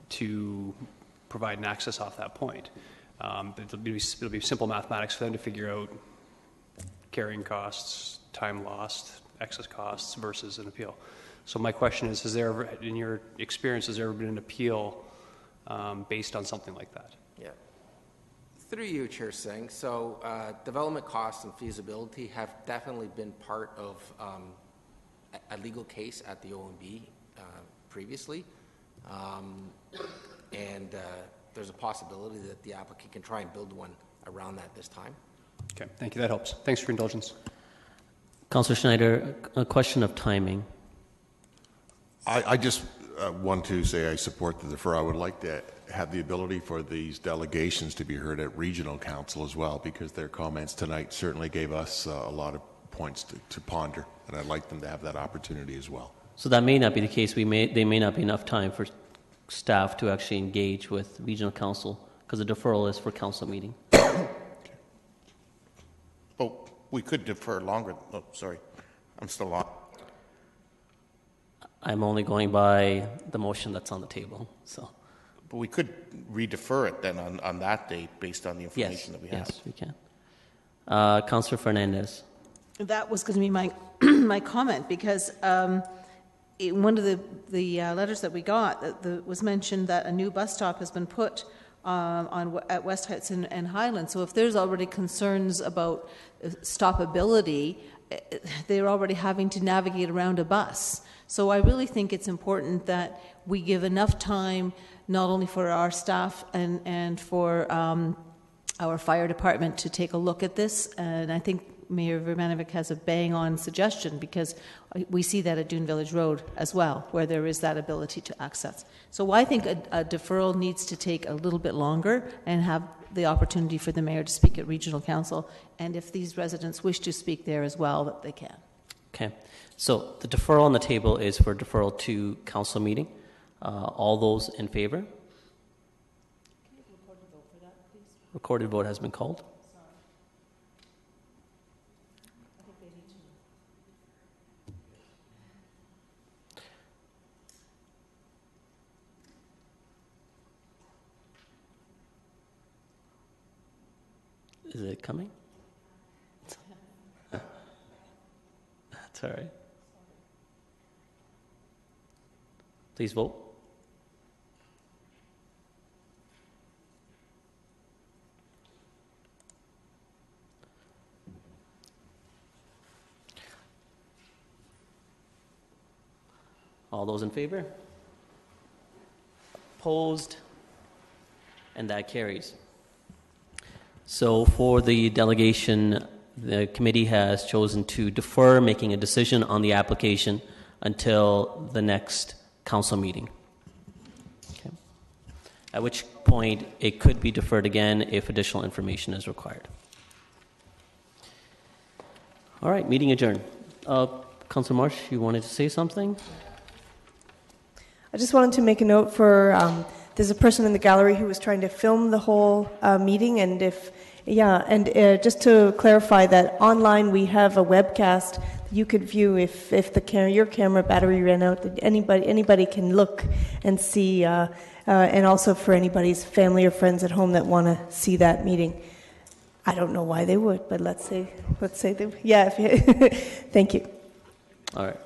to provide an access off that point. It'll be simple mathematics for them to figure out carrying costs, time lost, excess costs versus an appeal. So my question is, has there ever, in your experience, has there ever been an appeal based on something like that? Yeah. Through you, Chair Singh. So development costs and feasibility have definitely been part of a legal case at the OMB previously. And there's a possibility that the applicant can try and build one around that this time. Okay, thank you. That helps. Thanks for your indulgence. Councillor Schneider, a question of timing. I just want to say I support the defer. I would like to have the ability for these delegations to be heard at regional council as well, because their comments tonight certainly gave us a lot of points to ponder, and I'd like them to have that opportunity as well. So that may not be the case. There may not be enough time for staff to actually engage with regional council, because the deferral is for council meeting. Oh, we could defer longer. Oh, sorry. I'm still on. I'm only going by the motion that's on the table. So, but we could re-defer it then on that date based on the information that we have. Yes, we can. Councillor Fernandez. That was going to be my my comment, because in one of the letters that we got, was mentioned that a new bus stop has been put at West Heights and Highland. So if there's already concerns about stoppability, they're already having to navigate around a bus. So I really think it's important that we give enough time, not only for our staff and for our fire department to take a look at this. And I think Mayor Vermanovic has a bang-on suggestion, because we see that at Dune Village Road as well, where there is that ability to access. So I think a deferral needs to take a little bit longer and have the opportunity for the mayor to speak at regional council, and if these residents wish to speak there as well, that they can. Okay. So the deferral on the table is for deferral to council meeting. All those in favor? Recorded vote has been called. Is it coming? That's all right. Please vote. All those in favor? Opposed? And that carries. So for the delegation, the committee has chosen to defer making a decision on the application until the next council meeting. Okay. At which point it could be deferred again if additional information is required. All right, meeting adjourned. Councillor Marsh, you wanted to say something? I just wanted to make a note for, there's a person in the gallery who was trying to film the whole meeting, and just to clarify that online we have a webcast that you could view if your camera battery ran out, that anybody can look and see, and also for anybody's family or friends at home that want to see that meeting. I don't know why they would, but let's say they, yeah. Thank you. All right.